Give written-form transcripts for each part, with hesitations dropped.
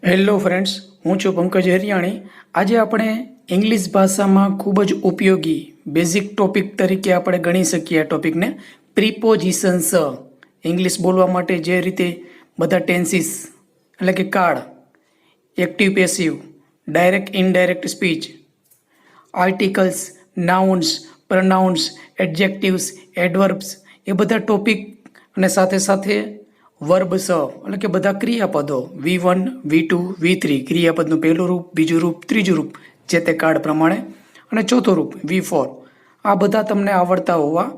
Hello friends, હું છું પંકજ હરિયાણી. આજે આપણે ઇંગ્લિશ ભાષામાં ખૂબ જ ઉપયોગી બેઝિક ટોપિક તરીકે આપણે ગણી શકીએ આ ટોપિકને પ્રિપોઝિશન્સ. ઇંગ્લિશ બોલવા માટે જે રીતે બધા ટેન્સીસ એટલે કે કાળ, active passive, direct indirect speech, articles, nouns, pronouns, adjectives, adverbs, એ બધા ટોપિક અને સાથે સાથે વર્બસ એટલે કે બધા ક્રિયાપદો V1, V2, V3 ક્રિયાપદનું પહેલું રૂપ, બીજું રૂપ, ત્રીજું રૂપ જે તે કાર્ડ પ્રમાણે, અને ચોથું રૂપ V4. આ બધા તમને આવડતા હોવા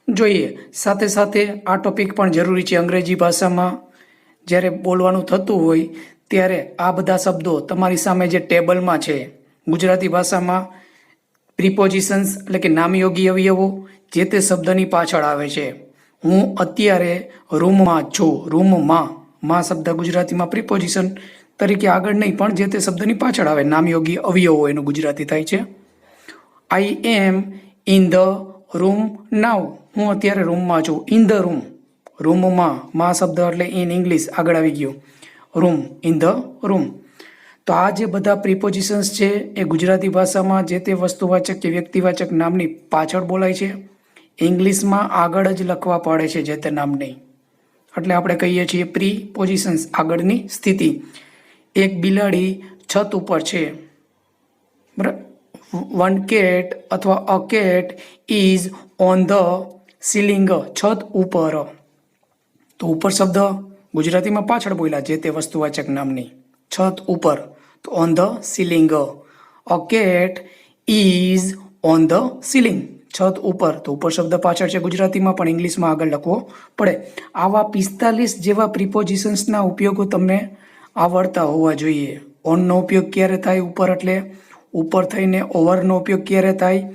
જોઈએ. સાથે સાથે આ ટોપિક પણ જરૂરી છે. અંગ્રેજી ભાષામાં જ્યારે બોલવાનું થતું હોય ત્યારે આ બધા શબ્દો તમારી સામે જે ટેબલમાં છે, ગુજરાતી ભાષામાં પ્રિપોઝિશન્સ એટલે કે નામયોગી અવયવો જે તે શબ્દની પાછળ આવે છે. હું અત્યારે રૂમમાં છું. રૂમમાં માં શબ્દ ગુજરાતીમાં પ્રિપોઝિશન તરીકે આગળ નહીં પણ જે તે શબ્દની પાછળ આવે, નામયોગી અવયવો એનું ગુજરાતી થાય છે. આઈ એમ ઇન ધ રૂમ નાવ. હું અત્યારે રૂમમાં છું. ઇન ધ રૂમ, રૂમમાં માં શબ્દ એટલે ઇન ઇંગ્લિશ આગળ આવી ગયો. Room, in the room. તો આ જે બધા પ્રિપોઝિશન્સ છે એ ગુજરાતી ભાષામાં જે તે વસ્તુવાચક કે વ્યક્તિવાચક નામની પાછળ બોલાય છે. ઇંગ્લિશમાં આગળ જ લખવા પડે છે જે તે નામની. એટલે આપણે કહીએ છીએ પ્રિપોઝિશન્સ, આગળની સ્થિતિ. એક બિલાડી છત ઉપર છે. વન કેટ અથવા a cat is on the ceiling. છત ઉપર. તો ઉપર શબ્દ ગુજરાતીમાં પાછળ બોલ્યા જે તે વસ્તુવાચક નામની. છત ઉપર તો on the ceiling. A cat is on the ceiling. છત ઉપર તો ઉપર શબ્દ પાછળ છે ગુજરાતીમાં, પણ ઇંગ્લિશમાં આગળ લખવો પડે. આવા 45 જેવા પ્રિપોઝિશન્સના ઉપયોગો તમને આવડતા હોવા જોઈએ. ઓનનો ઉપયોગ ક્યારે થાય ઉપર એટલે ઉપર થઈને ઓવરનો ઉપયોગ ક્યારે થાય,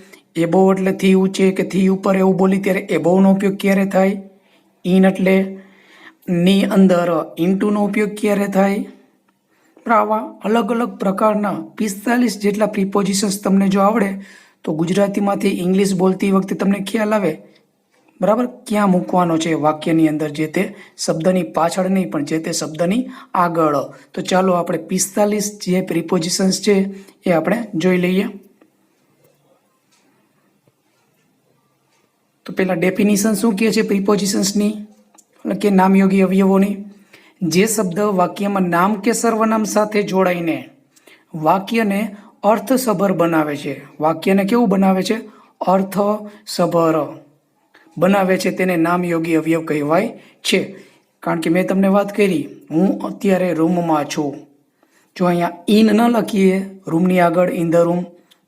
એબોવ એટલે થી ઊંચે કે થી ઉપર એવું બોલી ત્યારે એબોવનો ઉપયોગ ક્યારે થાય, ઇન એટલે ની અંદર ઇન્ટુનો ઉપયોગ ક્યારે થાય. આવા અલગ અલગ પ્રકારના 45 જેટલા પ્રિપોઝિશન્સ તમને જો આવડે તો ગુજરાતીમાંથી ઇંગ્લિશ બોલતી વખતે તમને ખ્યાલ આવે બરાબર ક્યાં મૂકવાનો છે વાક્યની અંદર, જે તે શબ્દની પાછળ નહીં પણ જે તે શબ્દની આગળ. તો ચાલો આપણે 45 જે પ્રિપોઝિશન્સ છે એ આપણે જોઈ લઈએ. તો પેલા ડેફિનિશન શું કહે છે પ્રિપોઝિશન્સની એટલે કે નામયોગી અવયવોની? જે શબ્દ વાક્યમાં નામ કે સર્વનામ સાથે જોડાઈને વાક્યને અર્થસભર બનાવે છે. વાક્યને કેવું બનાવે છે? અર્થસભર બનાવે છે, તેને નામયોગી અવયવ કહેવાય છે. કારણ કે મેં તમને વાત કરી, હું અત્યારે રૂમમાં છું. જો અહીંયા ઇન ન લખીએ રૂમની આગળ, ઇન ધ રૂમ,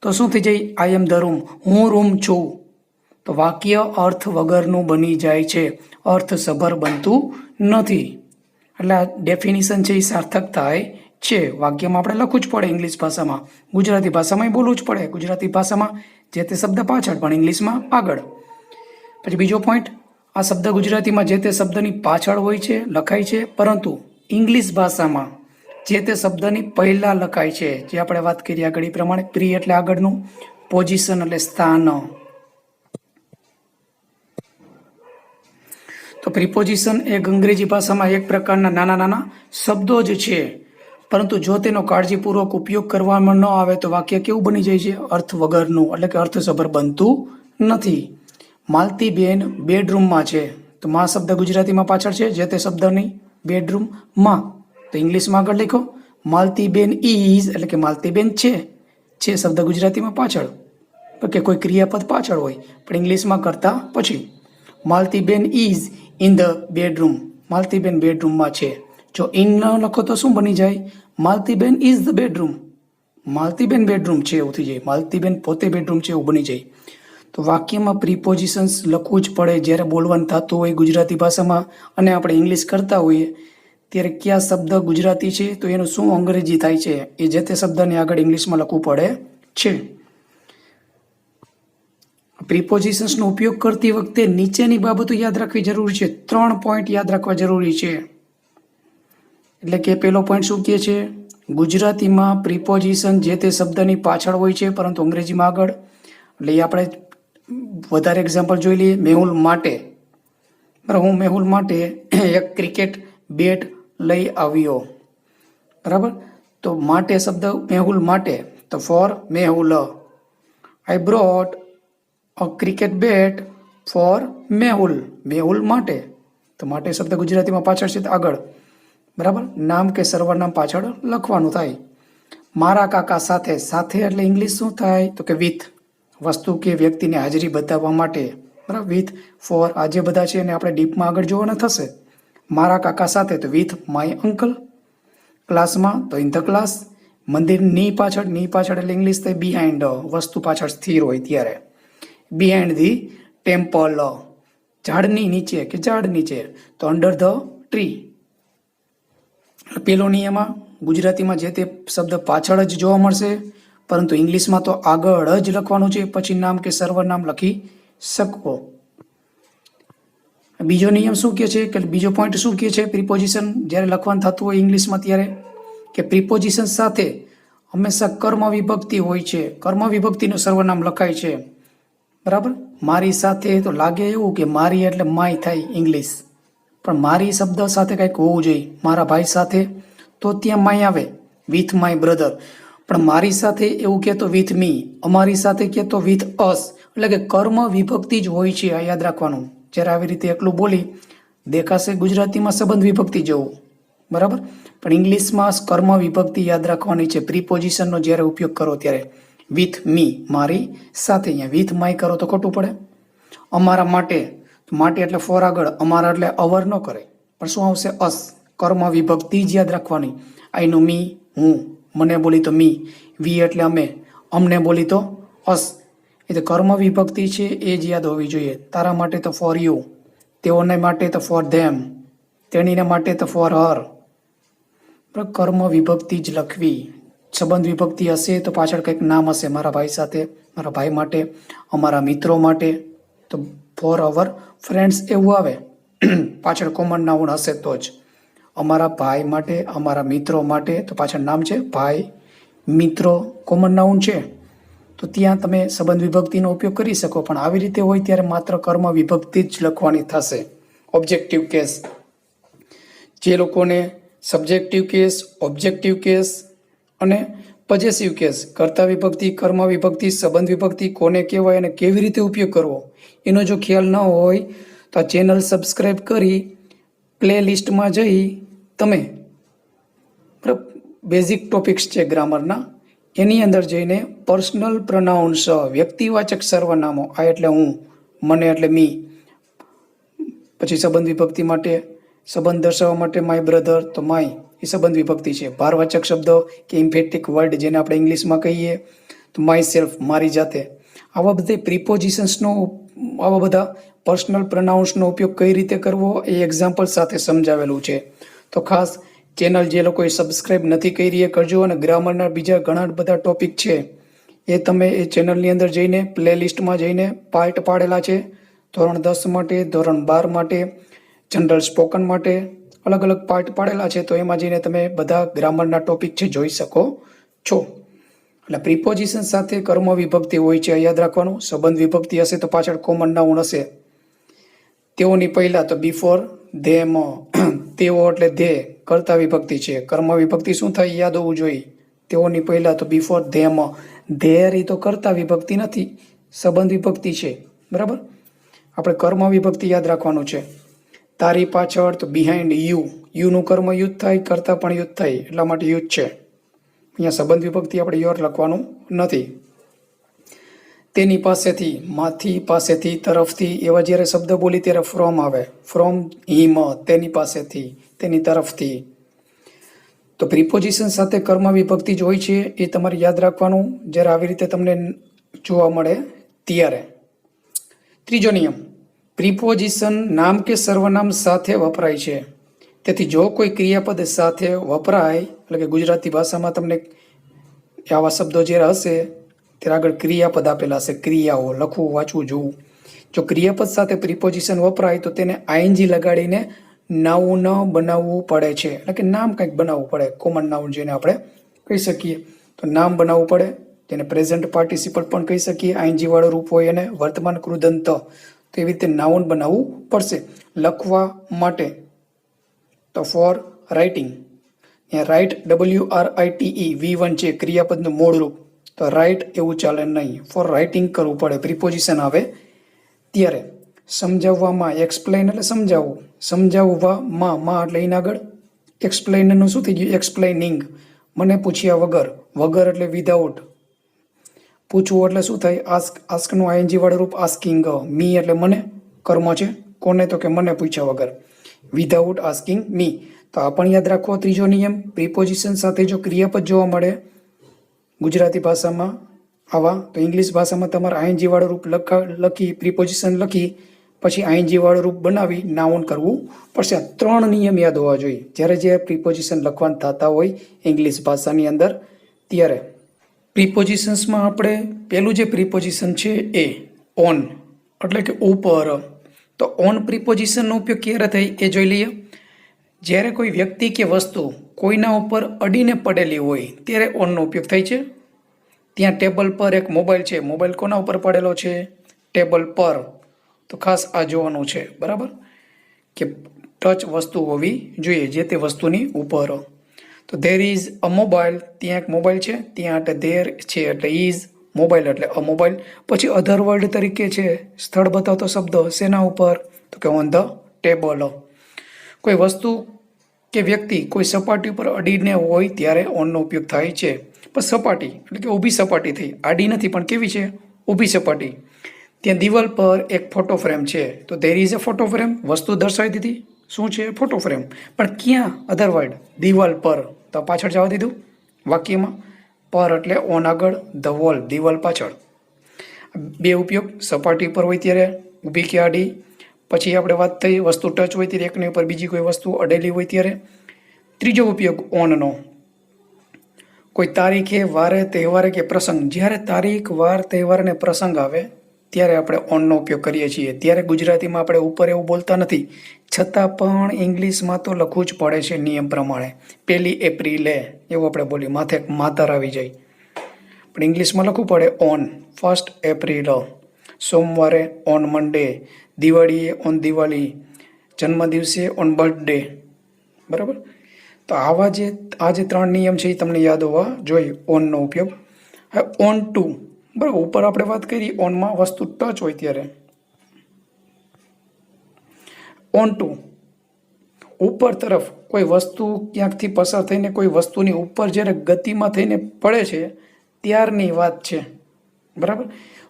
તો શું થઈ જાય? આઈ એમ ધ રૂમ, હું રૂમ છું. તો વાક્ય અર્થ વગરનું બની જાય છે, અર્થસભર બનતું નથી. એટલે આ ડેફિનિશન છે એ સાર્થક થાય છે. વાક્યમાં આપણે લખવું જ પડે ઇંગ્લિશ ભાષામાં, ગુજરાતી ભાષામાં બોલવું જ પડે. ગુજરાતી ભાષામાં જે તે શબ્દ પાછળ પણ ઇંગ્લિશમાં આગળ. પછી બીજો પોઈન્ટ, આ શબ્દ ગુજરાતીમાં જે તે શબ્દની પાછળ હોય છે, લખાય છે, પરંતુ ઇંગ્લિશ ભાષામાં જે તે શબ્દની પહેલા લખાય છે. જે આપણે વાત કરી આગળ એ પ્રમાણે. પ્રી એટલે આગળનું, પોઝિશન એટલે સ્થાન. તો પ્રિપોઝિશન એ અંગ્રેજી ભાષામાં એક પ્રકારના નાના નાના શબ્દો જ છે, પરંતુ જો તેનો કાળજીપૂર્વક ઉપયોગ કરવામાં ન આવે તો વાક્ય કેવું બની જાય છે? અર્થ વગરનું, એટલે કે અર્થસભર બનતું નથી. માલતીબેન બેડરૂમમાં છે. તો માં શબ્દ ગુજરાતીમાં પાછળ છે જે તે શબ્દની, બેડરૂમમાં. તો ઇંગ્લિશમાં આગળ લખો માલતીબેન ઇઝ, એટલે કે માલતીબેન છે. છે શબ્દ ગુજરાતીમાં પાછળ, કે કોઈ ક્રિયાપદ પાછળ હોય પણ ઇંગ્લિશમાં કરતા પછી. Maltiben is in the bedroom. Maltiben બેડરૂમમાં છે. જો ઇન ન લખો તો શું બની જાય? Maltiben is the bedroom. Maltiben bedroom છે એવું થઈ જાય. માલતીબેન પોતે બેડરૂમ છે એવું બની જાય. તો વાક્યમાં પ્રિપોઝિશન્સ લખવું જ પડે જ્યારે બોલવાનું થતું હોય ગુજરાતી ભાષામાં, અને આપણે ઇંગ્લિશ કરતા હોઈએ ત્યારે કયા શબ્દ ગુજરાતી છે તો એનું શું અંગ્રેજી થાય છે એ જે તે શબ્દને આગળ ઇંગ્લિશમાં લખવું પડે છે. પ્રિપોઝિશન્સનો ઉપયોગ કરતી વખતે નીચેની બાબતો યાદ રાખવી જરૂરી છે. 3 પોઈન્ટ યાદ રાખવા જરૂરી છે. એટલે કે પહેલો પોઈન્ટ શું કહે છે? ગુજરાતીમાં પ્રિપોઝિશન જે તે શબ્દની પાછળ હોય છે પરંતુ અંગ્રેજીમાં આગળ. એટલે એ આપણે વધારે એક્ઝામ્પલ જોઈ લઈએ. મેહુલ માટે, બરાબર, હું મેહુલ માટે એક ક્રિકેટ બેટ લઈ આવ્યો. બરાબર, તો માટે શબ્દ મેહુલ માટે, તો for Mehul. I brought a cricket bat for Mehul, Mehul માટે. તો માટે શબ્દ ગુજરાતીમાં પાછળ છે આગળ, બરાબર. નામ કે સર્વનામ પાછળ લખવાનું થાય. મારા કાકા સાથે, સાથે એટલે ઇંગ્લિશ શું થાય તો કે વિથ, વસ્તુ કે વ્યક્તિની હાજરી બતાવવા માટે, બરાબર. વિથ, ફોર આ જે બધા છે એને આપણે ડીપમાં આગળ જોવાના થશે. મારા કાકા સાથે તો વિથ માય અંકલ. ક્લાસમાં તો ઇન ધ ક્લાસ. મંદિરની પાછળ, ની પાછળ એટલે ઇંગ્લિશ થાય બિહાઇન્ડ, વસ્તુ પાછળ સ્થિર હોય ત્યારે. Behind the temple. ઝાડની નીચે કે ઝાડ નીચે તો અંડર ધ ટ્રી. પેલો નિયમમાં ગુજરાતીમાં જે તે શબ્દ પાછળ જ જોવા મળશે, પરંતુ ઇંગ્લિશમાં તો આગળ જ લખવાનું છે, પછી નામ કે સર્વનામ લખી શકો. બીજો નિયમ શું કહે છે કે બીજો પોઈન્ટ શું કહે છે, પ્રિપોઝિશન જ્યારે લખવાનું થતું હોય ઇંગ્લિશમાં ત્યારે, કે પ્રિપોઝિશન સાથે હંમેશા કર્મ વિભક્તિ હોય છે. કર્મ વિભક્તિનું સર્વનામ લખાય છે, બરાબર. મારી સાથે તો લાગે એવું કે મારી એટલે માય થાય ઇંગ્લિશ, પણ મારી શબ્દ સાથે કંઈક હોવું જોઈએ. મારા ભાઈ સાથે તો ત્યાં માય આવે, વિથ માય બ્રધર. પણ મારી સાથે એવું કહેતો વિથ મી, અમારી સાથે કહેતો વિથ અસ, એટલે કે કર્મ વિભક્તિ જ હોય છે. આ યાદ રાખવાનું. જ્યારે આવી રીતે એકલું બોલી દેખાશે ગુજરાતીમાં સંબંધ વિભક્તિ જેવું, બરાબર. પણ ઇંગ્લિશમાં કર્મ વિભક્તિ યાદ રાખવાની છે. પ્રીપોઝિશનનો જ્યારે ઉપયોગ કરો ત્યારે વિથ મી, મારી સાથે. અહીંયા વિથ માય કરો તો ખોટું પડે. અમારા માટે, માટે એટલે ફોર આગળ, અમારા એટલે અવર ન કરે, પણ શું આવશે અસ. કર્મ વિભક્તિ જ યાદ રાખવાની. આઈ નો મી, હું. મને બોલી તો મી. વી એટલે અમે. અમને બોલી તો અસ. એટલે કર્મ વિભક્તિ છે એ જ યાદ હોવી જોઈએ. તારા માટે તો ફોર યુ, તેઓને માટે તો ફોર ધેમ, તેણીને માટે તો ફોર હર. કર્મ વિભક્તિ જ લખવી. સંબંધ વિભક્તિ હશે તો પાછળ કંઈક નામ હશે. મારા ભાઈ સાથે, મારા ભાઈ માટે, અમારા મિત્રો માટે તો ફોર અવર ફ્રેન્ડ્સ એવું આવે. પાછળ કોમન નાઉન હશે તો જ. અમારા ભાઈ માટે, અમારા મિત્રો માટે તો પાછળ નામ છે ભાઈ, મિત્રો કોમન નાઉન છે, તો ત્યાં તમે સંબંધ વિભક્તિનો ઉપયોગ કરી શકો. પણ આવી રીતે હોય ત્યારે માત્ર કર્મ વિભક્તિ જ લખવાની થશે. ઓબ્જેક્ટિવ કેસ, જે લોકોને સબ્જેક્ટિવ કેસ, ઓબ્જેક્ટિવ કેસ અને પોઝેસિવ કેસ, કર્તા વિભક્તિ, કર્મ વિભક્તિ, સંબંધ વિભક્તિ કોને કહેવાય અને કેવી રીતે ઉપયોગ કરવો એનો જો ખ્યાલ ન હોય તો આ ચેનલ સબસ્ક્રાઈબ કરી પ્લે લિસ્ટમાં જઈ તમે બેઝિક ટોપિક્સ છે ગ્રામરના, એની અંદર જઈને પર્સનલ પ્રોનાઉન્સ, વ્યક્તિવાચક સર્વનામો, આ એટલે હું, મને એટલે મી, પછી સંબંધ વિભક્તિ માટે સંબંધ દર્શાવવા માટે માય બ્રધર તો માય, એ સંબંધ વિભક્તિ છે. ભારવાચક શબ્દો કે ઇમ્ફેટિક વર્ડ જેને આપણે ઇંગ્લિશમાં કહીએ તો માય સેલ્ફ, મારી જાતે. આવા બધા પ્રિપોઝિશન્સનો, આવા બધા પર્સનલ પ્રોનાઉન્સનો ઉપયોગ કઈ રીતે કરવો એ એક્ઝામ્પલ સાથે સમજાવેલું છે. તો ખાસ ચેનલ જે લોકોએ સબસ્ક્રાઈબ નથી કરી એ કરજો. અને ગ્રામરના બીજા ઘણા બધા ટોપિક છે એ તમે એ ચેનલની અંદર જઈને પ્લે લિસ્ટમાં જઈને પાર્ટ પાડેલા છે. ધોરણ 10 માટે, ધોરણ 12 માટે, જનરલ સ્પોકન માટે અલગ અલગ પાર્ટ પાડેલા છે. તો એમાં જઈને તમે બધા ગ્રામરના ટોપિક છે જોઈ શકો છો. એટલે પ્રિપોઝિશન સાથે કર્મ વિભક્તિ હોય છે, યાદ રાખવાનું. સંબંધ વિભક્તિ હશે તો પાછળ કોમન નાઉન હશે. તેઓની પહેલા તો બિફોર ધેમ, તેઓ એટલે ધે કર્તા વિભક્તિ છે. કર્મ વિભક્તિ શું થાય યાદ હોવું જોઈએ. તેઓની પહેલા તો બિફોર ધેમ, ધેર એ તો કર્તા વિભક્તિ નથી, સંબંધ વિભક્તિ છે, બરાબર. આપણે કર્મ વિભક્તિ યાદ રાખવાનું છે. તારી પાછળ તો બિહાઇન્ડ યુ, યુનું કર્મ યુદ્ધ થાય, કરતા પણ યુદ્ધ થાય, એટલા માટે યુદ્ધ છે. અહીંયા સંબંધ વિભક્તિ આપણે યોર લખવાનું નથી. તેની પાસેથી, માંથી, પાસેથી, તરફથી, એવા જ્યારે શબ્દ બોલી ત્યારે ફ્રોમ આવે. ફ્રોમ હિમ, તેની પાસેથી, તેની તરફથી. તો પ્રિપોઝિશન સાથે કર્મ વિભક્તિ જ હોય છે, એ તમારે યાદ રાખવાનું જ્યારે આવી રીતે તમને જોવા મળે ત્યારે. ત્રીજો નિયમ, પ્રિપોઝિશન નામ કે સર્વનામ સાથે વપરાય છે. તેથી જો કોઈ ક્રિયાપદ સાથે વપરાય, એટલે કે ગુજરાતી ભાષામાં તમને આવા શબ્દો જ્યારે હશે ત્યારે આગળ ક્રિયાપદ આપેલા હશે, ક્રિયાઓ લખવું, વાંચવું, જોવું. જો ક્રિયાપદ સાથે પ્રિપોઝિશન વપરાય તો તેને આઈએનજી લગાડીને નાઉન બનાવવું પડે છે, એટલે કે નામ કંઈક બનાવવું પડે. કોમન નાઉન જેને આપણે કહી શકીએ તો નામ બનાવવું પડે, જેને પ્રેઝન્ટ પાર્ટિસિપલ પણ કહી શકીએ. આઈએનજી વાળો રૂપ હોય એને વર્તમાન કૃદંત, તો એવી રીતે નાઉન બનાવવું પડશે લખવા માટે. તો ફોર રાઇટિંગ, અહીંયા રાઇટ WRITE V1 છે ક્રિયાપદનું મૂળ રૂપ, તો રાઇટ એવું ચાલે નહીં, ફોર રાઇટિંગ કરવું પડે, પ્રિપોઝિશન આવે ત્યારે. સમજાવવામાં, એક્સપ્લેન એટલે સમજાવવું, સમજાવવામાં માં એટલે એના આગળ એક્સપ્લેનનું શું થઈ ગયું, એક્સપ્લેનિંગ. મને પૂછ્યા વગર, વગર એટલે વિધાઉટ, પૂછવું એટલે શું થાય, આસ્ક, આસ્કનું આઈએનજી વાળું રૂપ આસ્કિંગ. મી એટલે મને, કર્મ છે કોને, તો કે મને પૂછ્યા વગર, વિધાઉટ આસ્કિંગ મી. તો આ પણ યાદ રાખો ત્રીજો નિયમ, પ્રિપોઝિશન સાથે જો ક્રિયાપદ જોવા મળે ગુજરાતી ભાષામાં આવા, તો ઇંગ્લિશ ભાષામાં તમારે આઈએનજી વાળું રૂપ લખી પ્રિપોઝિશન લખી પછી આઈએનજી વાળું રૂપ બનાવી નાઉન કરવું પડશે. આ 3 નિયમ યાદ હોવા જોઈએ જ્યારે જે પ્રિપોઝિશન લખવાના થતા હોય ઇંગ્લિશ ભાષાની અંદર ત્યારે. પ્રિપોઝિશન્સમાં આપણે પહેલું જે પ્રિપોઝિશન છે એ ઓન એટલે કે ઉપર. તો ઓન પ્રિપોઝિશનનો ઉપયોગ ક્યારે થાય એ જોઈ લઈએ. જ્યારે કોઈ વ્યક્તિ કે વસ્તુ કોઈના ઉપર અડીને પડેલી હોય ત્યારે ઓનનો ઉપયોગ થાય છે. ત્યાં ટેબલ પર એક મોબાઈલ છે, મોબાઈલ કોના ઉપર પડેલો છે, ટેબલ પર. તો ખાસ આ જોવાનું છે, બરાબર, કે ટચ વસ્તુ હોવી જોઈએ જે તે વસ્તુની ઉપર. તો ધેર ઇઝ અ મોબાઈલ, ત્યાં એક મોબાઈલ છે, ત્યાં એટલે ધેર છે એટલે ઇઝ, મોબાઈલ એટલે અ મોબાઈલ. પછી અધર વર્લ્ડ તરીકે છે, સ્થળ બતાવતો શબ્દ શેના ઉપર, તો કે ઓન ધ ટેબલ. કોઈ વસ્તુ કે વ્યક્તિ કોઈ સપાટી ઉપર અડીને હોય ત્યારે ઓનનો ઉપયોગ થાય છે. પણ સપાટી એટલે કે ઊભી સપાટી થઈ, આડી નથી પણ કેવી છે, ઊભી સપાટી. ત્યાં દિવાલ પર એક ફોટો ફ્રેમ છે, તો there is a photo frame, વસ્તુ દર્શાવી દીધી, શું છે, ફોટો ફ્રેમ. પણ ક્યાં, અધર વર્લ્ડ, દિવાલ પર, તો પાછળ જવા દીધું વાક્યમાં. પર એટલે ઓન આગળ, ધ વોલ દિવાલ પાછળ. બે ઉપયોગ, સપાટી પર હોય ત્યારે ઊભી કે આડી. પછી આપણે વાત થઈ વસ્તુ ટચ હોય ત્યારે એકની ઉપર બીજી કોઈ વસ્તુ અડેલી હોય ત્યારે. ત્રીજો ઉપયોગ ઓનનો, કોઈ તારીખે, વારે, તહેવારે કે પ્રસંગ, જ્યારે તારીખ, વાર, તહેવાર અને પ્રસંગ આવે ત્યારે આપણે ઓનનો ઉપયોગ કરીએ છીએ. ત્યારે ગુજરાતીમાં આપણે ઉપર એવું બોલતા નથી, છતાં પણ ઇંગ્લિશમાં તો લખવું જ પડે છે નિયમ પ્રમાણે. 1 એપ્રિલે એવું આપણે બોલીએ, માથે માતર આવી જાય, પણ ઇંગ્લિશમાં લખવું પડે ઓન. 1 એપ્રિલ, સોમવારે ઓન મંડે, દિવાળીએ ઓન દિવાળી, જન્મદિવસે ઓન બર્થડે, બરાબર. તો આવા જે આ જે 3 નિયમ છે એ તમને યાદ હોવા જોઈએ ઓનનો ઉપયોગ. હવે ઓન ટુ, બરાબર, ઉપર આપણે વાત કરી ઓનમાં વસ્તુ ટચ હોય ત્યારે. ઓન ટુ, ઉપર તરફ કોઈ વસ્તુ ક્યાંકથી પસાર થઈને કોઈ વસ્તુની ઉપર જ્યારે ગતિમાં થઈને પડે છે ત્યારની વાત છે, બરાબર.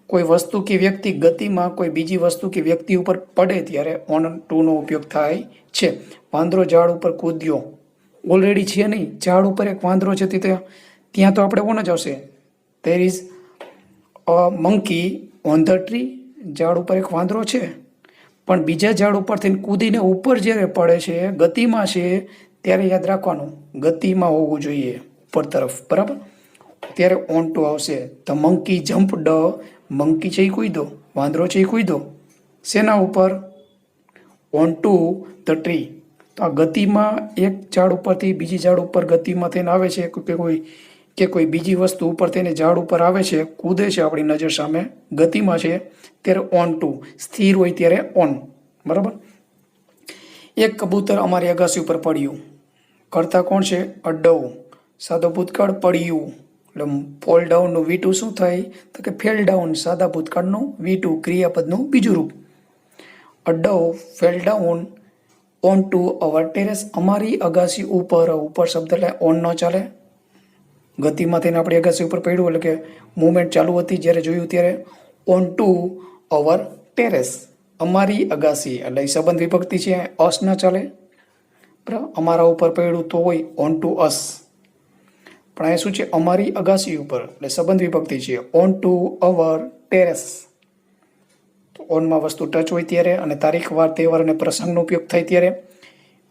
કોઈ વસ્તુ કે વ્યક્તિ ગતિમાં કોઈ બીજી વસ્તુ કે વ્યક્તિ ઉપર પડે ત્યારે ઓન ટુનો ઉપયોગ થાય છે. વાંદરો ઝાડ ઉપર કૂદ્યો, ઓલરેડી છે નહીં, ઝાડ ઉપર એક વાંદરો છે ત્યાં તો આપણે ઓન જ આવશે. There is a monkey on the tree, ઝાડ ઉપર એક વાંદરો છે, પણ બીજા ઝાડ ઉપરથી કૂદીને ઉપર જ્યારે પડે છે ગતિમાં છે ત્યારે યાદ રાખવાનું ગતિમાં હોવું જોઈએ ઉપર તરફ, બરાબર, ત્યારે ઓન ટુ આવશે. ધ મંકી જમ્પડ, મંકી છે એ કૂદ્યો, વાંદરો છે એ કૂદ્યો શેના ઉપર, ઓન ટુ ધ ટ્રી. તો આ ગતિમાં એક ઝાડ ઉપરથી બીજી ઝાડ ઉપર ગતિમાં થઈને આવે છે કે કોઈ બીજી વસ્તુ ઉપર થઈને ઝાડ ઉપર આવે છે, કૂદે છે આપણી નજર સામે, ગતિમાં છે ત્યારે ઓન ટુ. સ્થિર હોય ત્યારે ઓન, બરાબર. એક કબૂતર અમારી અગાસી ઉપર પડ્યું, કરતા કોણ છે, અ ડવ, સાદો ભૂતકાળ પડ્યું એટલે ફોલ ડાઉનનું V2 શું થાય, તો કે ફેલ ડાઉન, સાદા ભૂતકાળનું V2 ક્રિયાપદનું બીજું રૂપ. A dove fell down on to our terrace, અમારી અગાસી ઉપર. ઉપર શબ્દ એટલે ઓન ન ચાલે, ગતિમાં થઈને આપણી અગાસી ઉપર પડ્યું એટલે કે મૂવમેન્ટ ચાલુ હતી જ્યારે જોયું ત્યારે. ઓન ટુ અવર ટેરેસ, અમારી અગાસી એટલે સંબંધ વિભક્તિ છે, અસ ન ચાલે, બરાબર. અમારા ઉપર પડ્યું તો હોય ઓન ટુ અસ, પણ અહીંયા શું છે, અમારી અગાસી ઉપર એટલે સંબંધ વિભક્તિ છે, ઓન ટુ અવર ટેરેસ. તો ઓનમાં વસ્તુ ટચ હોય ત્યારે અને તારીખ, વાર, તહેવાર અને પ્રસંગનો ઉપયોગ થાય ત્યારે.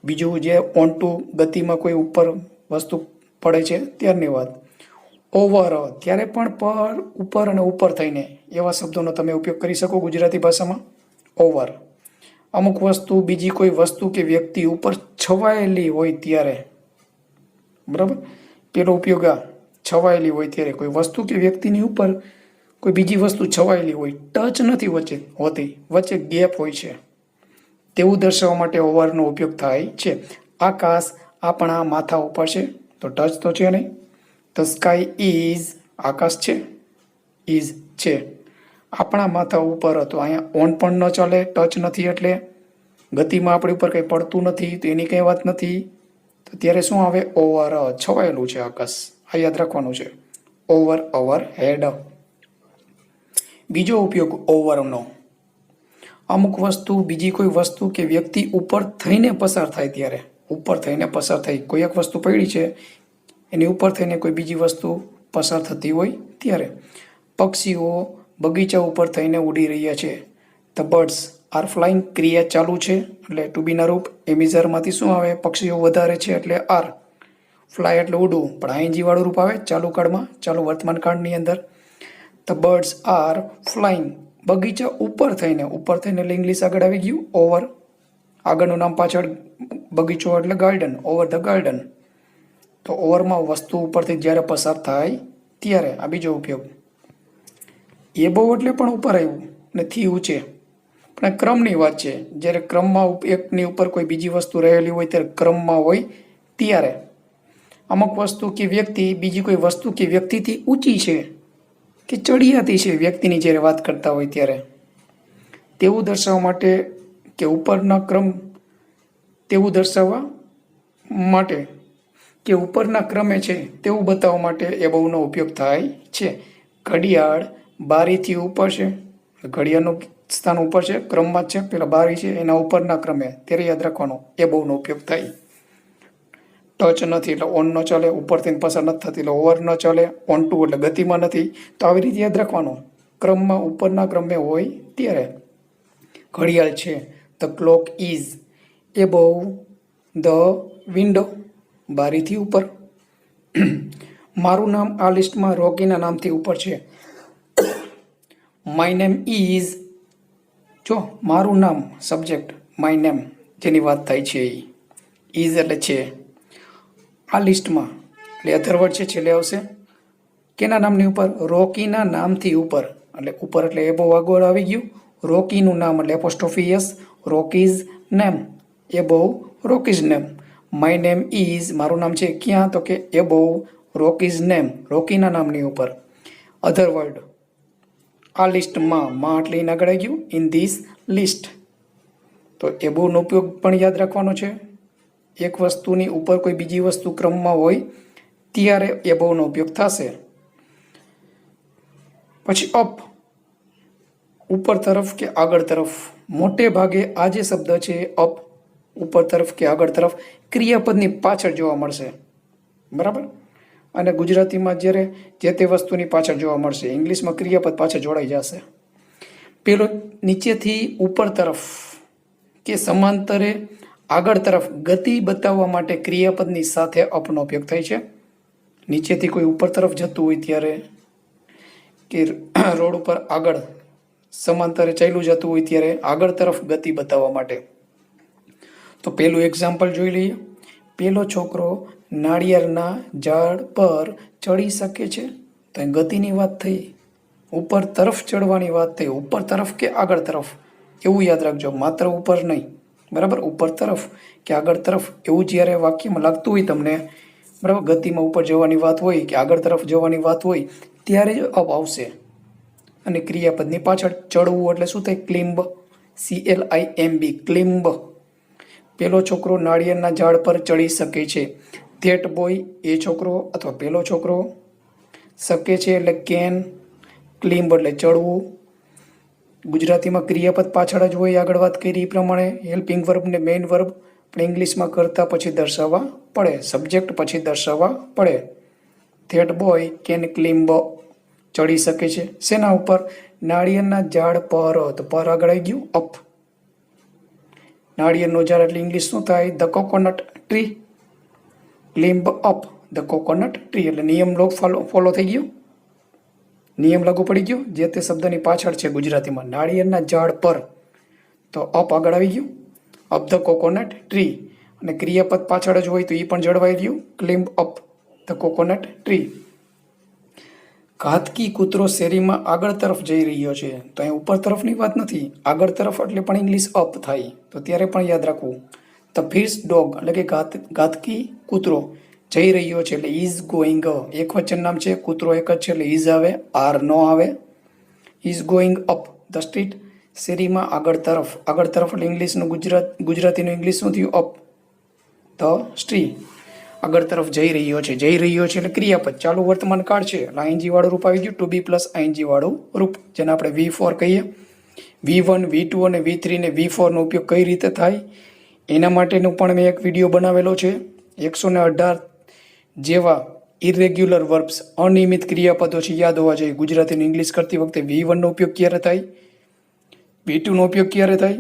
બીજું જે ઓન ટુ ગતિમાં કોઈ ઉપર વસ્તુ પડે છે ત્યારની વાત. ઓવર, ત્યારે પણ પર, ઉપર અને ઉપર થઈને એવા શબ્દોનો તમે ઉપયોગ કરી શકો ગુજરાતી ભાષામાં. ઓવર, અમુક વસ્તુ બીજી કોઈ વસ્તુ કે વ્યક્તિ ઉપર છવાયેલી હોય ત્યારે, બરાબર. પેલો ઉપયોગ આ છવાયેલી હોય ત્યારે, કોઈ વસ્તુ કે વ્યક્તિની ઉપર કોઈ બીજી વસ્તુ છવાયેલી હોય, ટચ નથી વચ્ચે હોતી, વચ્ચે ગેપ હોય છે, તેવું દર્શાવવા માટે ઓવરનો ઉપયોગ થાય છે. આકાશ આપણા માથા ઉપર છે તો ટચ તો છે નહીં. ધ સ્કાય ઇઝ આકાશ છે, ઇઝ છે આપણા માથા ઉપર. તો અહીંયા ઓન પણ ન ચાલે, ટચ નથી એટલે ગતિમાં આપણી ઉપર કંઈ પડતું નથી તો એની કંઈ વાત નથી. તો ત્યારે શું આવે? ઓવર, છવાયેલું છે આકાશ. આ યાદ રાખવાનું છે, ઓવર અવર હેડ. બીજો ઉપયોગ ઓવરનો, અમુક વસ્તુ, બીજી કોઈ વસ્તુ કે વ્યક્તિ ઉપર થઈને પસાર થાય ત્યારે, ઉપર થઈને પસાર થઈ, કોઈ એક વસ્તુ પડી છે એની ઉપર થઈને કોઈ બીજી વસ્તુ પસાર થતી હોય ત્યારે. પક્ષીઓ બગીચા ઉપર થઈને ઉડી રહ્યા છે. ધ બર્ડ્સ આર ફ્લાઇંગ, ક્રિયા ચાલુ છે એટલે ટુ બીના રૂપ. એમિઝરમાંથી શું આવે? પક્ષીઓ વધારે છે એટલે આર. ફ્લાય એટલે ઉડવું, પણ આઈએનજી વાળું રૂપ આવે ચાલુ કાળમાં, ચાલુ વર્તમાન કાળની અંદર. ધ બર્ડ્સ આર ફ્લાઇંગ, બગીચા ઉપર થઈને એટલે ઇંગ્લિશ આગળ આવી ગયું ઓવર. આગળનું નામ પાછળ બગીચો એટલે ગાર્ડન, ઓવર ધ ગાર્ડન. તો ઓવરમાં વસ્તુ ઉપરથી જ્યારે પસાર થાય ત્યારે. આ બીજો ઉપયોગ. એબોવ એટલે પણ ઉપર આવ્યું ને થી ઊંચે, પણ ક્રમની વાત છે. જ્યારે ક્રમમાં એકની ઉપર કોઈ બીજી વસ્તુ રહેલી હોય ત્યારે ક્રમમાં હોય ત્યારે. અમુક વસ્તુ કે વ્યક્તિ બીજી કોઈ વસ્તુ કે વ્યક્તિથી ઊંચી છે કે ચડિયાતી છે વ્યક્તિની જ્યારે વાત કરતા હોય ત્યારે, તેવું દર્શાવવા માટે કે ઉપરના ક્રમ, તેવું દર્શાવવા માટે કે ઉપરના ક્રમે છે તેવું બતાવવા માટે એબોવનો ઉપયોગ થાય છે. ઘડિયાળ બારીથી ઉપર છે, ઘડિયાળનું સ્થાન ઉપર છે, ક્રમમાં જ છે, પેલા બારી છે એના ઉપરના ક્રમે, ત્યારે યાદ રાખવાનું એબોવનો ઉપયોગ થાય. ટચ નથી એટલે ઓન ન ચાલે, ઉપરથી પસાર નથી થતી એટલે ઓવર ન ચાલે, ઓન ટુ એટલે ગતિમાં નથી. તો આવી રીતે યાદ રાખવાનું, ક્રમમાં ઉપરના ક્રમે હોય ત્યારે. ઘડિયાળ છે, the clock is above the window, બારીથી ઉપર. મારું નામ આ લિસ્ટમાં રોકીના નામથી ઉપર છે. માય નેમ ઇઝ, જો મારું નામ સબ્જેક્ટ, માય નેમ જેની વાત થાય છે એ, ઇઝ એટલે છે આ લિસ્ટમાં, એટલે અધરવર્ડ છે છેલ્લે આવશે. કેના નામની ઉપર? રોકીના નામથી ઉપર, એટલે ઉપર એટલે એબોવ આગળ આવી ગયું. રોકીનું નામ એટલે apostrophe S, Rocky's name, above Rocky's name. My name is, મારું નામ છે ક્યાં? તો કે એબોવ રોકીઝ નેમ, રોકીના નામની ઉપર. અધરવર્ડ આ લિસ્ટમાં, માં એટલે એને આગળ આવી ગયું, ઇન ધીસ લિસ્ટ. તો એબોવનો ઉપયોગ પણ યાદ રાખવાનો છે. એક વસ્તુની ઉપર કોઈ બીજી વસ્તુ ક્રમમાં હોય ત્યારે એબોવનો ઉપયોગ થશે. પછી અપ, ઉપર તરફ કે આગળ તરફ. મોટે ભાગે આ જે શબ્દ છે અપ, ઉપર તરફ કે આગળ તરફ, ક્રિયાપદની પાછળ જોવા મળશે, બરાબર. અને ગુજરાતીમાં જ્યારે જે તે વસ્તુની પાછળ જોવા મળશે, ઇંગ્લિશમાં ક્રિયાપદ પાછળ જોડાઈ જશે. પેલો નીચેથી ઉપર તરફ કે સમાંતરે આગળ તરફ ગતિ બતાવવા માટે ક્રિયાપદની સાથે અપનો ઉપયોગ થાય છે. નીચેથી કોઈ ઉપર તરફ જતું હોય ત્યારે, કે રોડ ઉપર આગળ સમાંતરે ચાલ્યું જતું હોય ત્યારે આગળ તરફ ગતિ બતાવવા માટે. તો પેલું એક્ઝામ્પલ જોઈ લઈએ. પેલો છોકરો નાળિયેરના ઝાડ પર ચડી શકે છે. તો એ ગતિની વાત થઈ, ઉપર તરફ ચડવાની વાત થઈ. ઉપર તરફ કે આગળ તરફ એવું યાદ રાખજો, માત્ર ઉપર નહીં, બરાબર. ઉપર તરફ કે આગળ તરફ એવું જ્યારે વાક્યમાં લાગતું હોય તમને, બરાબર, ગતિમાં ઉપર જવાની વાત હોય કે આગળ તરફ જવાની વાત હોય ત્યારે જ અપ આવશે. અને ક્રિયાપદની પાછળ ચડવું એટલે શું થાય? ક્લિમ્બ, CLIMB, ક્લિમ્બ. પેલો છોકરો નાળિયેરના ઝાડ પર ચડી શકે છે. ધેટ બોય, એ છોકરો અથવા પેલો છોકરો. શકે છે એટલે કેન, ક્લિમ્બ એટલે ચડવું. ગુજરાતીમાં ક્રિયાપદ પાછળ જ હોય, આગળ વાત કરી એ પ્રમાણે. હેલ્પિંગ વર્બ ને મેઇન વર્બ પણ ઇંગ્લિશમાં કરતા પછી દર્શાવવા પડે, સબ્જેક્ટ પછી દર્શાવવા પડે. ધેટ બોય કેન ક્લિમ્બ, ચડી શકે છે. શેના ઉપર? નાળિયેરના ઝાડ પર. તો પર આગળ આવી ગયું અપ. નાળિયેરનું ઝાડ એટલે ઇંગ્લિશ શું થાય? The coconut tree. Climb up the coconut tree એટલે નિયમ ફોલો થઈ ગયો, નિયમ લાગુ પડી ગયો. જે તે શબ્દની પાછળ છે ગુજરાતીમાં નાળિયેરના ઝાડ પર, તો અપ આગળ આવી ગયું, અપ ધ કોકોનટ ટ્રી. અને ક્રિયાપદ પાછળ જ હોય તો એ પણ જળવાઈ રહ્યું, ક્લિમ્બ અપ ધ કોકોનટ ટ્રી. ઘાતકી કૂતરો શેરીમાં આગળ તરફ જઈ રહ્યો છે. તો અહીં ઉપર તરફની વાત નથી, આગળ તરફ એટલે પણ ઇંગ્લિશ અપ થાય, તો ત્યારે પણ યાદ રાખવું. ધ ફિર્સ ડોગ એટલે કે ઘાતકી કૂતરો જઈ રહ્યો છે એટલે ઇઝ ગોઈંગ. એક વચન નામ છે, કૂતરો એક જ છે એટલે ઇઝ આવે, આર નો આવે. Is going up the street, શેરીમાં આગળ તરફ. આગળ તરફ એટલે ઇંગ્લિશનું ગુજરાતીનું ઇંગ્લિશ શું થયું? અપ ધ સ્ટ્રીટ, આગળ તરફ જઈ રહ્યો છે. જઈ રહ્યો છે એટલે ક્રિયાપદ, ચાલુ વર્તમાન કાળ છે એટલે આઈએનજી વાળું રૂપ આવી ગયું, ટુ બી પ્લસ આઈએનજી વાળું રૂપ, જેને આપણે V4 કહીએ. V1, V2 અને V3 ને V4 નો ઉપયોગ કઈ રીતે થાય એના માટેનો પણ મેં એક વિડીયો બનાવેલો છે. 118 જેવા ઇરેગ્યુલર વર્બ્સ, અનિયમિત ક્રિયાપદો છે, યાદ હોવા જોઈએ. ગુજરાતીનું ઇંગ્લિશ કરતી વખતે V1 નો ઉપયોગ ક્યારે થાય, V2 નો ઉપયોગ ક્યારે થાય,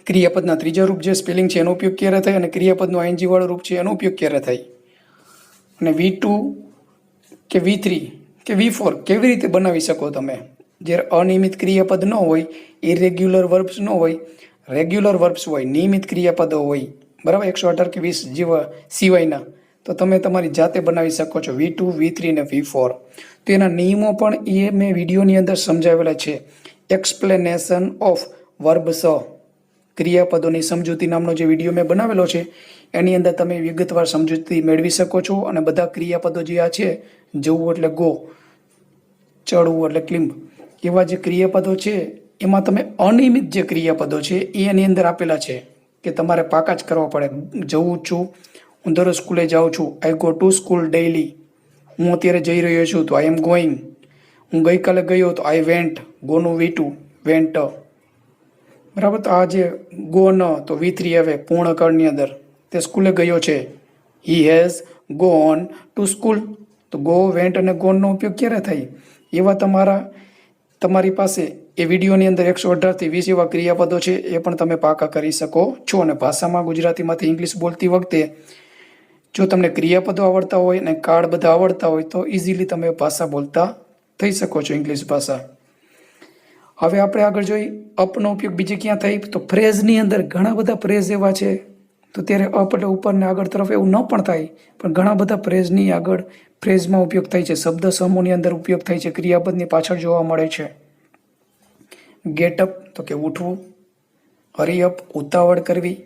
ક્રિયાપદના ત્રીજા રૂપ જે સ્પેલિંગ છે એનો ઉપયોગ ક્યારે થાય, અને ક્રિયાપદનું આઈએનજી વાળું રૂપ છે એનો ઉપયોગ ક્યારે થાય. અને V2 કે V3 કે V4 કેવી રીતે બનાવી શકો તમે? જ્યારે અનિયમિત ક્રિયાપદ ન હોય, ઇરેગ્યુલર વર્બ્સ ન હોય, રેગ્યુલર વર્બ્સ હોય, નિયમિત ક્રિયાપદો હોય, બરાબર, 118 કે 20 જેવા સિવાયના, તો તમે તમારી જાતે બનાવી શકો છો V2, V3 અને V4. તો એના નિયમો પણ એ મેં વિડીયોની અંદર સમજાવેલા છે. એક્સપ્લેનેશન ઓફ વર્બ્સ, ક્રિયાપદોની સમજૂતી નામનો જે વિડીયો મેં બનાવેલો છે એની અંદર તમે વિગતવાર સમજૂતી મેળવી શકો છો. અને બધા ક્રિયાપદો જે આ છે, જવું એટલે ગો, ચડવું એટલે ક્લિમ્બ, એવા જે ક્રિયાપદો છે એમાં તમે અનિયમિત જે ક્રિયાપદો છે એ એની અંદર આપેલા છે કે તમારે પાકા જ કરવા પડે. જવું છું, હું દરરોજ સ્કૂલે જાઉં છું, I go to school daily. હું અત્યારે જઈ રહ્યો છું તો આઈ એમ ગોઈંગ. હું ગઈકાલે ગયો તો આઈ વેન્ટ, ગોનું V2 વેન્ટ, બરાબર. તો આ જે ગો ન તો V3 આવે પૂર્ણકાળની અંદર, તે સ્કૂલે ગયો છે, he has gone to school. તો ગો, વેન્ટ અને ગોનનો ઉપયોગ ક્યારે થાય? એવા તમારી પાસે એ વિડીયોની અંદર 118 થી 20 એવા ક્રિયાપદો છે, એ પણ તમે પાકા કરી શકો છો. અને ભાષામાં ગુજરાતીમાંથી ઇંગ્લિશ બોલતી વખતે જો તમને ક્રિયાપદો આવડતા હોય અને કાળ બધા આવડતા હોય તો ઇઝીલી તમે ભાષા બોલતા થઈ શકો છો, ઇંગ્લિશ ભાષા. હવે આપણે આગળ જોઈ અપનો ઉપયોગ બીજે ક્યાં થાય, તો ફ્રેઝની અંદર ઘણા બધા ફ્રેઝ એવા છે. તો ત્યારે અપ એટલે ઉપરને આગળ તરફ એવું ન પણ થાય, પણ ઘણા બધા ફ્રેઝની આગળ ફ્રેઝમાં ઉપયોગ થાય છે, શબ્દ સમૂહની અંદર ઉપયોગ થાય છે, ક્રિયાપદની પાછળ જોવા મળે છે. ગેટ અપ તો કે ઉઠવું, હરી અપ ઉતાવળ કરવી,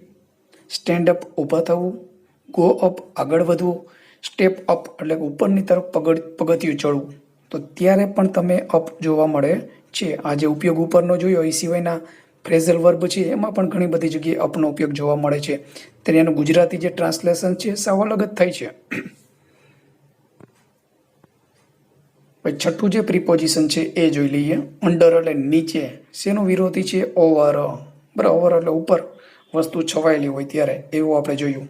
સ્ટેન્ડ અપ ઊભા થવું, ગો અપ આગળ વધવું, સ્ટેપ અપ એટલે ઉપરની તરફ પગથિયું ચડવું. તો ત્યારે પણ તમે અપ જોવા મળે છે. આ જે ઉપયોગ ઉપરનો જોયો એ સિવાયના ફ્રેઝલ વર્બ છે એમાં પણ ઘણી બધી જગ્યાએ અપનો ઉપયોગ જોવા મળે છે. ત્યારે એનું ગુજરાતી જે ટ્રાન્સલેશન છે સાવ અલગ જ થાય છે. છઠ્ઠું જે પ્રિપોઝિશન છે એ જોઈ લઈએ. અંડર એટલે નીચે, શેનો વિરોધી છે? ઓવર. બરાબર, ઓવર એટલે ઉપર, વસ્તુ છવાયેલી હોય ત્યારે, એવું આપણે જોયું.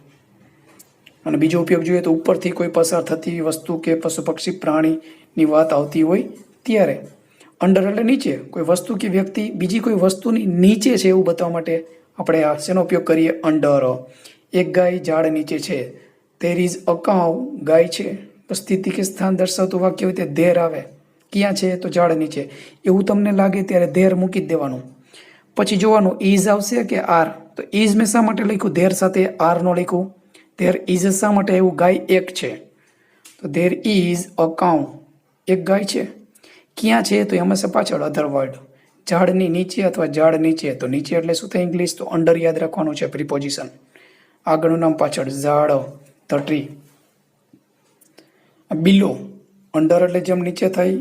અને બીજો ઉપયોગ જોઈએ તો ઉપરથી કોઈ પસાર થતી વસ્તુ કે પશુ પક્ષી પ્રાણીની વાત આવતી હોય ત્યારે. અંડર એટલે નીચે, કોઈ વસ્તુ કે વ્યક્તિ બીજી કોઈ વસ્તુની નીચે છે એવું બતાવવા માટે આપણે આ શેનો ઉપયોગ કરીએ? અંડર. એક ગાય ઝાડ નીચે છે, ધેર ઇઝ અ કાઉ, ગાય છે. સ્થિતિ કે સ્થાન દર્શાવતું વાક્ય હોય તે ધેર આવે. ક્યાં છે? તો ઝાડ નીચે. એવું તમને લાગે ત્યારે ધેર મૂકી જ દેવાનું. પછી જોવાનું ઇઝ આવશે કે આર. તો ઇઝ મેં શા માટે લખ્યું ધેર સાથે, આર નો લખ્યું? ધેર ઇઝ શા માટે એવું? ગાય એક છે, તો ધેર ઇઝ અ કાઉ, એક ગાય છે. ક્યાં છે? તો એમાં છે પાછળ અધર વર્ડ, ઝાડની નીચે અથવા ઝાડ નીચે. તો નીચે એટલે શું થાય ઇંગ્લિશ? તો અંડર યાદ રાખવાનું છે પ્રિપોઝિશન. આગળનું નામ પાછળ, ઝાડ, ધ ટ્રી. બિલો, અંડર એટલે જેમ નીચે થાય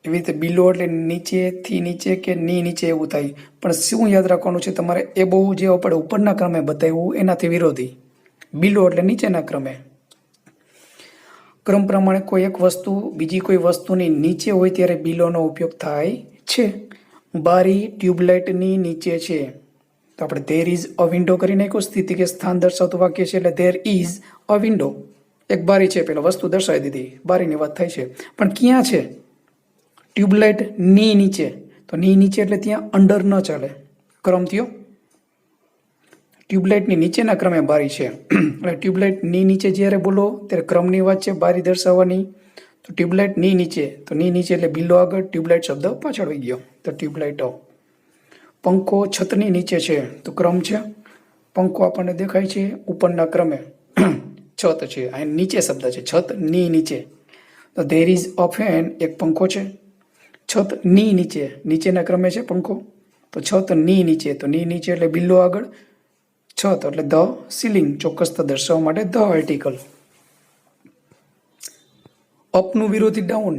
એવી રીતે બિલો એટલે નીચેથી નીચે કે ની નીચે એવું થાય. પણ શું યાદ રાખવાનું છે તમારે? એ બહુ જે આપણે ઉપરના ક્રમે બતાવ્યું એનાથી વિરોધી. બિલો એટલે નીચેના ક્રમે. ક્રમ પ્રમાણે કોઈ એક વસ્તુ બીજી કોઈ વસ્તુની નીચે હોય ત્યારે બિલોનો ઉપયોગ થાય છે. બારી ટ્યુબલાઇટની નીચે છે, તો આપણે ધેર ઇઝ અ વિન્ડો કરી નાખ્યું. સ્થિતિ કે સ્થાન દર્શાવતું વાક્ય છે એટલે ધેર ઇઝ અ વિન્ડો. એક બારી છે, પેલા વસ્તુ દર્શાવી દીધી, બારીની વાત થાય છે. પણ ક્યાં છે? ટ્યુબલાઇટ ની નીચે. તો ની નીચે એટલે ત્યાં અંડર ન ચાલે, ક્રમ થયો. ટ્યુબલાઇટની નીચેના ક્રમે બારી છે એટલે ટ્યુબલાઇટ ની નીચે જ્યારે બોલો ત્યારે ક્રમની વાત છે બારી દર્શાવવાની. તો ટ્યુબલાઇટ ની નીચે, તો ની નીચે એટલે બિલો આગળ, ટ્યુબલાઇટ શબ્દ પાછળ આવી ગયો, તો ટ્યુબલાઇટો. પંખો છતની નીચે છે, તો ક્રમ છે. પંખો આપણને દેખાય છે ઉપરના ક્રમે, છત છે, આ નીચે શબ્દ છે, છત ની નીચે. તો ધેર ઇઝ અ ફેન, એક પંખો છે. છત ની નીચે, નીચેના ક્રમે છે પંખો, તો છત ની નીચે, તો ની નીચે એટલે બિલો આગળ, છત એટલે ધ સીલિંગ, ચોક્કસતા દર્શાવવા માટે ધ આર્ટિકલ. અપનું વિરોધી ડાઉન,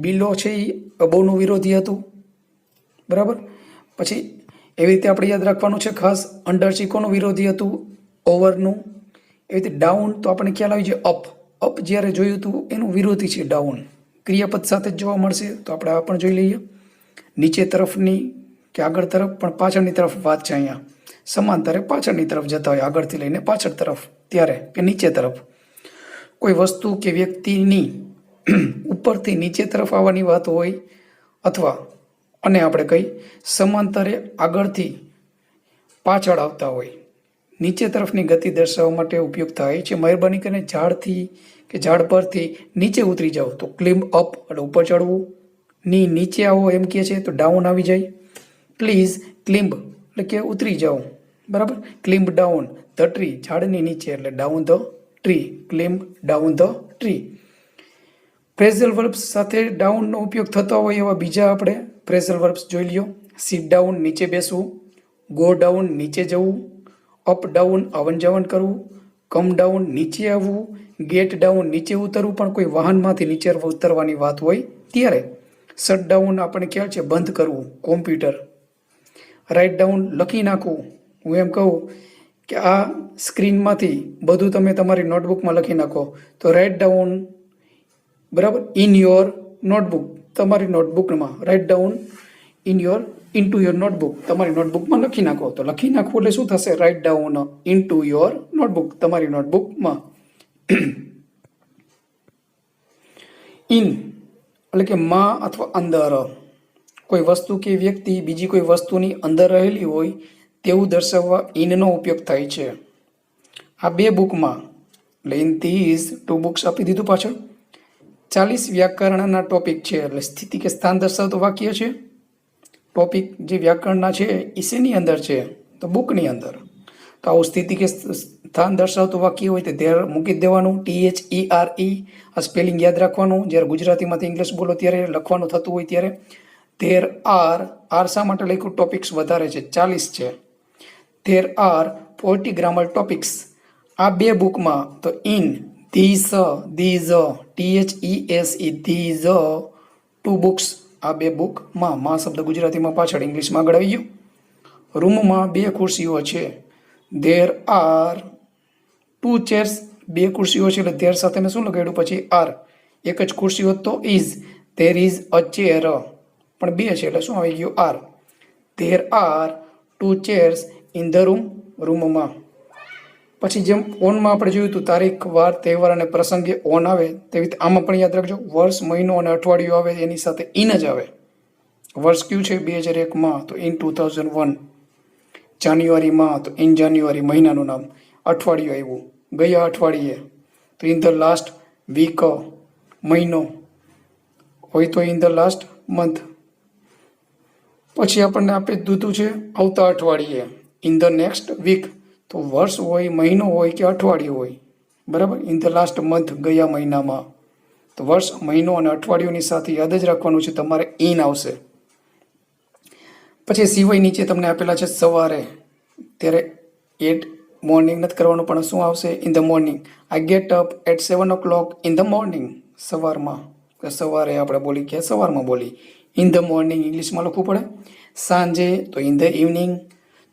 બિલો છે એ અબોવનું વિરોધી હતું, બરાબર. પછી એવી રીતે આપણે યાદ રાખવાનું છે ખાસ, અંડર છે કોનું વિરોધી હતું? ઓવરનું. એવી રીતે ડાઉન તો આપણને ખ્યાલ આવી જાય અપ. અપ જ્યારે જોયું હતું એનું વિરોધી છે ડાઉન, ક્રિયાપદ સાથે જ જોવા મળશે. તો આપણે આ પણ જોઈ લઈએ. નીચે તરફની કે આગળ તરફ, પણ પાછળની તરફ વાત છે અહીંયા. સમાંતરે પાછળની તરફ જતા હોય, આગળથી લઈને પાછળ તરફ ત્યારે કે નીચે તરફ. કોઈ વસ્તુ કે વ્યક્તિની ઉપરથી નીચે તરફ આવવાની વાત હોય, અથવા અને આપણે કઈ સમાંતરે આગળથી પાછળ આવતા હોય, નીચે તરફની ગતિ દર્શાવવા માટે ઉપયોગ થાય છે. મહેરબાની કરીને ઝાડથી કે ઝાડ પરથી નીચે ઉતરી જાઓ તો ક્લિમ્બ અપ એટલે ઉપર ચડવું. ની નીચે આવો એમ કહે છે તો ડાઉન આવી જાય. પ્લીઝ ક્લિમ્બ એટલે કે ઉતરી જાઓ, બરાબર. ક્લિમ્બ ડાઉન ધ ટ્રી, ઝાડની નીચે એટલે down the tree, climb down the tree. Phrasal verbs સાથે ડાઉનનો ઉપયોગ થતો હોય એવા બીજા આપણે ફ્રેઝલ વર્બ્સ જોઈ લ્યો. સીટ ડાઉન નીચે બેસવું, ગો ડાઉન નીચે જવું, અપ ડાઉન આવન જાવન કરવું, કમ ડાઉન નીચે આવવું, ગેટ ડાઉન નીચે ઉતરવું, પણ કોઈ વાહનમાંથી નીચે ઉતરવાની વાત હોય ત્યારે. શટ ડાઉન આપણને ખ્યાલ છે બંધ કરવું, કોમ્પ્યુટર. રાઇટ ડાઉન લખી નાખવું. હું એમ કહું કે આ સ્ક્રીનમાંથી બધું તમે તમારી નોટબુકમાં લખી નાખો તો રાઇટ ડાઉન, બરાબર, ઇન યોર નોટબુક, તમારી નોટબુકમાં write down in to your notebook, તમારી નોટબુકમાં લખી નાખો. તો લખી નાખવું એટલે શું થશે? Right down in to your notebook, તમારી નોટબુકમાં. ઇન એટલે કે માં અથવા અંદર. કોઈ વસ્તુ કે વ્યક્તિ બીજી કોઈ વસ્તુની અંદર રહેલી હોય તેવું દર્શાવવા ઇનનો ઉપયોગ થાય છે. આ બે બુકમાં એટલે ઇન ધીઝ ટુ બુક્સ આપી દીધું પાછળ. 40 વ્યાકરણના ટોપિક છે, એટલે સ્થિતિ કે સ્થાન દર્શાવતું વાક્ય છે. ટોપિક જે વ્યાકરણના છે એ શેની અંદર છે? તો બુકની અંદર. તો આવું સ્થિતિ કે સ્થાન દર્શાવતું વાક્ય હોય તો ધેર મૂકી જ દેવાનું. THERE આ સ્પેલિંગ યાદ રાખવાનું. જ્યારે ગુજરાતીમાંથી ઇંગ્લિશ બોલો ત્યારે લખવાનું થતું હોય ત્યારે. ધેર આર શા માટે લખ્યું? ટોપિક્સ વધારે છે, 40 છે. ધેર આર 40 ગ્રામર ટોપિક્સ આ બે બુકમાં. તો in these THESE these two books, આ બે બુકમાં. માં શબ્દ ગુજરાતીમાં પાછળ ઇંગ્લિશમાં આગળ આવી ગયો. રૂમમાં 2 ખુરશીઓ છે. ધેર આર 2 ચેર્સ, 2 ખુરશીઓ છે એટલે ધેર સાથે મેં શું લગાડ્યું પછી આર. એક જ ખુરશીઓ તો is, there is a chair, પણ 2 છે એટલે શું આવી ગયું? Are. There are 2 chairs in the room, રૂમમાં. પછી જેમ ઓનમાં આપણે જોયું હતું તારીખ, વાર, તહેવાર અને પ્રસંગે ઓન આવે, તેવી રીતે આમાં પણ યાદ રાખજો વર્ષ, મહિનો અને અઠવાડિયું આવે એની સાથે ઇન જ આવે. વર્ષ કયું છે? 2001માં તો ઇન 2001. જાન્યુઆરીમાં તો ઇન જાન્યુઆરી મહિનાનું નામ. અઠવાડિયું આવ્યું ગયા અઠવાડિયે તો ઇન ધ લાસ્ટ વીક. મહિનો હોય તો ઇન ધ લાસ્ટ મંથ. પછી આપણને આપી દીધું છે આવતા અઠવાડિયે, ઇન ધ નેક્સ્ટ વીક. તો વર્ષ હોય, મહિનો હોય કે અઠવાડિયું હોય, બરાબર, ઇન ધ લાસ્ટ મંથ, ગયા મહિનામાં. તો વર્ષ, મહિનો અને અઠવાડિયુંની સાથે યાદ જ રાખવાનું છે તમારે ઇન આવશે. પછી સિવાય નીચે તમને આપેલા છે સવારે, ત્યારે 8 મોર્નિંગ નથી કરવાનું પણ શું આવશે? In the morning. I get up at 7 o'clock in the morning, સવારમાં. સવારે આપણે બોલી કે સવારમાં બોલી. ઇન ધ મોર્નિંગ ઇંગ્લિશમાં લખવું પડે. સાંજે તો ઇન ધ ઇવનિંગ.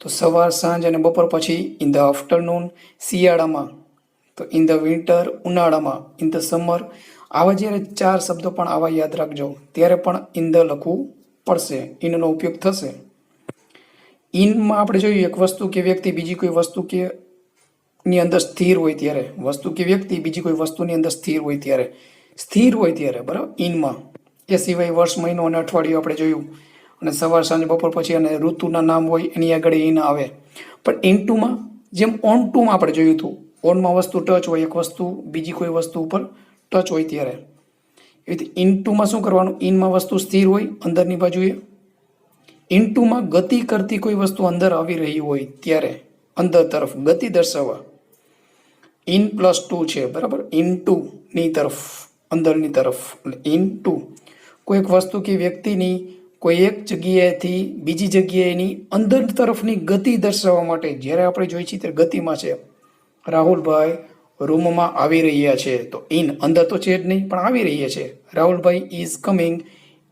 તો સવાર, સાંજ અને બપોર પછી ઇન ધ આફ્ટરનૂન. શિયાળામાં તો ઇન ધ વિન્ટર, ઉનાળામાં ઇન ધ સમર. આવા જ્યારે 4 શબ્દો પણ આવા યાદ રાખજો ત્યારે પણ ઇન ધ લખવું પડશે, ઇનનો ઉપયોગ થશે. ઇનમાં આપણે જોયું એક વસ્તુ કે વ્યક્તિ બીજી કોઈ વસ્તુ કે ની અંદર સ્થિર હોય ત્યારે, વસ્તુ કે વ્યક્તિ બીજી કોઈ વસ્તુની અંદર સ્થિર હોય ત્યારે, બરાબર, ઇનમાં. એ સિવાય વર્ષ, મહિનો અને અઠવાડિયું આપણે જોયું. અને સવાર, સાંજ, બપોર પછી અને ઋતુના નામ હોય એની આગળ ઇન આવે. પણ ઇન ટુમાં જેમ ઓન ટુમાં આપણે જોયું હતું, ઓનમાં વસ્તુ ટચ હોય, એક વસ્તુ બીજી કોઈ વસ્તુ ઉપર ટચ હોય ત્યારે. એ રીતે ઇન ટુમાં શું કરવાનું? ઇનમાં વસ્તુ સ્થિર હોય અંદરની બાજુએ. ઇન ટુમાં ગતિ કરતી કોઈ વસ્તુ અંદર આવી રહી હોય ત્યારે અંદર તરફ ગતિ દર્શાવવા ઇન +2 છે, બરાબર. ઇન ટુની તરફ, અંદરની તરફ, એટલે ઇન ટુ. કોઈ એક વસ્તુ કે વ્યક્તિની કોઈ એક જગ્યાએથી બીજી જગ્યાએની અંદર તરફની ગતિ દર્શાવવા માટે જ્યારે આપણે જોઈએ છીએ ત્યારે ગતિમાં છે. રાહુલભાઈ રૂમમાં આવી રહ્યા છે, તો ઇન અંદર તો છે જ નહીં પણ આવી રહ્યા છે. Rahulbhai is coming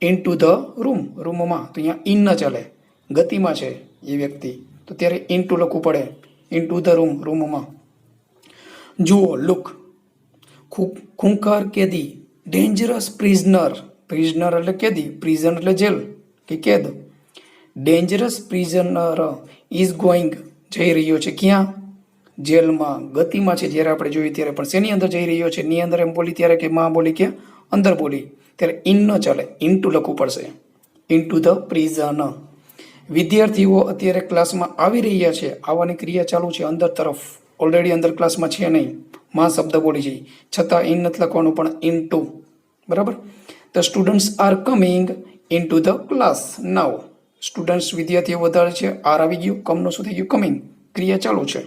in to the room, રૂમમાં, તો અહીંયા ઇન ન ચાલે, ગતિમાં છે એ વ્યક્તિ, તો ત્યારે ઇન ટુ લખવું પડે. ઇન ટુ ધ રૂમ, રૂમમાં. જુઓ, લુક. ખૂંખાર કેદી, ડેન્જરસ પ્રિઝનર, પ્રિઝનર એટલે કેદી, પ્રિઝન એટલે જેલ કે કેદ. ડેન્જરસ પ્રિઝનર ઇઝ ગોઈંગ, જઈ રહ્યો છે ક્યાં? જેલમાં. ગતિમાં છે જ્યારે આપણે જોઈએ ત્યારે, પણ શેની અંદર જઈ રહ્યો છે? ની અંદર એમ બોલી ત્યારે કે માં બોલી કે અંદર બોલી, ત્યારે ઇન ન ચાલે, ઇન ટુ લખવું પડશે. In to the prison. વિદ્યાર્થીઓ અત્યારે ક્લાસમાં આવી રહ્યા છે, આવવાની ક્રિયા ચાલુ છે અંદર તરફ, ઓલરેડી અંદર ક્લાસમાં છે નહીં, માં શબ્દ બોલી છે, છતાં ઇન નથી લખવાનું પણ ઇન ટુ. બરાબર. The students are coming in to the class now. Students વિદ્યાર્થીઓ વધારે છે, આર આવી ગયું, કમનું શું થઈ ગયું? કમિંગ. ક્રિયા ચાલુ છે.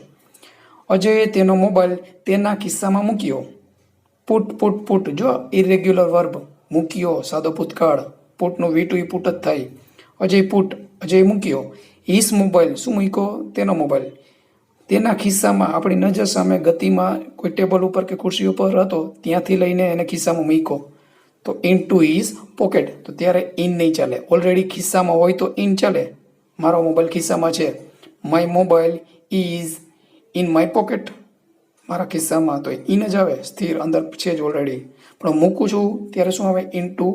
અજયે તેનો મોબાઈલ તેના ખિસ્સામાં મૂક્યો. પુટ, જો ઇરેગ્યુલર વર્બ, મૂક્યો સાદો ભૂતકાળ, પુટનું વી ટુ ઈ પુટ જ થાય. અજય મૂક્યો. હિસ મોબાઈલ, શું મૂક્યો? તેનો મોબાઈલ. તેના ખિસ્સામાં, આપણી નજર સામે ગતિમાં કોઈ ટેબલ ઉપર કે ખુરશી ઉપર હતો, ત્યાંથી લઈને એને ખિસ્સામાં મૂક્યો, તો ઇન ટુ હિઝ પોકેટ, તો ત્યારે ઇન નહીં ચાલે. ઓલરેડી ખિસ્સામાં હોય તો ઇન ચાલે. મારો મોબાઈલ ખિસ્સામાં છે, my mobile is in my pocket, મારા ખિસ્સામાં, તો ઇન જ આવે, સ્થિર અંદર છે જ ઓલરેડી. પણ મૂકું છું ત્યારે શું આવે? ઇન ટુ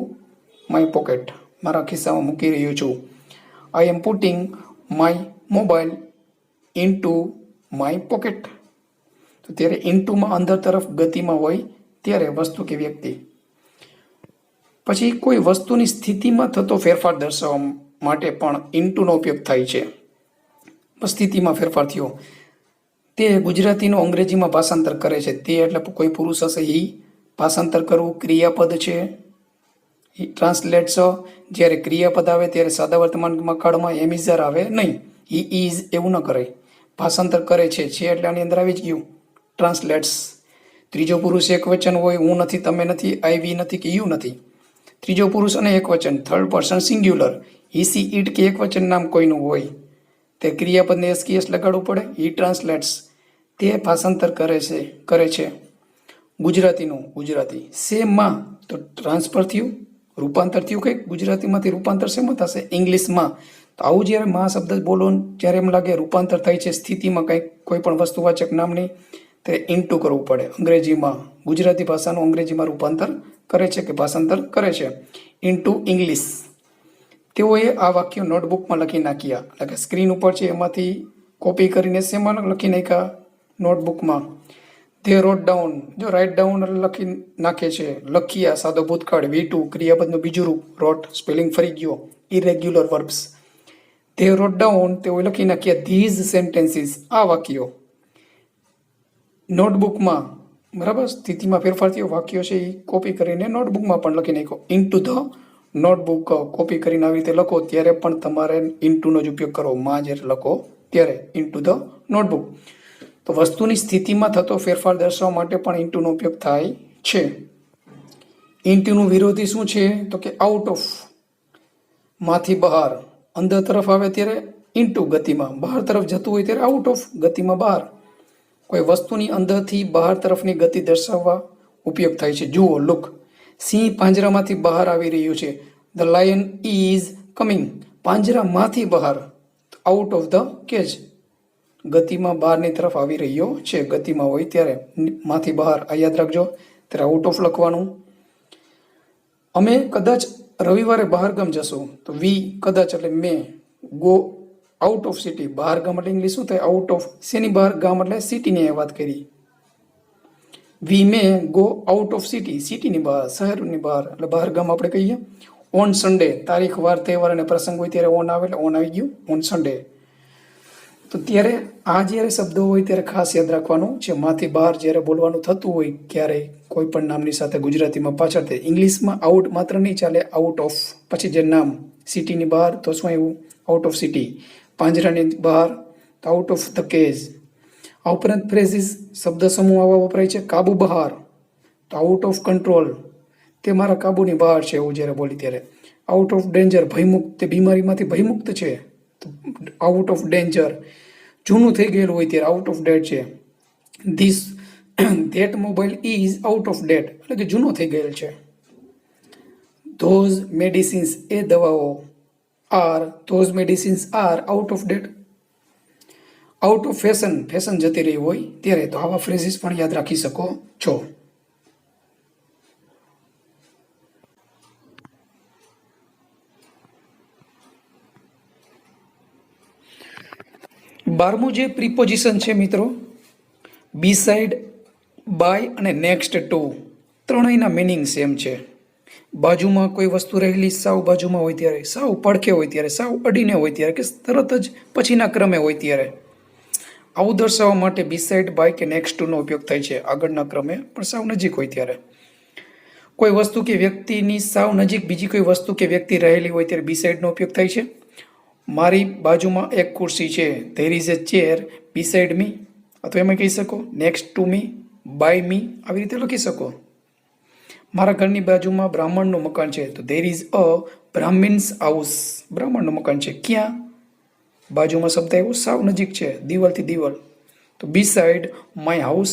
માય પોકેટ, મારા ખિસ્સામાં મૂકી રહ્યો છું. I am putting my mobile in to my pocket, તો ત્યારે ઇન ટુમાં અંદર તરફ ગતિમાં હોય ત્યારે વસ્તુ કે વ્યક્તિ. પછી કોઈ વસ્તુની સ્થિતિમાં થતો ફેરફાર દર્શાવવા માટે પણ ઇન ટુનો ઉપયોગ થાય છે. સ્થિતિમાં ફેરફાર થયો, તે ગુજરાતીનું અંગ્રેજીમાં ભાષાંતર કરે છે. તે એટલે કોઈ પુરુષ હશે, ઈ. ભાષાંતર કરવું ક્રિયાપદ છે, ટ્રાન્સલેટ્સ. જ્યારે ક્રિયાપદ આવે ત્યારે સાદા વર્તમાન કાળમાં એમિઝર આવે નહીં, હી ઇઝ એવું ન કરે. ભાષાંતર કરે છે એટલે આની અંદર આવી જ ગયું, ટ્રાન્સલેટ્સ. ત્રીજો પુરુષ એક વચન હોય, હું નથી, તમે નથી, આઈ વી નથી કે યુ નથી. ત્રીજો પુરુષ અને એક વચન, third person singular, he she it કે એક વચન નામ કોઈનું હોય, તે ક્રિયાપદને એસ લગાડવું પડે. હી ટ્રાન્સલેટ્સ, તે ભાષાંતર કરે છે. ગુજરાતીનું, ગુજરાતી. શેમાં? તો ટ્રાન્સફર થયું, રૂપાંતર થયું. કંઈક ગુજરાતીમાંથી રૂપાંતર શેમાં થશે? ઇંગ્લિશમાં. તો આવું જ્યારે માં શબ્દ બોલો, જ્યારે એમ લાગે રૂપાંતર થાય છે સ્થિતિમાં કંઈક, કોઈ પણ વસ્તુવાચક નામની, ત્યારે ઇન ટુ કરવું પડે. અંગ્રેજીમાં, ગુજરાતી ભાષાનું અંગ્રેજીમાં રૂપાંતર કરે છે કે ભાષાંતર કરે છે, ઇન ટુ ઇંગ્લિશ. તેઓએ આ વાક્યો નોટબુકમાં લખી નાખ્યા, એટલે કે સ્ક્રીન ઉપર છે એમાંથી કોપી કરીને શેમાં લખી નાખ્યા? નોટબુકમાં. તે રોટ ડાઉન, જો રાઇટ ડાઉન લખી નાખે છે, લખ્યા સાદો ભૂતકાળ, વી ટુ ક્રિયાપદનું બીજું રૂપ, રોટ સ્પેલિંગ ફરી ગયો, ઇરેગ્યુલર વર્બ્સ. તે રોટ ડાઉન, તેઓ લખી નાખ્યા ધીઝ સેન્ટેન્સીસ, આ વાક્યો નોટબુકમાં. બરાબર. સ્થિતિમાં ફેરફાર થયો, વાક્યો છે એ કોપી કરીને નોટબુકમાં પણ લખી નાખ્યો. In to the notebook, copy કરીને આવી રીતે લખો ત્યારે પણ તમારે ઇન ટુનો જ ઉપયોગ કરો. માં જ્યારે લખો ત્યારે ઇન ટુ ધ નોટબુક. તો વસ્તુની સ્થિતિમાં થતો ફેરફાર દર્શાવવા માટે પણ ઇન ટુનો ઉપયોગ થાય છે. ઇન ટુનું વિરોધી શું છે? તો કે આઉટ ઓફ, માંથી બહાર. અંદર તરફ આવે ત્યારે ઇન ટુ ગતિમાં, બહાર તરફ જતું હોય ત્યારે આઉટ ઓફ, ગતિમાં બહાર. કોઈ વસ્તુની અંદરથી બહાર તરફની ગતિ દર્શાવવા ઉપયોગ થાય છે. જુઓ, લુક. સિંહ પાંજરામાંથી બહાર આવી રહ્યું છે, ધ લાયન ઇઝ કમિંગ, પાંજરામાંથી બહાર, આઉટ ઓફ ધ કેજ, ગતિમાં બહારની તરફ આવી રહ્યો છે. ગતિમાં હોય ત્યારે માંથી બહાર, આ યાદ રાખજો, ત્યારે આઉટ ઓફ લખવાનું. અમે કદાચ રવિવારે બહારગામ જશું, તો વી કદાચ એટલે may go out of city, બહાર ગામ એટલે ઇંગ્લિશ શું થાય? Out of. શેની બહાર? ગામ એટલે સિટીની વાત કરી. We may go out of city, સિટીની બહાર, શહેરની બહાર, એટલે બહાર ગામ આપણે કહીએ. ઓન સન્ડે, તારીખ વાર તહેવાર અને પ્રસંગ હોય ત્યારે ઓન આવે, એટલે ઓન આવી ગયું, ઓન સન્ડે. તો ત્યારે આ જ્યારે શબ્દો હોય ત્યારે ખાસ યાદ રાખવાનું છે. માંથી બહાર જ્યારે બોલવાનું થતું હોય ક્યારેય કોઈ પણ નામની સાથે ગુજરાતીમાં પાછળ થાય. ઇંગ્લિશમાં આઉટ માત્ર નહીં ચાલે, આઉટ ઓફ પછી જે નામ, સિટીની બહાર તો શું એવું? Out of city. પાંજરાની બહાર તો આઉટ ઓફ ધ કેજ. આ ઉપરાંત ફ્રેઝિસ, શબ્દ સમૂહ આવા વપરાય છે. કાબુ બહાર તો આઉટ ઓફ કંટ્રોલ, તે મારા કાબુની બહાર છે, એવું જ્યારે બોલી ત્યારે. આઉટ ઓફ ડેન્જર, ભયમુક્ત, તે બીમારીમાંથી ભયમુક્ત છે, તો આઉટ ઓફ ડેન્જર. જૂનું થઈ ગયેલું હોય ત્યારે આઉટ ઓફ ડેટ છે. This that mobile is out of date, એટલે કે જૂનો થઈ ગયેલ છે. ધોઝ મેડિસિન્સ, એ દવાઓ, those medicines are out of date. Out of fashion, fashion જતી રહી હોય ત્યારે. તો આવા ફ્રેઝીસ પણ યાદ રાખી શકો છો. બારમું જે પ્રિપોઝિશન છે મિત્રો, બીસાઇડ, બાય અને નેક્સ્ટ ટુ, ત્રણેયના મિનિંગ સેમ છે. બાજુમાં કોઈ વસ્તુ રહેલી સાવ બાજુમાં હોય ત્યારે, સાવ પડખે હોય ત્યારે, સાવ અડીને હોય ત્યારે, કે તરત જ પછીના ક્રમે હોય ત્યારે. આવું દર્શાવવા માટે બીસાઇડ, બાય કે નેક્સ્ટ ટુનો ઉપયોગ થાય છે. આગળના ક્રમે પણ સાવ નજીક હોય ત્યારે. કોઈ વસ્તુ કે વ્યક્તિની સાવ નજીક બીજી કોઈ વસ્તુ કે વ્યક્તિ રહેલી હોય ત્યારે બીસાઇડનો ઉપયોગ થાય છે. મારી બાજુમાં એક ખુરશી છે, there is a chair beside me, અથવા એમાં કહી શકો next to me, by me, આવી રીતે લખી શકો. મારા ઘરની બાજુમાં બ્રાહ્મણનું મકાન છે, તો ધેર ઇઝ અ બ્રાહ્મિન્સ હાઉસ, બ્રાહ્મણનું મકાન છે. ક્યાં? બાજુમાં શબ્દ આવ્યો, સાવ નજીક છે, દિવાલથી દિવાલ, તો beside my house.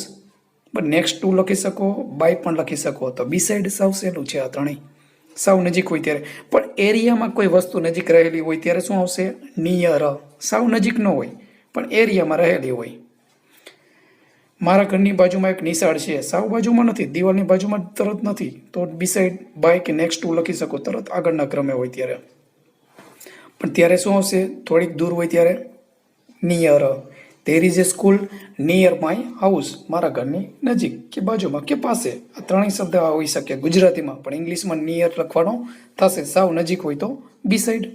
But next to લખી શકો, બાય પણ લખી શકો. તો બીસાઇડ સાવ સહેલું છે. આ ત્રણેય સાવ નજીક હોય ત્યારે. પણ એરિયામાં કોઈ વસ્તુ નજીક રહેલી હોય ત્યારે શું આવશે? નિયર. સાવ નજીક ન હોય પણ એરિયામાં રહેલી હોય. મારા ઘરની બાજુમાં એક નિશાળ છે, સાવ બાજુમાં નથી, દિવાલની બાજુમાં તરત નથી, તો બીસાઇડ, બાય કે નેક્સ્ટ ટુ લખી શકો, તરત આગળના ક્રમે હોય ત્યારે. પણ ત્યારે શું આવશે? થોડીક દૂર હોય ત્યારે near. There is A school near my house, મારા ઘરની નજીક કે બાજુમાં કે પાસે. આ ત્રણેય શબ્દ હોઈ શકે ગુજરાતીમાં, પણ ઇંગ્લિશમાં નિયર લખવાનો થશે. સાવ નજીક હોય તો બીસાઇડ.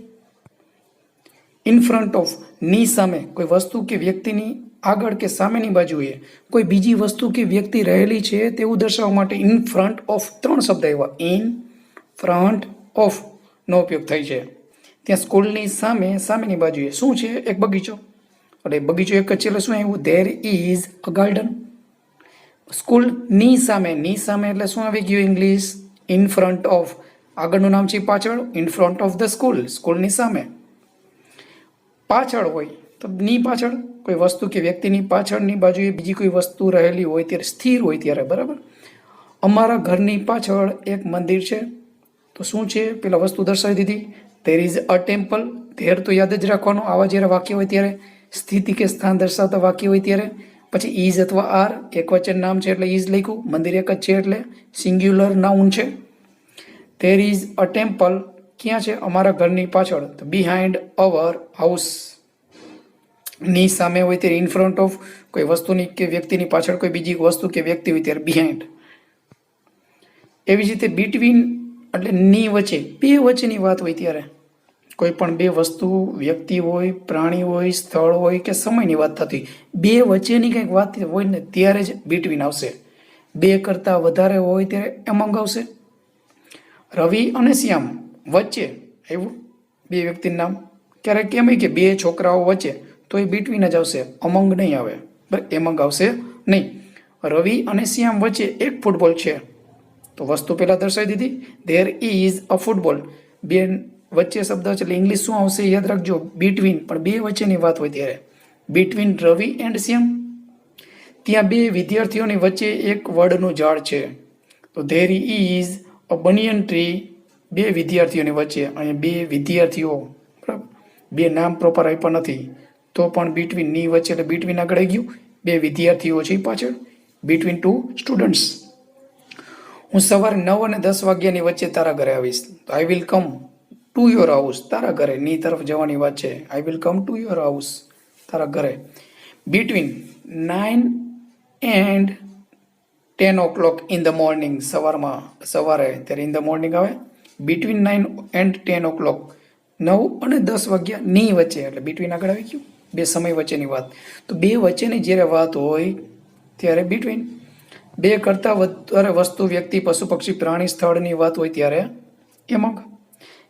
ઇન ફ્રન્ટ ઓફ, ની સામે, કોઈ વસ્તુ કે વ્યક્તિની આગળ કે સામેની બાજુએ કોઈ બીજી વસ્તુ કે વ્યક્તિ રહેલી છે તેવું દર્શાવવા માટે ઇન ફ્રન્ટ ઓફ, ત્રણ શબ્દ આવ્યા. ઇન ફ્રન્ટ ઓફ નો ઉપયોગ થાય છે. ત્યાં સ્કૂલની સામે, સામેની બાજુએ શું છે? એક બગીચો. એટલે બગીચો એક જ છે એટલે શું આવ્યું? There is a garden. સ્કૂલની સામે, ની સામે એટલે શું આવી ગયું ઇંગ્લિશ? In front of. આગળનું નામ છે પાછળ, in front of the school, સ્કૂલની સામે. પાછળ હોય તો ની પાછળ, કોઈ વસ્તુ કે વ્યક્તિની પાછળની બાજુએ બીજી કોઈ વસ્તુ રહેલી હોય ત્યારે, સ્થિર હોય ત્યારે. બરાબર. અમારા ઘરની પાછળ એક મંદિર છે, તો શું છે? પેલા વસ્તુ દર્શાવી દીધી. There is a temple. There તો યાદ જ રાખવાનું આવા જ્યારે વાક્ય હોય ત્યારે, સ્થિતિ કે સ્થાન દર્શાવતા વાક્ય હોય ત્યારે. પછી ઇઝ અથવા આર, એક વચન નામ છે એટલે ઇઝ લખ્યું. મંદિર એક જ છે એટલે સિંગ્યુલર નાઉન છે. ધેર ઇઝ અ ટેમ્પલ, ક્યાં છે? અમારા ઘરની પાછળ, તો બિહાઇન્ડ અવર હાઉસ. ની સામે હોય ત્યારે ઇન ફ્રન્ટ ઓફ, કોઈ વસ્તુની કે વ્યક્તિની પાછળ કોઈ બીજી વસ્તુ કે વ્યક્તિ હોય ત્યારે બિહાઇન્ડ. એવી જ રીતે બિટવીન એટલે ની વચ્ચે, બે વચ્ચેની વાત હોય ત્યારે, કોઈ પણ બે વસ્તુ, વ્યક્તિ હોય, પ્રાણી હોય, સ્થળ હોય કે સમયની વાત થતી, બે વચ્ચેની કંઈક વાત હોય ને ત્યારે જ બિટવીન આવશે. બે કરતાં વધારે હોય ત્યારે એમંગ આવશે. રવિ અને શ્યામ વચ્ચે આવ્યું બે વ્યક્તિનું નામ. ક્યારેક કેમ કે બે છોકરાઓ વચ્ચે, તો એ બિટવીન જ આવશે, અમંગ નહીં આવે, એમંગ આવશે નહીં. રવિ અને શ્યામ વચ્ચે એક ફૂટબોલ છે, તો વસ્તુ પહેલાં દર્શાવી દીધી. ધેર ઇઝ અ ફૂટબોલ, બે વચ્ચે શબ્દ છે એટલે ઇંગ્લિશ શું આવશે? યાદ રાખજો, બિટવીન. પણ બે વચ્ચેની વાત હોય ત્યારે બિટવીન રવિ એન્ડ શ્યામ. ત્યાં બે વિદ્યાર્થીઓની વચ્ચે એક વડનું ઝાડ છે, તો there is a banyan tree, બે વિદ્યાર્થીઓની વચ્ચે. અને બે વિદ્યાર્થીઓ, બરાબર, બે નામ પ્રોપર આપ્યા નથી, તો પણ બિટવીન, ની વચ્ચે એટલે બિટવીન આગળ આવી ગયું. બે વિદ્યાર્થીઓ છે પાછળ, બિટવીન ટુ સ્ટુડન્ટ્સ. હું સવારે 9 અને 10 વાગ્યાની વચ્ચે તારા ઘરે આવીશ, તો I will come to your house. તારા ઘરે, ની તરફ જવાની વાત છે. I will come to your house, તારા ઘરે. Between 9 and 10 o'clock in the morning, સવારમાં, સવારે ત્યારે ઇન ધ મોર્નિંગ આવે. બિટવીન 9 એન્ડ 10 o'clock, 9 અને 10 વાગ્યા ની વચ્ચે એટલે બિટવીન આગળ આવી ગયું. બે સમય વચ્ચેની વાત. તો બે વચ્ચેની જ્યારે વાત હોય ત્યારે બિટવીન. બે કરતાં વધારે વસ્તુ, વ્યક્તિ, પશુ, પક્ષી, પ્રાણી, સ્થળની વાત હોય ત્યારે એમંગ.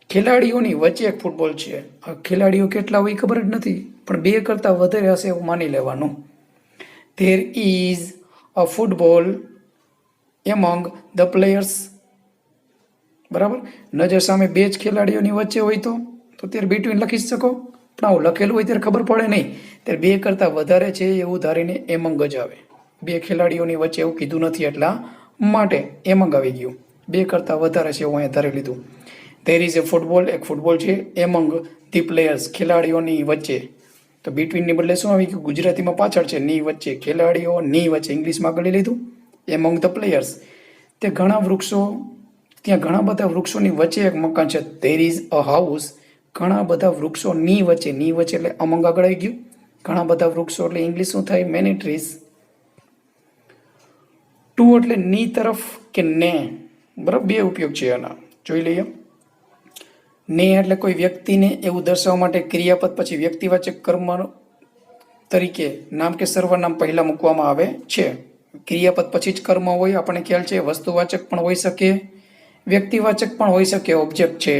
ખેલાડીઓની વચ્ચે એક ફૂટબોલ છે. આ ખેલાડીઓ કેટલા હોય ખબર જ નથી, પણ બે કરતાં વધારે હશે એવું માની લેવાનું. There is a football among the players. બરાબર. નજર સામે બે જ ખેલાડીઓની વચ્ચે હોય તો ત્યારે બિટવીન લખી શકો, પણ આવું લખેલું હોય ત્યારે ખબર પડે નહીં, ત્યારે બે કરતાં વધારે છે એવું ધારીને એમંગ જ આવે. બે ખેલાડીઓની વચ્ચે એવું કીધું નથી એટલા માટે એમંગ આવી ગયું. બે કરતાં વધારે છે એવું અહીંયા ધારી લીધું. ધેર ઇઝ એ ફૂટબોલ, એક ફૂટબોલ છે, એમંગ ધી પ્લેયર્સ, ખેલાડીઓની વચ્ચે. તો બિટવીનની બદલે શું આવી ગયું? ગુજરાતીમાં પાછળ છે ની વચ્ચે, ખેલાડીઓની વચ્ચે, ઇંગ્લિશમાં આગળ લઈ લીધું એમંગ ધ પ્લેયર્સ. તે ઘણા વૃક્ષો, ત્યાં ઘણા બધા વૃક્ષોની વચ્ચે એક મકાન છે. ધેર ઇઝ અ હાઉસ, ઘણા બધા વૃક્ષોની વચ્ચે, ની વચ્ચે એટલે અમંગ આગળ આવી ગયું. ઘણા બધા વૃક્ષો એટલે ઇંગ્લિશ શું થાય? Many trees. ટુ એટલે ની તરફ કે ને, બરાબર, બે ઉપયોગ છે આના, જોઈ લઈએ. ને એટલે કોઈ વ્યક્તિને એવું દર્શાવવા માટે ક્રિયાપદ પછી વ્યક્તિવાચક કર્મ તરીકે નામ કે સર્વનામ પહેલા મૂકવામાં આવે છે. ક્રિયાપદ પછી જ કર્મ હોય, આપણને ખ્યાલ છે. વસ્તુવાચક પણ હોઈ શકે, વ્યક્તિવાચક પણ હોઈ શકે, ઓબ્જેક્ટ છે.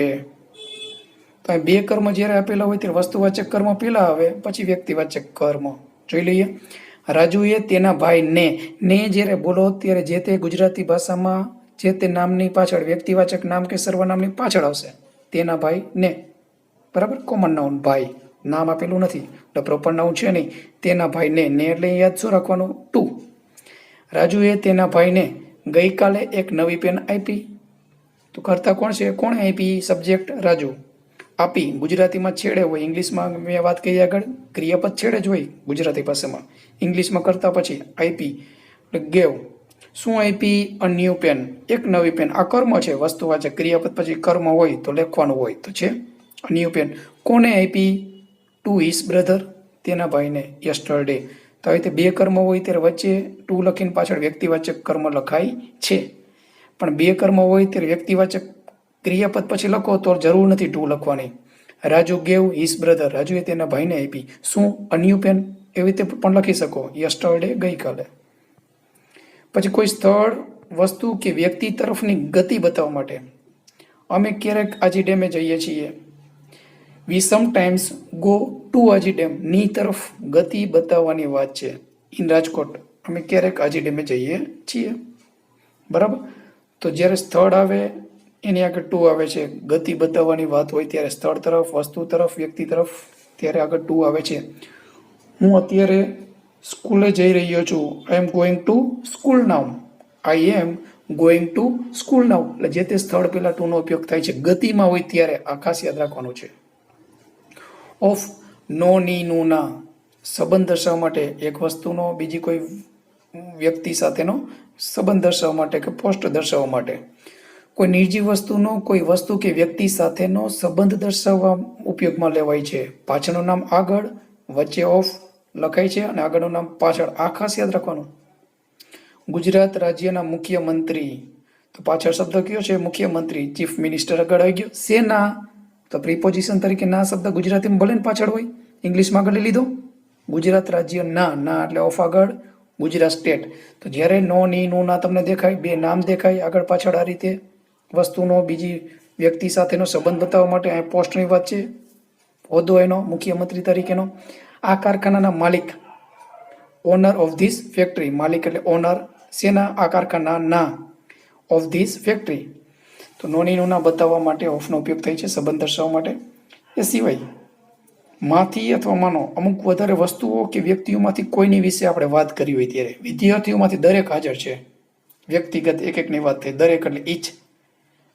તો બે કર્મ જ્યારે આપેલા હોય ત્યારે વસ્તુવાચક કર્મ પહેલા આવે, પછી વ્યક્તિવાચક કર્મ. જોઈ લઈએ. રાજુએ તેના ભાઈને, ને જ્યારે બોલો ત્યારે જે તે ગુજરાતી ભાષામાં જે તે નામની પાછળ વ્યક્તિવાચક નામ કે સર્વનામની પાછળ આવશે. તેના ભાઈ ને, બરાબર, કોમન નાઉન ભાઈ, નામ આપેલું નથી એટલે પ્રોપર નાઉન છે નહીં. તેના ભાઈ ને એટલે યાદ શું રાખવાનું? ટુ. રાજુએ તેના ભાઈને ગઈકાલે એક નવી પેન આપી. તો કરતા કોણ છે? કોણે આપી? સબ્જેક્ટ રાજુ. આપી ગુજરાતીમાં છેડે હોય, ઇંગ્લિશમાં મેં વાત કરી આગળ ક્રિયાપદ છેડે જ હોય ગુજરાતી ભાષામાં. ઇંગ્લિશમાં કરતા પછી આપી એટલે ગેવ. શું આપી? અ ન્યૂ પેન, એક નવી પેન. આ કર્મ છે, વસ્તુવાચક. ક્રિયાપદ પછી કર્મ હોય તો લખવાનું હોય, તો છે અ ન્યૂ પેન. કોને આપી? ટુ હિઝ બ્રધર, તેના ભાઈને. યસ્ટરડે. તો આવી રીતે બે કર્મ હોય ત્યારે વચ્ચે ટુ લખીને પાછળ વ્યક્તિવાચક કર્મ લખાય છે. પણ બે કર્મ હોય ત્યારે વ્યક્તિવાચક ક્રિયાપદ પછી લખો તો જરૂર નથી ટુ લખવાની. રાજુ ગેવ હિઝ બ્રધર, રાજુએ તેના ભાઈને આપી. શું? અ ન્યૂ પેન, એવી રીતે પણ લખી શકો, યસ્ટરડે, ગઈકાલે. પછી કોઈ સ્થળ, વસ્તુ કે વ્યક્તિ તરફની ગતિ બતાવવા માટે. અમે ક્યારેક આજી ડેમે જઈએ છીએ. We sometimes go to Aji dam, ની તરફ ગતિ બતાવવાની વાત છે. ઇન રાજકોટ, અમે ક્યારેક આજી ડેમે જઈએ છીએ. બરાબર. તો જ્યારે સ્થળ આવે એની આગળ ટુ આવે છે. ગતિ બતાવવાની વાત હોય ત્યારે સ્થળ તરફ, વસ્તુ તરફ, વ્યક્તિ તરફ, ત્યારે આગળ ટુ આવે છે. હું અત્યારે સ્કૂલે જઈ રહ્યો છું. I am going to school now. I am going to school now એટલે જે તે સ્થળ પહેલા ટુનો ઉપયોગ થાય છે. ગતિમાં હોય ત્યારે આ ખાસ યાદ રાખવાનું છે. ઓફ, નો, ની, નું, ના, સંબંધ દર્શાવવા માટે, એક વસ્તુનો બીજી કોઈ વ્યક્તિ સાથેનો સંબંધ દર્શાવવા માટે કે પોસ્ટ દર્શાવવા માટે. કોઈ નિર્જીવ વસ્તુનો કોઈ વસ્તુ કે વ્યક્તિ સાથેનો સંબંધ દર્શાવવા ઉપયોગમાં લેવાય છે. પાછળનું નામ આગળ, વચ્ચે ઓફ લખાય છે અને આગળનું નામ પાછળ. આ ખાસ યાદ રાખવાનું. ગુજરાત રાજ્યના મુખ્યમંત્રી, તો પાછળ શબ્દ કયો છે? મુખ્યમંત્રી. ચીફ મિનિસ્ટર આગળ આવી ગયો. સેના, તો પ્રિપોઝિશન તરીકે ના શબ્દ ગુજરાતીમાં ભલે પાછળ હોય, ઇંગ્લિશમાં આગળ લઈ લીધો. ગુજરાત રાજ્ય ના એટલે ઓફ આગળ, ગુજરાત સ્ટેટ. તો જ્યારે નો, ની, નું, ના તમને દેખાય, બે નામ દેખાય આગળ પાછળ, આ રીતે વસ્તુનો બીજી વ્યક્તિ સાથેનો સંબંધ બતાવવા માટે આ પોસ્ટની વાત છે. હોદ્દો એનો મુખ્યમંત્રી તરીકેનો. આ કારખાનાના માલિક, ઓનર ઓફ ધીસ ફેક્ટરી, માલિક એટલે ઓનર. શેના? આ કારખાનાના. Of this factory. તો નોની નોના બતાવવા માટે ઓફનો ઉપયોગ થાય છે, સંબંધ દર્શાવવા માટે. એ સિવાય માંથી અથવા માનો અમુક વધારે વસ્તુઓ કે વ્યક્તિઓમાંથી કોઈની વિશે આપણે વાત કરી હોય ત્યારે વિદ્યાર્થીઓમાંથી દરેક હાજર છે. વ્યક્તિગત એક એકની વાત થઈ, દરેક એટલે ઈચ.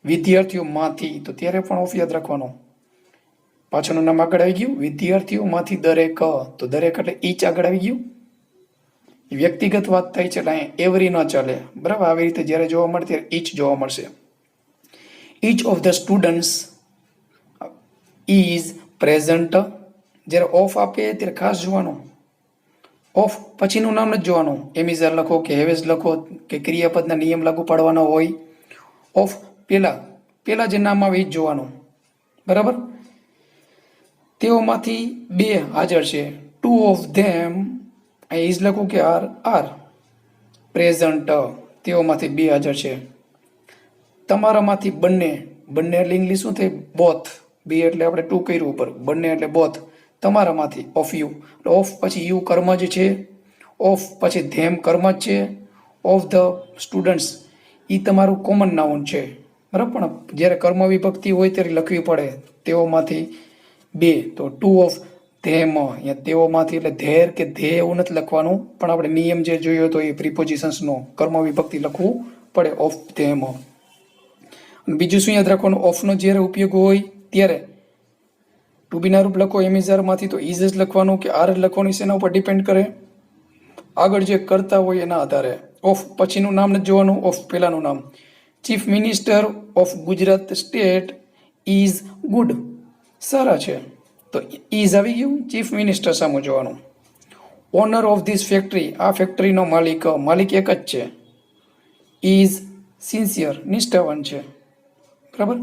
વિદ્યાર્થીઓમાંથી, તો ત્યારે પણ ઓફ યાદ રાખવાનો. પાછળનું નામ આગળ આવી ગયું. વિદ્યાર્થીઓમાંથી દરેક, તો દરેક એટલે ઈચ આગળ આવી ગયું. વ્યક્તિગત વાત થઈ છે એટલે અહીંયા એવરી ન ચાલે. બરાબર. આવી રીતે જ્યારે જોવા મળે ત્યારે ઈચ જોવા મળશે. Inch of the students is present. જ્યારે ઓફ આપે ત્યારે ખાસ જોવાનું. ઓફ પછીનું નામ નથી જોવાનું. એમિઝર લખો કે હેવેઝ લખો કે ક્રિયાપદના નિયમ લાગુ પાડવાનો હોય. ઓફ પેલા જે નામ આવે એ જ જોવાનું. બરાબર. તેઓમાંથી બે હાજર છે. ટુ ઓફ ધેમ, અહીં ઇઝ લખું કે આર પ્રેઝન્ટ. તેઓમાંથી બે હાજર છે. તમારામાંથી બંને એટલે ઇંગ્લિશ શું થાય? બોથ. બે એટલે આપણે ટુ કર્યું ઉપર, બંને એટલે બોથ. તમારામાંથી ઓફ યુ, ઓફ પછી યુ કર્મ જ છે. ઓફ પછી ધેમ કર્મ જ છે. ઓફ ધ સ્ટુડન્ટ્સ એ તમારું કોમન નાઉન છે. બરાબર, પણ જ્યારે કર્મ વિભક્તિ હોય ત્યારે લખવી પડે તેઓમાંથી બે, તો ટુ ઓફ ધેમ, અહીંયા તેઓમાંથી એટલે ધેર કે ધે એવું નથી લખવાનું, પણ આપણે નિયમ જે જોયો હતો એ પ્રિપોઝિશન્સનો કર્મ વિભક્તિ લખવું પડે, ઓફ ધેમ. અને બીજું શું યાદ રાખવાનું, ઓફનો જ્યારે ઉપયોગ હોય ત્યારે ટુ બીના રૂપ લખો એમિઝારમાંથી તો ઇઝ જ લખવાનું કે આર જ લખવાનું, એના ઉપર ડિપેન્ડ કરે. આગળ જે કરતા હોય એના આધારે ઓફ પછીનું નામ નથી જોવાનું, ઓફ પહેલાનું નામ. Chief minister of Gujarat state is good, સારા છે, તો ઇઝ આવી ગયું, ચીફ મિનિસ્ટર સામે જોવાનું. ઓનર ઓફ ધીસ ફેક્ટરી, આ ફેક્ટરીનો માલિક એક જ છે. ઇઝ સિન્સિયર, નિષ્ઠાવાન છે. બરાબર,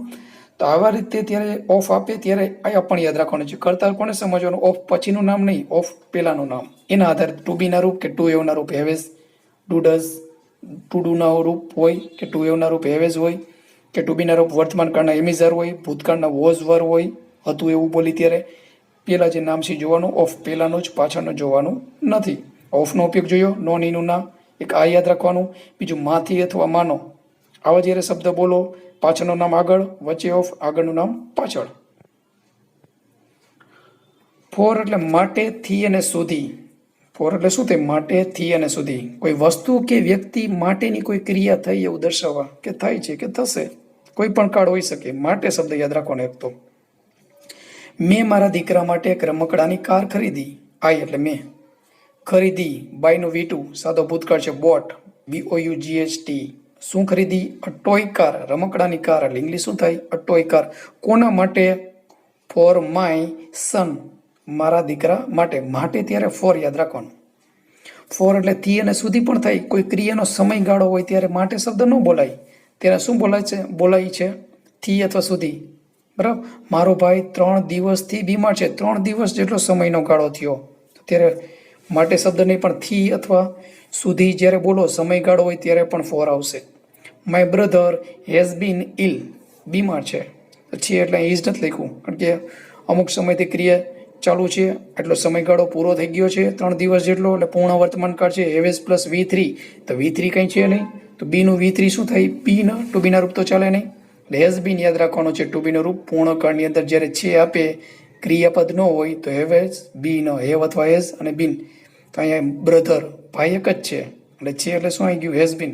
તો આવા રીતે ત્યારે ઓફ આપે ત્યારે આ પણ યાદ રાખવાનું છે. કરતા કોને સમજવાનું, ઓફ પછીનું નામ નહીં, ઓફ પહેલાનું નામ. એના આધારે ટુ બીના રૂપ કે ટુ એવના રૂપ હેવેઝ, ડુ ડઝ, ટુ ડુના રૂપ હોય કે ટુ એવના રૂપ હેવેઝ હોય, કે ટુ બીના રૂપ વર્તમાન કાળના એમિઝાર હોય, ભૂતકાળના વોઝ વર હોય, હતું એવું બોલી ત્યારે પહેલાં જે નામ છે જોવાનું, ઓફ પહેલાંનું જ પાછળનું જોવાનું નથી. ઓફનો ઉપયોગ જોયો, નોન ઈનું ના, એક આ યાદ રાખવાનું. બીજું માંથી અથવા માનો, આવા જ્યારે શબ્દ બોલો, પાછળનું નામ આગળ, વચ્ચે ઓફ, આગળનું નામ પાછળ. ફોર એટલે માટે, થી અને સુધી. ફોર એટલે શું થાય, માટે, થી અને સુધી. કોઈ વસ્તુ કે વ્યક્તિ માટેની કોઈ ક્રિયા થઈ એવું દર્શાવવા કે થાય છે કે થશે, કોઈ પણ કાળ હોઈ શકે. માટે શબ્દ યાદ રાખવાનો એક તો. મેં મારા દીકરા માટે એક રમકડાની કાર ખરીદી, આઈ એટલે મેં. ખરીદી, બાયનું V2, સાદો ભૂતકાળ છે, બોટ, BOUGHT. શું ખરીદી, અ ટોય કાર, રમકડાની કાર, એટલે ઇંગ્લિશ શું થાય, અ ટોય કાર. કોના માટે, ફોર માય સન, મારા દીકરા માટે. માટે ત્યારે ફોર યાદ રાખવાનું. ફોર એટલે થી અને સુધી પણ થાય. કોઈ ક્રિયાનો સમયગાળો હોય ત્યારે માટે શબ્દ ન બોલાય, ત્યારે શું બોલાય છે થી અથવા સુધી. બરાબર, મારો ભાઈ 3 દિવસથી બીમાર છે, 3 દિવસ જેટલો સમયનો ગાળો થયો, ત્યારે માટે શબ્દ નહીં પણ થી અથવા સુધી જ્યારે બોલો સમયગાળો હોય ત્યારે પણ ફોર આવશે. My brother has been ill, બીમાર છે, પછી એટલે ઇઝ નથી લખ્યું, કારણ કે અમુક સમયથી ક્રિયા ચાલુ છે, એટલો સમયગાળો પૂરો થઈ ગયો છે 3 દિવસ જેટલો, એટલે પૂર્ણ વર્તમાન કાળ છે. હેવેઝ પ્લસ V3, તો V3 કંઈ છે નહીં, તો બીનું V3 શું થાય, બીના, ટુ બીના રૂપ તો ચાલે નહીં. એટલે હેઝ બીન યાદ રાખવાનો છે. ટુ બીનું રૂપ પૂર્ણ કાળની અંદર જ્યારે છે આપે, ક્રિયાપદ ન હોય તો હેવેઝ, બીન, હેવ અથવા હેઝ અને બીન. તો અહીંયા બ્રધર, ભાઈ એક જ છે, એટલે છે એટલે શું આવી ગયું, has been.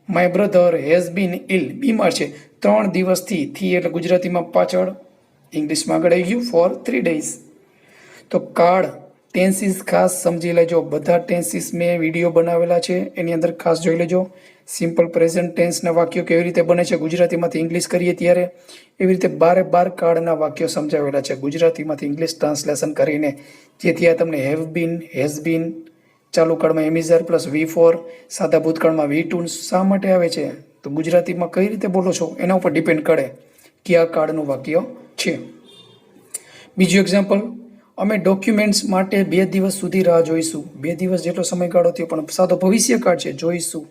My brother has been ill, બીમાર છે 3 દિવસથી. થી એટલે ગુજરાતીમાં પાછળ, ઇંગ્લિશમાં આગળ આવી ગયું ફોર 3 days. તો કાળ, ટેન્સીસ ખાસ સમજી લેજો. બધા ટેન્સીસ મેં વિડીયો બનાવેલા છે, એની અંદર ખાસ જોઈ લેજો. સિમ્પલ પ્રેઝન્ટ ટેન્સના વાક્યો કેવી રીતે બને છે ગુજરાતીમાંથી ઇંગ્લિશ કરીએ ત્યારે, એવી રીતે 12 કાળના વાક્યો સમજાવેલા છે ગુજરાતીમાંથી ઇંગ્લિશ ટ્રાન્સલેશન કરીને, જેથી આ તમને હેવ બીન, હેઝ બીન, ચાલુ કાળમાં એમિઝાર પ્લસ V4, સાદા ભૂતકાળમાં V2 શા માટે આવે છે, તો ગુજરાતીમાં કઈ રીતે બોલો છો એના ઉપર ડિપેન્ડ કરે કયા કાળનું વાક્ય છે. બીજું એક્ઝામ્પલ, અમે ડોક્યુમેન્ટ્સ માટે 2 દિવસ સુધી રાહ જોઈશું. 2 દિવસ જેટલો સમયગાળો થયો, પણ સાદો ભવિષ્યકાળ છે, જોઈશું.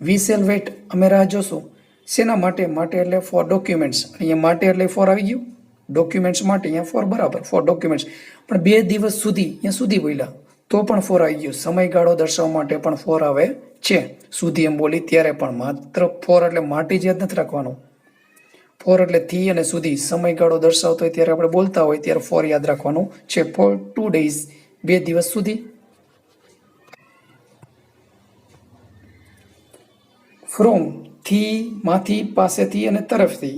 વી શેલ વેટ, અમે રાહ જોશું. શેના માટે, માટે એટલે ફોર ડોક્યુમેન્ટ્સ, અહીંયા માટે એટલે ફોર આવી ગયું, ડોક્યુમેન્ટ્સ માટે અહીંયા ફોર, બરાબર, ફોર ડોક્યુમેન્ટ્સ. પણ 2 દિવસ સુધી, અહીંયા સુધી બોલ્યા તો પણ ફોર આવી ગયું. સમયગાળો દર્શાવવા માટે પણ ફોર આવે છે, સુધી એમ બોલી ત્યારે પણ. માત્ર ફોર એટલે માટે જ યાદ નથી રાખવાનું. ફોર એટલે થી અને સુધી, સમયગાળો દર્શાવતો હોય ત્યારે આપણે બોલતા હોય ત્યારે ફોર યાદ રાખવાનું છે. ફોર 2 days, 2 દિવસ સુધી. ફ્રોમ, થી, માંથી, પાસેથી અને તરફથી.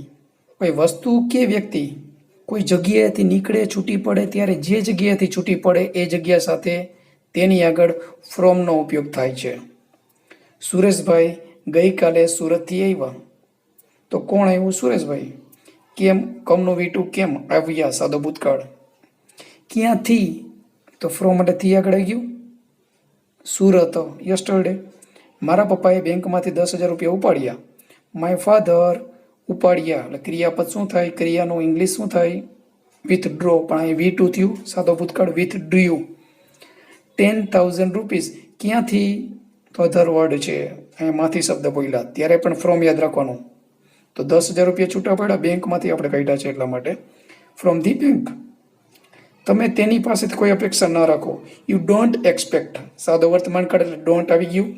કોઈ વસ્તુ કે વ્યક્તિ કોઈ જગ્યાએથી નીકળે, છૂટી પડે ત્યારે જે જગ્યાએથી છૂટી પડે એ જગ્યા સાથે તેની આગળ ફ્રોમનો ઉપયોગ થાય છે. સુરેશભાઈ ગઈકાલે સુરતથી આવ્યા, તો કોણ આવ્યું, સુરેશભાઈ. કેમ, કમનું V2, કેમ આવ્યા, સાદો ભૂતકાળ. ક્યાંથી, તો ફ્રોમ એટલે થી આગળ આવી ગયું. સુરત, યસ્ટરડે. મારા પપ્પાએ બેંકમાંથી 10,000 રૂપિયા ઉપાડ્યા. માય ફાધર, ઉપાડ્યા એટલે ક્રિયાપદ શું થાય, ક્રિયાનું ઇંગ્લિશ શું થાય, વિથડ્રો, પણ અહીં V2 થયું, સાદો ભૂતકાળ, વિથડ્રુ. 10,000 રૂપીસ, ક્યાંથી, તો અધર વર્ડ છે, અહીં માંથી શબ્દ બોલ્યા ત્યારે પણ ફ્રોમ યાદ રાખવાનું. તો 10,000 રૂપિયા છૂટા પડ્યા, બેંકમાંથી આપણે કાઢ્યા છે એટલા માટે ફ્રોમ ધી બેંક. તમે તેની પાસેથી કોઈ અપેક્ષા ન રાખો. યુ ડોન્ટ એક્સપેક્ટ, સાદો વર્તમાન કાળ એટલે ડોન્ટ આવી ગયું.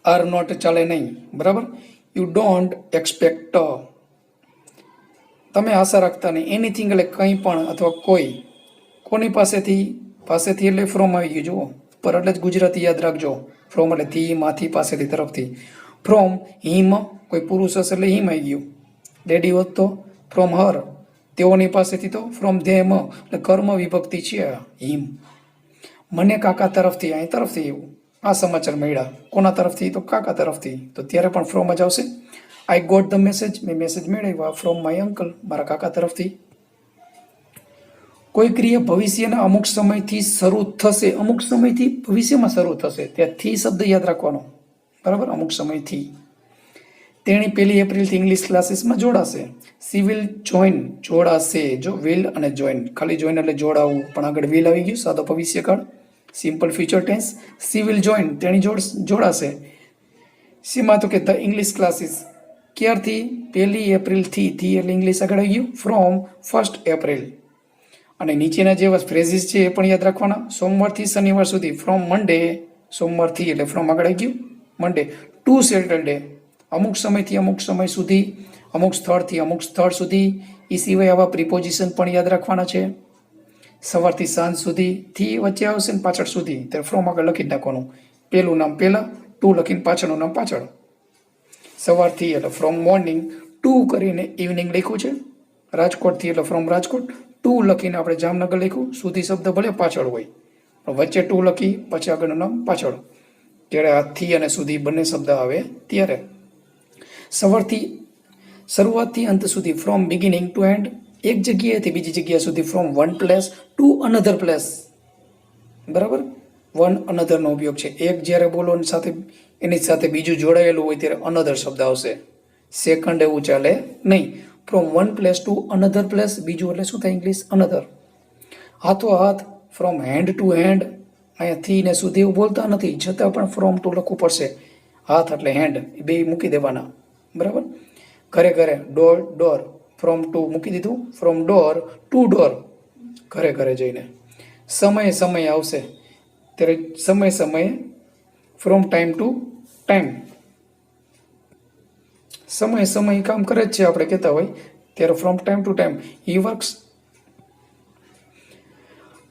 આર નોટ ચાલે નહીં, બરાબર. યુ ડોન્ટ એક્સપેક્ટ, તમે આશા રાખતા નહીં. એનીથિંગ એટલે કંઈ પણ અથવા કોઈ, કોની પાસેથી, પાસેથી એટલે ફ્રોમ આવી ગયું. જુઓ પર એટલે જ ગુજરાતી યાદ રાખજો. ફ્રોમ એટલે થી, માંથી, પાસેથી, તરફથી. ફ્રોમ હિમ, કોઈ પુરુષ હશે એટલે હિમ આવી ગયું. લેડી હોત તો ફ્રોમ હર, તેઓની પાસેથી તો ફ્રોમ ધેમ, એટલે કર્મ વિભક્તિ છે હિમ. મને કાકા તરફથી, અહીં તરફથી એવું આ સમાચાર મળ્યા. કોના તરફથી? તો કાકા તરફથી. તો ત્યારે પણ ફ્રોમ જ આવશે. આઈ ગોટ ધ મેસેજ, મેં મેસેજ મેળવ્યા ફ્રોમ માય અંકલ, મારા કાકા તરફથી. કોઈ ક્રિયા ભવિષ્યના અમુક સમયથી શરૂ થશે, અમુક સમયથી ભવિષ્યમાં શરૂ થશે, ત્યાં થી શબ્દ યાદ રાખવાનો, બરાબર, અમુક સમયથી. તેણી 1 એપ્રિલથી ઇંગ્લિશ ક્લાસીસમાં જોડાશે. સી વિલ જોઈન, જોડાશે. જો વિલ અને જોઈન, ખાલી જોઈન એટલે જોડાવું, પણ આગળ વિલ આવી ગયું, સાદો ભવિષ્યકાળ, simple future tense. She will join, તેણી જોડાશે. સીમાં તો કે ધ ઇંગ્લિશ ક્લાસીસ, ક્યારથી? 1 એપ્રિલથી. થી એટલે ઇંગ્લિશ આગળ આવી ગયું, ફ્રોમ 1 એપ્રિલ. અને નીચેના જે ફ્રેઝિસ છે એ પણ યાદ રાખવાના. સોમવારથી શનિવાર સુધી, ફ્રોમ મન્ડે, સોમવારથી એટલે ફ્રોમ આગળ આવી ગયું મન્ડે, ટુ સેટરડે, અમુક સમયથી અમુક સમય સુધી, અમુક સ્થળથી અમુક સ્થળ સુધી. એ સિવાય આવા પ્રિપોઝિશન પણ યાદ રાખવાના છે. સવારથી સાંજ સુધી, થી વચ્ચે આવશે ને પાછળ સુધી, ત્યારે ફ્રોમ આગળ લખી નાખવાનું. પહેલું નામ પહેલા, ટુ લખીને પાછળનું નામ પાછળ. સવારથી એટલે ફ્રોમ મોર્નિંગ, ટુ કરીને ઇવનિંગ લખ્યું છે. રાજકોટથી એટલે ફ્રોમ રાજકોટ, ટુ લખીને આપણે જામનગર લખ્યું. સુધી શબ્દ ભલે પાછળ હોય પણ વચ્ચે ટુ લખી પછી આગળનું નામ પાછળ, ત્યારે હાથથી અને સુધી બંને શબ્દ આવે ત્યારે. સવારથી શરૂઆતથી અંત સુધી, ફ્રોમ બિગિનિંગ ટુ એન્ડ, એક જગ્યાએથી બીજી જગ્યા સુધી, from one place to another place, બરાબર. વન અનધરનો ઉપયોગ છે. એક જ્યારે બોલો સાથે એની સાથે બીજું જોડાયેલું હોય ત્યારે અનધર શબ્દ આવશે. સેકન્ડ એવું ચાલે નહીં. From one place to another place, બીજું એટલે શું થાય ઇંગ્લિશ? અનધર. હાથો હાથ, ફ્રોમ હેન્ડ ટુ હેન્ડ, અહીંયાથી ને સુધી એવું બોલતા નથી, છતાં પણ ફ્રોમ ટુ લખવું પડશે. હાથ એટલે હેન્ડ, એ બે મૂકી દેવાના, બરાબર. ઘરે ઘરે, ડોર ડોર, ફ્રોમ ટુ મૂકી દીધું, ફ્રોમ ડોર ટુ ડોર, ઘરે ઘરે જઈને. સમયે સમય આવશે ત્યારે સમય સમયે, ફ્રોમ ટાઈમ ટુ ટાઈમ. સમય સમય કામ કરે જ છે આપણે કહેતા હોય ત્યારે from time to time. He works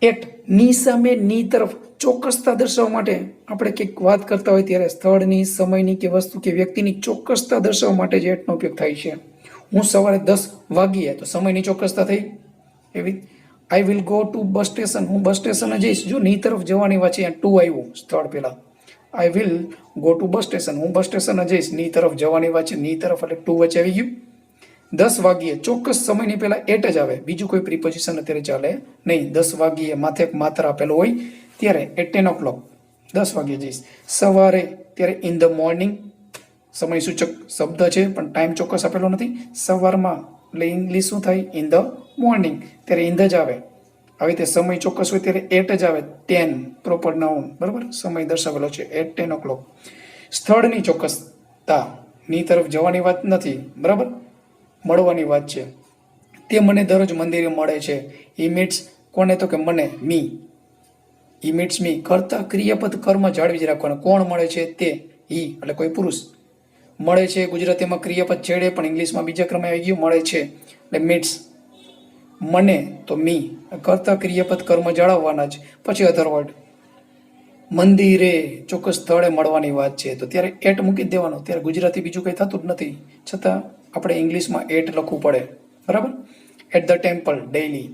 at, ની સામે ની તરફ, ચોક્કસતા દર્શાવવા માટે આપણે કંઈક વાત કરતા હોય ત્યારે સ્થળની, સમયની કે વસ્તુ કે વ્યક્તિની ચોક્કસતા દર્શાવવા માટે જે એટનો ઉપયોગ થાય છે. હું સવારે 10 વાગ્યે, તો સમયની ચોક્કસતા થઈ. એવી I will go to bus station, હું બસ સ્ટેશને જઈશ. જો ની તરફ જવાની વાત છે, ટુ આવ્યું સ્થળ પહેલા. I will go to bus station, હું બસ સ્ટેશને જઈશ. ની તરફ જવાની વાત છે, ની તરફ એટલે ટુ વચ્ચે આવી ગયું. 10 વાગ્યે, ચોક્કસ સમયની પહેલા એટ જ આવે, બીજું કોઈ પ્રિપોઝિશન અત્યારે ચાલે નહીં. 10 વાગ્યે માથે માત્ર આપેલું હોય ત્યારે એટ 10 o'clock, 10 વાગ્યે જઈશ. સવારે ત્યારે ઇન ધ મોર્નિંગ, સમય સૂચક શબ્દ છે પણ ટાઈમ ચોક્કસ આપેલો નથી. સવારમાં એટલે ઇંગ્લિશ શું થાય? ઇન ધ મોર્નિંગ, ત્યારે ઇન ધ જ આવે. આવી રીતે સમય ચોક્કસ હોય ત્યારે એટ જ આવે. 10 પ્રોપર નાઉન, બરાબર, સમય દર્શાવેલો છે એટ 10 o'clock. સ્થળની ચોક્કસતા, ની તરફ જવાની વાત નથી, બરાબર, મળવાની વાત છે. તે મને દરરોજ મંદિરે મળે છે. ઈ મીટ્સ, કોને? તો કે મને, મી. ઈ મીટ્સ મી, કરતા ક્રિયાપદ કર્મ જાળવી જ રાખવાનું. કોણ મળે છે? તે, ઈ એટલે કોઈ પુરુષ. મળે છે ગુજરાતીમાં ક્રિયાપદ છેડે પણ ઇંગ્લિશમાં બીજા ક્રમે આવી ગયું, મળે છે એટલે મીટ્સ. મને તો મી, કરતા ક્રિયાપદ કર્મ જાળવવાના જ. પછી અધર વર્ડ, મંદિરે, ચોક્કસ સ્થળે મળવાની વાત છે, તો ત્યારે એટ મૂકી જ દેવાનો. ત્યારે ગુજરાતી બીજું કંઈ થતું જ નથી, છતાં આપણે ઇંગ્લિશમાં એટ લખવું પડે, બરાબર. At the temple, daily.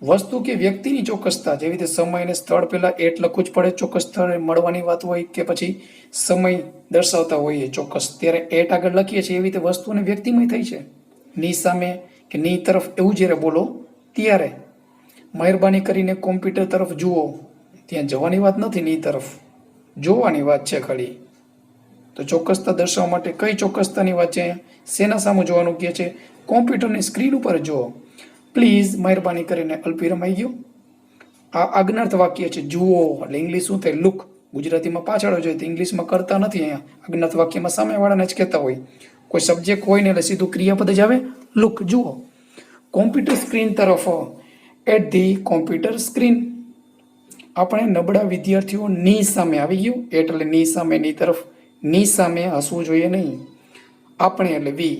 વસ્તુ કે વ્યક્તિની ચોક્કસતા, જેવી રીતે સમય અને સ્થળ પહેલા એટ લખવું જ પડે. ચોક્કસ સ્થળે મળવાની વાત હોય કે પછી સમય દર્શાવતા હોઈએ ચોક્કસ, ત્યારે એટ આગળ લખીએ છીએ. એવી રીતે વસ્તુ અને વ્યક્તિમાં થઈ છે. ની સામે કે ની તરફ એવું જ્યારે બોલો ત્યારે. મહેરબાની કરીને કોમ્પ્યુટર તરફ જુઓ, ત્યાં જવાની વાત નથી, ની તરફ જોવાની વાત છે ખાલી. તો ચોક્કસતા દર્શાવવા માટે કઈ ચોક્કસતાની વાત છે? શેના સામે જોવાનું કહે છે? કોમ્પ્યુટરની સ્ક્રીન ઉપર જુઓ. પ્લીઝ, મહેરબાની કરીને, અલ્પવિરામ આવી ગયો. આ આજ્ઞાર્થ વાક્ય છે. જુઓ એટલે ઇંગ્લિશ શું થાય? લુક. ગુજરાતીમાં પાછળ જોઈએ તો ઇંગ્લિશમાં કરતા નથી. અહીંયા આજ્ઞાર્થ વાક્યમાં સામેવાળાને જ કહેતા હોય. કોઈ સબ્જેક્ટ હોય ને એટલે સીધું ક્રિયાપદ જ આવે, લુક, જુઓ. કોમ્પ્યુટર સ્ક્રીન તરફ, એટ ધી કોમ્પ્યુટર સ્ક્રીન. આપણે નબળા વિદ્યાર્થીઓની સામે આવી ગયું. એટ એટલે ની સામે, ની તરફ, ની સામે હસવું જોઈએ નહીં. આપણે એટલે વી,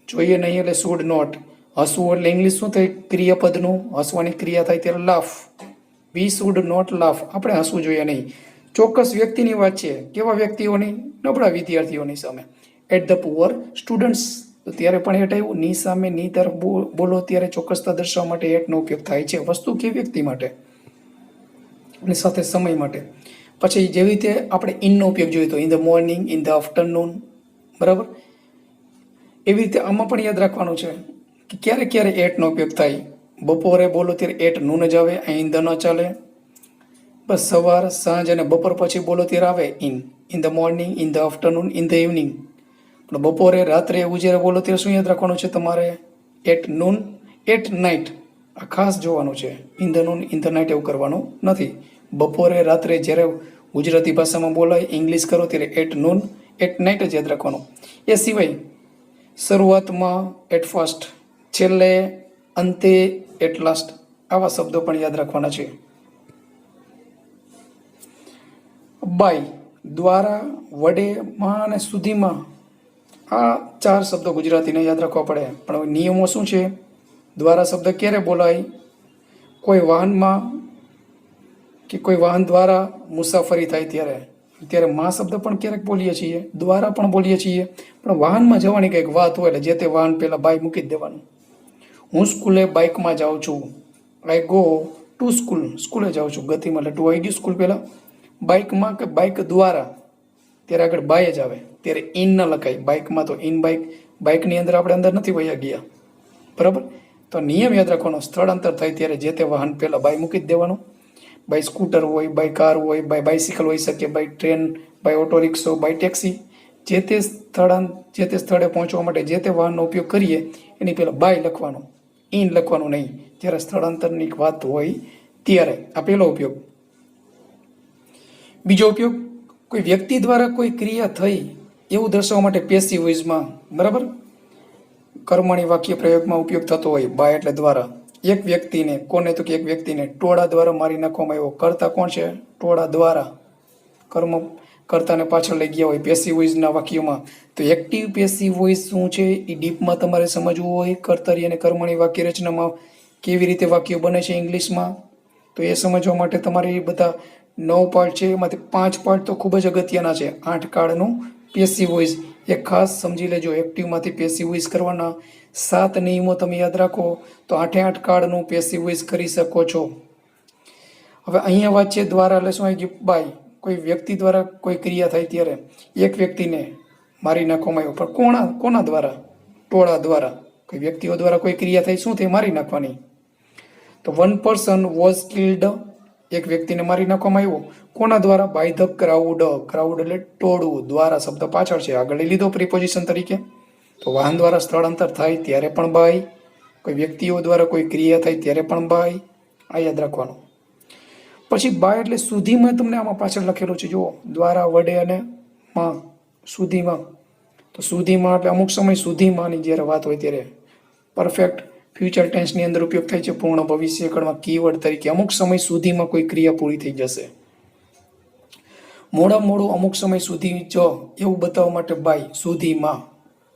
જોઈએ નહીં એટલે શુડ નોટ, હસવું એટલે ઇંગ્લિશ શું થાય ક્રિયાપદનું, હસવાની ક્રિયા થાય ત્યારે laugh, we should not laugh, આપણે હસવું જોઈએ નહીં. ચોક્કસ વ્યક્તિની વાત છે, કેવા વ્યક્તિઓની? નબળા વિદ્યાર્થીઓની સામે. એટ ધ પુઅર સ્ટુડન્ટ્સ, તો ત્યારે પણ એટ આવ્યું. ની સામે ની તરફ બોલો ત્યારે ચોક્કસતા દર્શાવવા માટે એટનો ઉપયોગ થાય છે. વસ્તુ કે વ્યક્તિ માટે અને સાથે સમય માટે. પછી જેવી રીતે આપણે ઇનનો ઉપયોગ જોઈએ તો in the morning, in the afternoon, બરાબર. એવી રીતે આમાં પણ યાદ રાખવાનું છે કે ક્યારે ક્યારે એટનો ઉપયોગ થાય. બપોરે બોલો ત્યારે એટ નૂન જ આવે, અહીં ધ ન ચાલે. બસ સવાર, સાંજ અને બપોર પછી બોલો ત્યારે આવે in the morning, in the afternoon, in the evening. પણ બપોરે, રાત્રે એવું જ્યારે બોલો ત્યારે શું યાદ રાખવાનું છે તમારે? At noon, at night. આ ખાસ જોવાનું છે. In the noon, in the night એવું કરવાનું નથી. બપોરે, રાત્રે જ્યારે ગુજરાતી ભાષામાં બોલાય, ઇંગ્લિશ કરો ત્યારે એટ નૂન, એટ નાઇટ જ યાદ રાખવાનું. એ સિવાય શરૂઆતમાં એટ ફર્સ્ટ, છેલ્લે, અંતે એટ લાસ્ટ, આવા શબ્દો પણ યાદ રાખવાના છે. બાય, દ્વારા, વડે, માં અને સુધીમાં, આ 4 શબ્દો ગુજરાતીને યાદ રાખવા પડે. પણ નિયમો શું છે? દ્વારા શબ્દ ક્યારે બોલાય? કોઈ વાહનમાં કે કોઈ વાહન દ્વારા મુસાફરી થાય ત્યારે માં શબ્દ પણ ક્યારેક બોલીએ છીએ, દ્વારા પણ બોલીએ છીએ. પણ વાહનમાં જવાની કંઈક વાત હોય એટલે જે તે વાહન પહેલાં બાય મૂકી જ દેવાનું. હું સ્કૂલે બાઇકમાં જાઉં છું. આઈ ગો ટુ સ્કૂલ, સ્કૂલે જાઉં છું. ગતિમાં એટલે ટુ આવી ગયું સ્કૂલ પહેલાં. બાઇકમાં કે બાઇક દ્વારા, ત્યારે આગળ બાય જ આવે. ત્યારે ઇન ન લખાય. બાઇકમાં તો ઇન બાઇક, બાઇકની અંદર આપણે અંદર નથી વયા ગયા, બરાબર. તો નિયમ યાદ રાખવાનો, સ્થળાંતર થાય ત્યારે જે તે વાહન પહેલાં બાય મૂકી જ દેવાનું. બાય સ્કૂટર હોય, બાય કાર હોય, બાય બાઇસિકલ હોઈ શકે, બાય ટ્રેન, બાય ઓટો રિક્ષો, બાય ટેક્સી. જે તે સ્થળે પહોંચવા માટે જે તે વાહનનો ઉપયોગ કરીએ એની પહેલાં બાય લખવાનું, ઇન લખવાનું નહીં. જ્યારે સ્થળાંતરની વાત હોય ત્યારે. આ પહેલો ઉપયોગ. બીજો ઉપયોગ, કોઈ વ્યક્તિ દ્વારા કોઈ ક્રિયા થઈ એવું દર્શાવવા માટે પેસિવ વોઇસમાં, બરાબર, કર્મણી વાક્ય પ્રયોગમાં ઉપયોગ થતો હોય. બાય એટલે દ્વારા. એક વ્યક્તિને, કોને? તો કે એક વ્યક્તિને ટોળા દ્વારા મારી નાખવામાં આવ્યો. કરતા કોણ છે? ટોળા દ્વારા. કર્મ કર્તાને પાછળ લઈ ગયા હોય પેસિવ વોઇસના વાક્યોમાં. તો એક્ટિવ પેસિવ વોઇસ શું છે એ ડીપમાં તમારે સમજવું હોય. કર્તરી અને કર્મણી વાક્ય રચનામાં કેવી રીતે વાક્યો બને છે ઇંગ્લિશમાં, તો એ સમજવા માટે તમારે એ બધા 9 પાર્ટ છે, એમાંથી 5 પાર્ટ તો ખૂબ જ અગત્યના છે. 8 કાળનું પેસિવ વોઇસ એ ખાસ સમજી લેજો. એક્ટિવમાંથી પેસિવ વોઇસ કરવાના 7 નિયમો તમે યાદ રાખો તો 8 કાળનું પેસિવ વોઇસ કરી શકો છો. હવે અહીંયા વાત છે દ્વારા, એટલે શું આવી ગયું? બાય. કોઈ વ્યક્તિ દ્વારા કોઈ ક્રિયા થાય ત્યારે એક વ્યક્તિને મારી નાખવામાં આવ્યો. પણ કોના દ્વારા? ટોળા દ્વારા. કોઈ વ્યક્તિઓ દ્વારા કોઈ ક્રિયા થઈ, શું થઈ? મારી નાખવાની. તો 1 person was killed, એક વ્યક્તિને મારી નાખવામાં આવ્યો. કોના દ્વારા? By the crowd. ક્રાઉડ એટલે ટોળું. દ્વારા શબ્દ પાછળ છે, આગળ લીધો પ્રિપોઝિશન તરીકે. તો વાહન દ્વારા સ્થળાંતર થાય ત્યારે પણ બાય. કોઈ વ્યક્તિઓ દ્વારા કોઈ ક્રિયા થાય ત્યારે પણ બાય. આ યાદ રાખવાનું. પછી બાય એટલે સુધીમાં, તમને આમાં પાછળ લખેલું છે જુઓ, દ્વારા, વડે અને માં, સુધીમાં. તો સુધીમાં એટલે અમુક સમય સુધીમાંની જ્યારે વાત હોય ત્યારે પરફેક્ટ ફ્યુચર ટેન્સની અંદર ઉપયોગ થાય છે. પૂર્ણ ભવિષ્યકાળમાં કીવર્ડ તરીકે અમુક સમય સુધીમાં કોઈ ક્રિયા પૂરી થઈ જશે. મોડું અમુક સમય સુધી જ એવું બતાવવા માટે બાય, સુધીમાં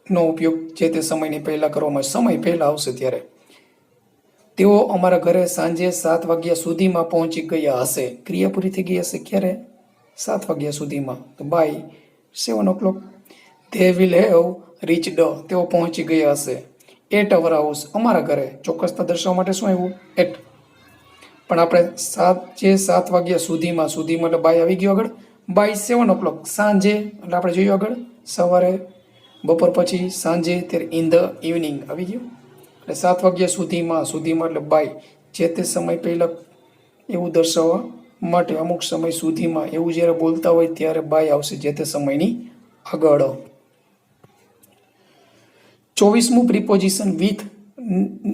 નો ઉપયોગ જે તે સમયની પહેલા કરવામાં, સમય પહેલા આવશે ત્યારે. તેઓ અમારા ઘરે સાંજે 7 વાગ્યા સુધીમાં પહોંચી ગયા હશે. ક્રિયા પૂરી થઈ ગઈ હશે ક્યારે? 7 વાગ્યા સુધીમાં. તો by 7 o'clock. they will have reached, તેઓ પહોંચી ગયા હશે. એટ અવર હાઉસ, અમારા ઘરે. ચોક્કસતા દર્શાવવા માટે શું આવ્યું? એટ. પણ આપણે 7 વાગ્યા સુધીમાં, સુધીમાં એટલે બાય આવી ગયો આગળ. બાય 7 o'clock, સાંજે એટલે આપણે જોયું આગળ સવારે, બપોર પછી, સાંજે, ત્યારે ઇન ધ ઇવનિંગ આવી ગયું. એટલે 7 વાગ્યા સુધીમાં, સુધીમાં એટલે બાય, જે તે સમય પહેલાં એવું દર્શાવવા માટે અમુક સમય સુધીમાં એવું જ્યારે બોલતા હોય ત્યારે બાય આવશે જે તે સમયની આગળ. 24મું પ્રિપોઝિશન વિથ,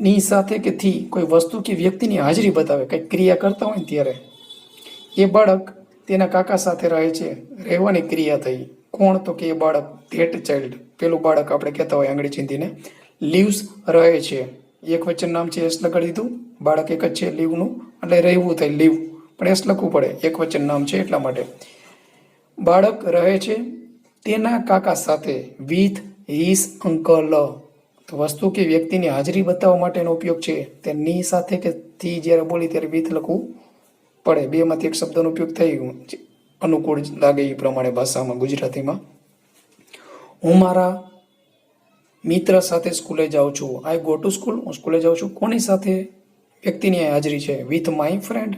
ની સાથે કે થી કોઈ વસ્તુ કે વ્યક્તિની હાજરી બતાવે. કંઈક ક્રિયા કરતા હોય ને ત્યારે. એ બાળક તેના કાકા સાથે રહે છે. રહેવાની ક્રિયા થઈ. કોણ? તો કે એ બાળક, ધેટ ચાઇલ્ડ, પેલું બાળક આપણે કહેતા હોય આંગળી ચીંધીને. લીવ્સ, રહે છે. એક વચન નામ છે, એસ લગાડી દીધું. બાળક એક જ છે લીવનું, એટલે રહેવું થાય લીવ, પણ એસ લખવું પડે, એક વચન નામ છે એટલા માટે. બાળક રહે છે તેના કાકા સાથે. With his uncle. તો વસ્તુ કે વ્યક્તિની હાજરી બતાવવા માટેનો ઉપયોગ છે તે ની સાથે કે થી જ્યારે બોલી ત્યારે વિથ લખવું પડે. બેમાંથી એક શબ્દનો ઉપયોગ થઈ અનુકૂળ લાગે એ પ્રમાણે ભાષામાં ગુજરાતીમાં. હું મારા મિત્ર સાથે સ્કૂલે જાઉં છું. I go to school. હું સ્કૂલે જાઉં છું. કોની સાથે? વ્યક્તિની હાજરી છે. With my friend.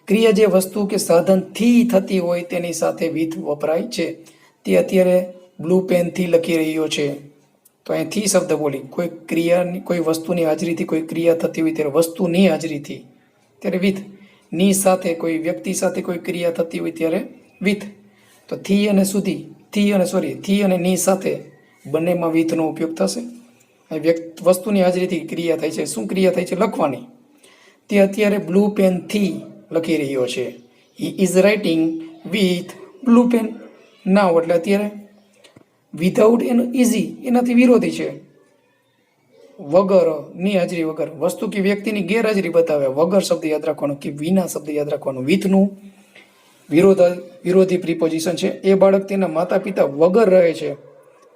ક્રિયા જે વસ્તુ કે સાધનથી થતી હોય તેની સાથે વિથ વપરાય છે. તે અત્યારે બ્લુ પેનથી લખી રહ્યો છે. તો અહીંથી શબ્દ બોલી કોઈ ક્રિયાની કોઈ વસ્તુની હાજરીથી કોઈ ક્રિયા થતી હોય ત્યારે વસ્તુની હાજરીથી ત્યારે વિથ. ની સાથે કોઈ વ્યક્તિ સાથે કોઈ ક્રિયા થતી હોય ત્યારે વિથ. તો થી અને સુધી થી અને ની સાથે બંનેમાં વિથનો ઉપયોગ થશે. વસ્તુની હાજરીથી ક્રિયા થાય છે. શું ક્રિયા થાય છે? લખવાની. તે અત્યારે બ્લુ પેનથી લખી રહ્યો છે. He is writing with blue pen. Now એટલે અત્યારે. વિધાઉટ એનું ઇઝી એનાથી વિરોધી છે. વગર ની હાજરી વગર. વસ્તુ કે વ્યક્તિની ગેરહાજરી બતાવે. વગર શબ્દ યાદ રાખવાનો કે વિના શબ્દ યાદ રાખવાનો. વિથનું વિરોધી પ્રિપોઝિશન છે. એ બાળક તેના માતા પિતા વગર રહે છે.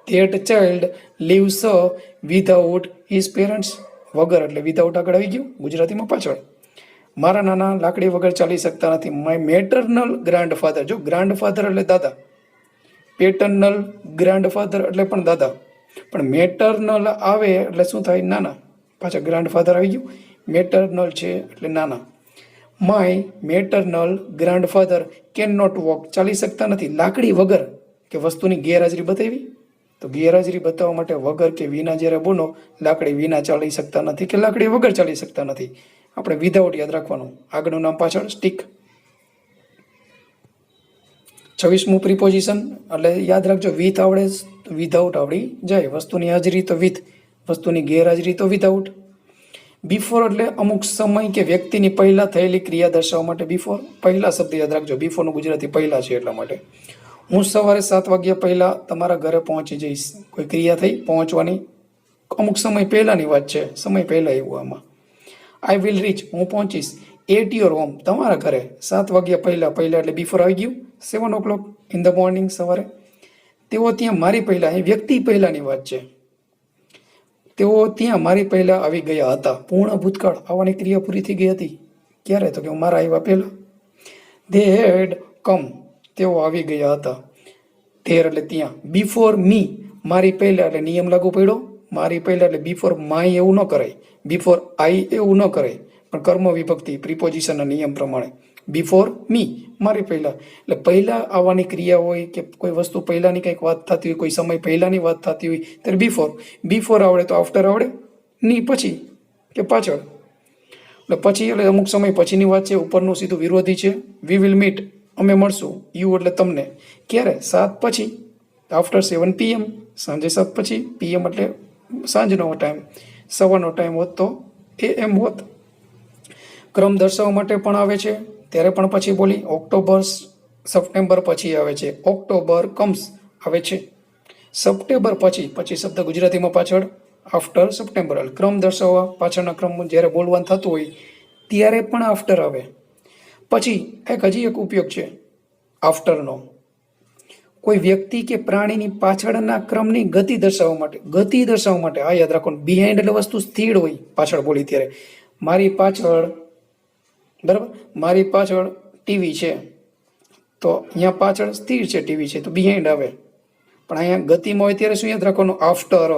That child leaves without his parents. વગર એટલે વિધાઉટ આગળ આવી ગયું, ગુજરાતીમાં પાછળ. મારા નાના લાકડી વગર ચાલી શકતા નથી. My maternal grandfather. જો ગ્રાન્ડફાધર એટલે દાદા, પેટર્નલ ગ્રાન્ડફાધર એટલે પણ દાદા, પણ મેટરનલ આવે એટલે શું થાય? નાના. પાછા ગ્રાન્ડફાધર આવી ગયું. મેટરનલ છે એટલે નાના. My maternal grandfather can not walk. ચાલી શકતા નથી લાકડી વગર કે વસ્તુની ગેરહાજરી બતાવી. તો ગેરહાજરી બતાવવા માટે વગર કે વિના જ્યારે બોલો, લાકડી વિના ચાલી શકતા નથી કે લાકડી વગર ચાલી શકતા નથી. આપણે વિધાઉટ યાદ રાખવાનું. આગળનું નામ પાછળ સ્ટીક. 26મું પ્રિપોઝિશન એટલે યાદ રાખજો. વિથ આવડે તો વિધાઉટ આવડી જાય. વસ્તુની હાજરી તો વિથ, વસ્તુની ગેરહાજરી તો વિધાઉટ. બિફોર એટલે અમુક સમય કે વ્યક્તિની પહેલા થયેલી ક્રિયા દર્શાવવા માટે બિફોર. પહેલા શબ્દ યાદ રાખજો. બિફોરનું ગુજરાતી પહેલા છે એટલા માટે. હું સવારે 7 વાગ્યા પહેલા તમારા ઘરે પહોંચી જઈશ. કોઈ ક્રિયા થઈ પહોંચવાની, અમુક સમય પહેલાની વાત છે. સમય પહેલા એવું આમાં. I will rich. હું પહોંચીશ. At your home. તમારા ઘરે 7 વાગ્યા પહેલા. પહેલા એટલે બિફોર આવી ગયું. 7 o'clock ઇન ધ મોર્નિંગ, સવારે. તેઓ ત્યાં મારી પહેલા, અહીં વ્યક્તિ પહેલાની વાત છે. તેઓ ત્યાં મારી પહેલા આવી ગયા હતા. પૂર્ણ ભૂતકાળ. આવવાની ક્રિયા પૂરી થઈ ગઈ હતી. ક્યારે? તો કે મારા આવ્યા પહેલા. ધે હેડ કમ. તેઓ આવી ગયા હતા. ધેર એટલે ત્યાં. બિફોર મી. મારી પહેલા એટલે નિયમ લાગુ પડ્યો. મારી પહેલા એટલે બિફોર માય એવું ન કરાય. બિફોર આઈ એવું ન કરાય. પણ કર્મ વિભક્તિ પ્રિપોઝિશનના નિયમ પ્રમાણે. બિફોર મી. મારી પહેલા એટલે પહેલા આવવાની ક્રિયા હોય કે કોઈ વસ્તુ પહેલાની કંઈક વાત થતી હોય, કોઈ સમય પહેલાની વાત થતી હોય ત્યારે બિફોર. બિફોર આવડે તો આફ્ટર આવડે. ની પછી કે પાછળ. એટલે પછી એટલે અમુક સમય પછીની વાત છે. ઉપરનું સીધું વિરોધી છે. We will meet. અમે મળશું. યુ એટલે તમને. ક્યારે? 7 પછી. After 7 PM. સાંજે 7 પછી. PM એટલે સાંજનો ટાઈમ. સવારનો ટાઈમ હોત તો AM હોત. ક્રમ દર્શાવવા માટે પણ આવે છે. ત્યારે પણ પછી બોલી. ઓક્ટોબર સપ્ટેમ્બર પછી આવે છે. ઓક્ટોબર કમ્સ આવે છે. સપ્ટેમ્બર પછી. પછી શબ્દ ગુજરાતીમાં પાછળ આફ્ટર સપ્ટેમ્બર. ક્રમ દર્શાવવા પાછળના ક્રમ જ્યારે બોલવાનું થતું હોય ત્યારે પણ આફ્ટર આવે. પછી હજી એક ઉપયોગ છે આફ્ટરનો. કોઈ વ્યક્તિ કે પ્રાણીની પાછળના ક્રમની ગતિ દર્શાવવા માટે. ગતિ દર્શાવવા માટે. આ યાદ રાખવાનું. બિહાઇન્ડ એટલે વસ્તુ સ્થિર હોય પાછળ બોલી ત્યારે. મારી પાછળ, બરાબર, મારી પાછળ ટીવી છે. તો અહીંયા પાછળ સ્થિર છે, ટીવી છે, તો બિહાઇન્ડ આવે. પણ અહીંયા ગતિમાં હોય ત્યારે શું યાદ રાખવાનું? આફ્ટર.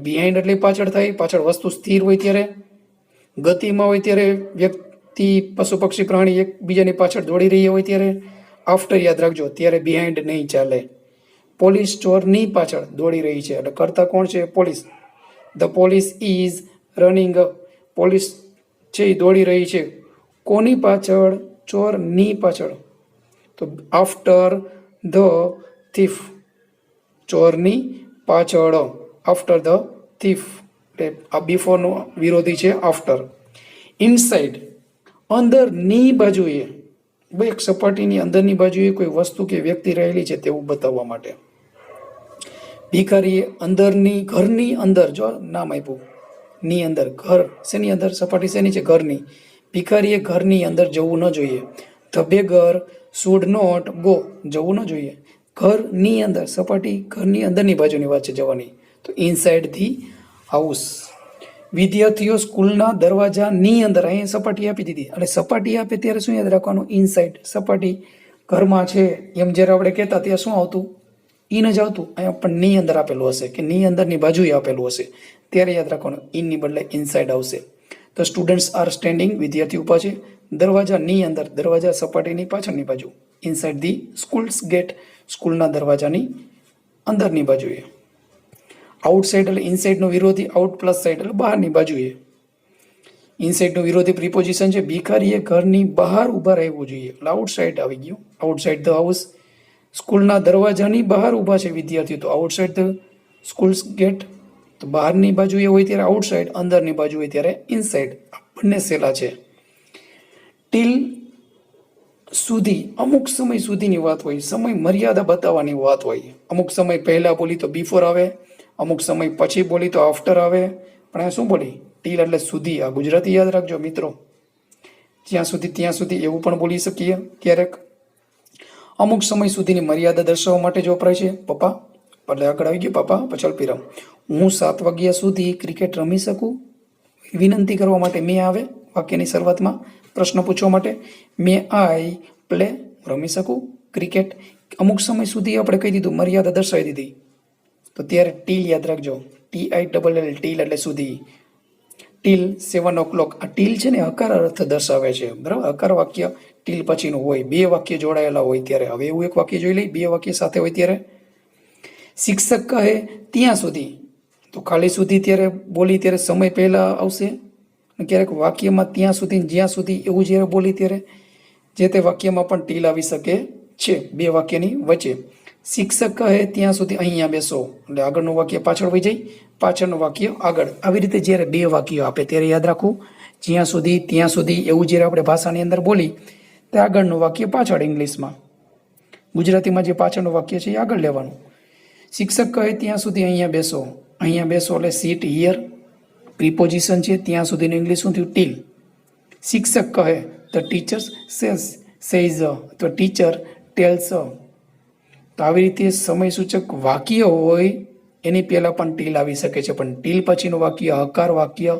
બિહાઇન્ડ એટલે પાછળ થાય. પાછળ વસ્તુ સ્થિર હોય ત્યારે. ગતિમાં હોય ત્યારે વ્યક્તિ, પશુ પક્ષી પ્રાણી એકબીજાની પાછળ દોડી રહ્યા હોય ત્યારે આફ્ટર યાદ રાખજો. ત્યારે બિહાઇન્ડ નહીં ચાલે. પોલીસ ચોરની પાછળ દોડી રહી છે. એટલે કરતા કોણ છે? Police. The police is running. Police છે એ દોડી રહી છે. કોની પાછળ? ચોરની પાછળ. તો આફ્ટર ધ થીફ. ચોરની પાછળ. After the thief. એટલે આ બિફોરનો વિરોધી છે આફ્ટર. ઇનસાઇડ. અંદરની બાજુએ. એક સપાટીની અંદરની બાજુએ કોઈ વસ્તુ કે વ્યક્તિ રહેલી છે તેવું બતાવવા માટે. ભિખારીએ અંદરની, ઘરની અંદર. જો નામ આપ્યું ની અંદર. ઘર શેની અંદર? સપાટી શેની છે? ઘરની. ભિખારીએ ઘરની અંદર જવું ન જોઈએ. The beggar should not go. જવું ન જોઈએ. ઘરની અંદર, સપાટી ઘરની અંદરની બાજુની વાત છે જવાની, તો ઇનસાઇડ ધી હાઉસ. વિદ્યાર્થીઓ સ્કૂલના દરવાજાની અંદર, અહીંયા સપાટી આપી દીધી, એટલે સપાટી આપે ત્યારે શું યાદ રાખવાનું? ઇનસાઇડ. સપાટી ઘરમાં છે એમ જ્યારે આપણે કહેતા ત્યાં શું આવતું? ઇન જ આવતું. અહીંયા પણ ની અંદર આપેલું હશે કે ની અંદરની બાજુએ આપેલું હશે, ત્યારે યાદ રાખવાનું ઇનની બદલે ઇનસાઇડ આવશે. તો સ્ટુડન્ટ્સ આર સ્ટેન્ડિંગ, વિદ્યાર્થી ઊભા છે દરવાજાની અંદર, દરવાજા સપાટીની પાછળની બાજુ, ઇનસાઇડ ધી સ્કૂલ્સ ગેટ, સ્કૂલના દરવાજાની અંદરની બાજુએ. આઉટસાઇડ એટલે ઇનસાઇડનો વિરોધી, આઉટ પ્લસ સાઇડ એટલે બહારની બાજુએ. ઇનસાઇડનો વિરોધી પ્રિપોઝિશન છે ભિખારીએ ઘરની બહાર ઊભા રહેવું જોઈએ, એટલે આઉટસાઇડ આવી ગયું. આઉટસાઇડ ધ હાઉસ, સ્કૂલના દરવાજાની બહાર ઊભા છે વિદ્યાર્થીઓ, તો આઉટસાઇડ ધ સ્કૂલ્સ ગેટ. તો બહારની બાજુએ હોય ત્યારે આઉટસાઇડ, અંદરની બાજુ હોય ત્યારે ઇનસાઇડ. બંને સેલા છે. ટીલ સુધી, અમુક સમય સુધીની વાત હોય, સમય મર્યાદા બતાવવાની વાત હોય. અમુક સમય પહેલા બોલી તો બિફોર આવે, અમુક સમય પછી બોલી તો આફ્ટર આવે, પણ આ શું બોલી? ટીલ એટલે સુધી. આ ગુજરાતી યાદ રાખજો મિત્રો. જ્યાં સુધી ત્યાં સુધી એવું પણ બોલી શકીએ ક્યારેક. અમુક સમય સુધીની મર્યાદા દર્શાવવા માટે જ વપરાય છે. પપ્પા એટલે આગળ આવી ગયું પપ્પા, પછી અલ્પવિરામ. હું 7 વાગ્યા સુધી ક્રિકેટ રમી શકું? વિનંતી કરવા માટે મે આવે વાક્યની શરૂઆતમાં, પ્રશ્ન પૂછવા માટે. મે આઈ પ્લે, રમી શકું ક્રિકેટ? અમુક સમય સુધી આપણે કહી દીધું, મર્યાદા દર્શાવી દીધી, તો ત્યારે ટીલ યાદ રાખજો. TILL, ટીલ એટલે સુધી. Teal 7 o'clock. આ ટીલ છે ને હકાર અર્થ દર્શાવે છે, બરાબર? હકાર વાક્ય ટીલ પછીનું હોય, 2 વાક્ય જોડાયેલા હોય ત્યારે. હવે એવું એક વાક્ય જોઈ લઈ, 2 વાક્ય સાથે હોય ત્યારે. શિક્ષક કહે ત્યાં સુધી, તો ખાલી સુધી ત્યારે બોલી ત્યારે સમય પહેલા આવશે. ક્યારેક વાક્યમાં ત્યાં સુધી, જ્યાં સુધી એવું જ્યારે બોલી ત્યારે જે તે વાક્યમાં પણ ટીલ આવી શકે છે 2 વાક્યની વચ્ચે. શિક્ષક કહે ત્યાં સુધી અહીંયા બેસો, એટલે આગળનું વાક્ય પાછળ વહી જાય, પાછળનું વાક્ય આગળ. આવી રીતે જ્યારે 2 વાક્યો આપે ત્યારે યાદ રાખવું, જ્યાં સુધી ત્યાં સુધી એવું જ્યારે આપણે ભાષાની અંદર બોલી તે આગળનું વાક્ય પાછળ. ઇંગ્લિશમાં, ગુજરાતીમાં જે પાછળનું વાક્ય છે એ આગળ લેવાનું. શિક્ષક કહે ત્યાં સુધી અહીંયા બેસો, અહીંયા બેસો એટલે સીટ હિયર, પ્રિપોઝિશન છે. ત્યાં સુધીનું ઇંગ્લિશ શું થયું? ટીલ. શિક્ષક કહે, ધ ટીચર સેઝ, તો ટીચર ટેલ્સ. તો આવી રીતે સમયસૂચક વાક્ય હોય એની પહેલાં પણ ટીલ આવી શકે છે, પણ ટીલ પછીનું વાક્ય હકાર વાક્ય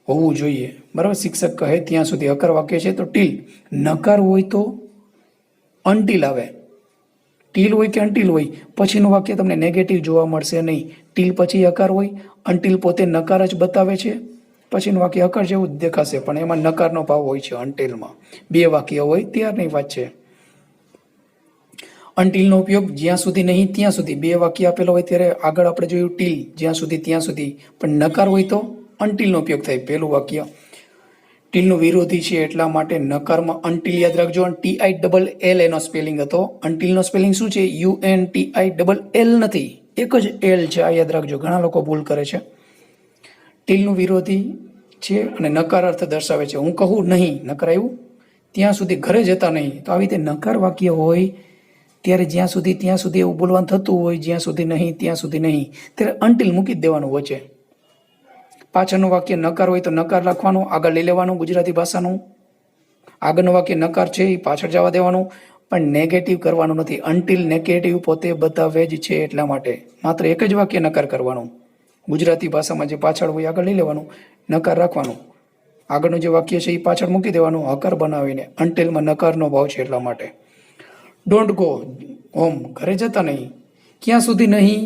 હોવું જોઈએ, બરાબર? શિક્ષક કહે ત્યાં સુધી હકાર વાક્ય છે તો ટીલ. નકાર હોય તો અનટીલ આવે. ટીલ હોય કે અનટીલ હોય, પછીનું વાક્ય તમને નેગેટિવ જોવા મળશે નહીં. ટીલ પછી હકાર હોય, અનટીલ પોતે નકાર જ બતાવે છે, પછીનું વાક્ય હકાર જેવું જ દેખાશે, પણ એમાં નકારનો ભાવ હોય છે અનટીલમાં. 2 વાક્ય હોય ત્યારની વાત છે. અનટીલનો ઉપયોગ જ્યાં સુધી નહીં ત્યાં સુધી, 2 વાક્ય આપેલો હોય ત્યારે આગળ આપણે જોયું ટીલ, જ્યાં સુધી ત્યાં સુધી, પણ નકાર હોય તો અનટીલનો ઉપયોગ થાય. પહેલું વાક્ય ટીલનું વિરોધી છે એટલા માટે નકારમાં અનટીલ યાદ રાખજો. TILL એનો સ્પેલિંગ હતો. અનટીલનો સ્પેલિંગ શું છે? UNTILL નથી, એક જ એલ છે, આ યાદ રાખજો. ઘણા લોકો ભૂલ કરે છે. ટીલનું વિરોધી છે અને નકાર અર્થ દર્શાવે છે. હું કહું નહીં, નકાર આવ્યું, ત્યાં સુધી ઘરે જતા નહીં, તો આવી રીતે નકાર વાક્ય હોય ત્યારે જ્યાં સુધી ત્યાં સુધી એવું બોલવાનું થતું હોય, જ્યાં સુધી નહીં ત્યાં સુધી નહીં, ત્યારે અનટીલ મૂકી જ દેવાનું વચ્ચે. પાછળનું વાક્ય નકાર હોય તો નકાર લખવાનું, આગળ લઈ લેવાનું ગુજરાતી ભાષાનું. આગળનું વાક્ય નકાર છે એ પાછળ જવા દેવાનું, પણ નેગેટિવ કરવાનું નથી. અનટીલ નેગેટિવ પોતે બતાવે જ છે, એટલા માટે માત્ર એક જ વાક્ય નકાર કરવાનું. ગુજરાતી ભાષામાં જે પાછળ હોય આગળ લઈ લેવાનું, નકાર રાખવાનું. આગળનું જે વાક્ય છે એ પાછળ મૂકી દેવાનું હકાર બનાવીને. અનટીલમાં નકારનો ભાવ છે એટલા માટે. ડોન્ટ ગો હોમ, ઘરે જતા નહીં. ક્યાં સુધી નહીં?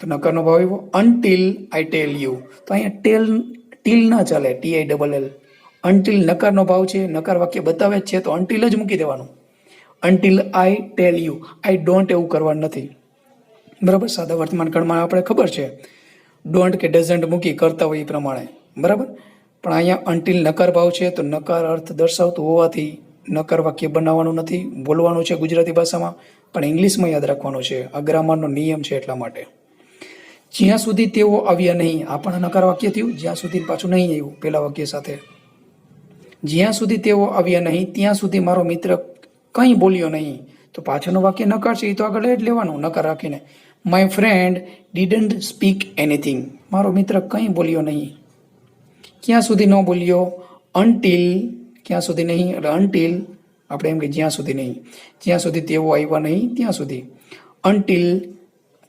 તો નકારનો ભાવ આવ્યો. અનટીલ આઈ ટેલ યુ, તો અહીંયા ટીલ ના ચાલે, TILL. અનટીલ નકારનો ભાવ છે, નકાર વાક્ય બતાવે જ છે તો અનટીલ જ મૂકી દેવાનું. Until I tell you, I don't એવું કરવાનું નથી, બરાબર? સાદા વર્તમાન કાળમાં આપણે ખબર છે ડોન્ટ કે ડઝન્ટ મૂકી કરતા હોય એ પ્રમાણે, બરાબર? પણ અહીંયા અનટીલ નકાર ભાવ છે તો નકાર અર્થ દર્શાવતું હોવાથી નકાર વાક્ય બનાવવાનું નથી, બોલવાનું છે ગુજરાતી ભાષામાં, પણ ઇંગ્લિશમાં યાદ રાખવાનું છે. આ ગ્રામરનો નિયમ છે એટલા માટે. જ્યાં સુધી તેઓ આવ્યા નહીં, આ પણ નકાર વાક્ય થયું. જ્યાં સુધી પાછું નહીં આવ્યું પેલા વાક્ય સાથે. જ્યાં સુધી તેઓ આવ્યા નહીં ત્યાં સુધી મારો મિત્ર કંઈ બોલ્યો નહીં, તો પાછળનું વાક્ય નકાર છે એ તો આગળ જ લેવાનું નકાર રાખીને. My friend didn't speak anything, મારો મિત્ર કંઈ બોલ્યો નહીં. ક્યાં સુધી ન બોલ્યો? અનટીલ, ક્યાં સુધી નહીં એટલે અનટીલ, આપણે એમ કે જ્યાં સુધી નહીં, જ્યાં સુધી તેઓ આવ્યા નહીં ત્યાં સુધી. અનટિલ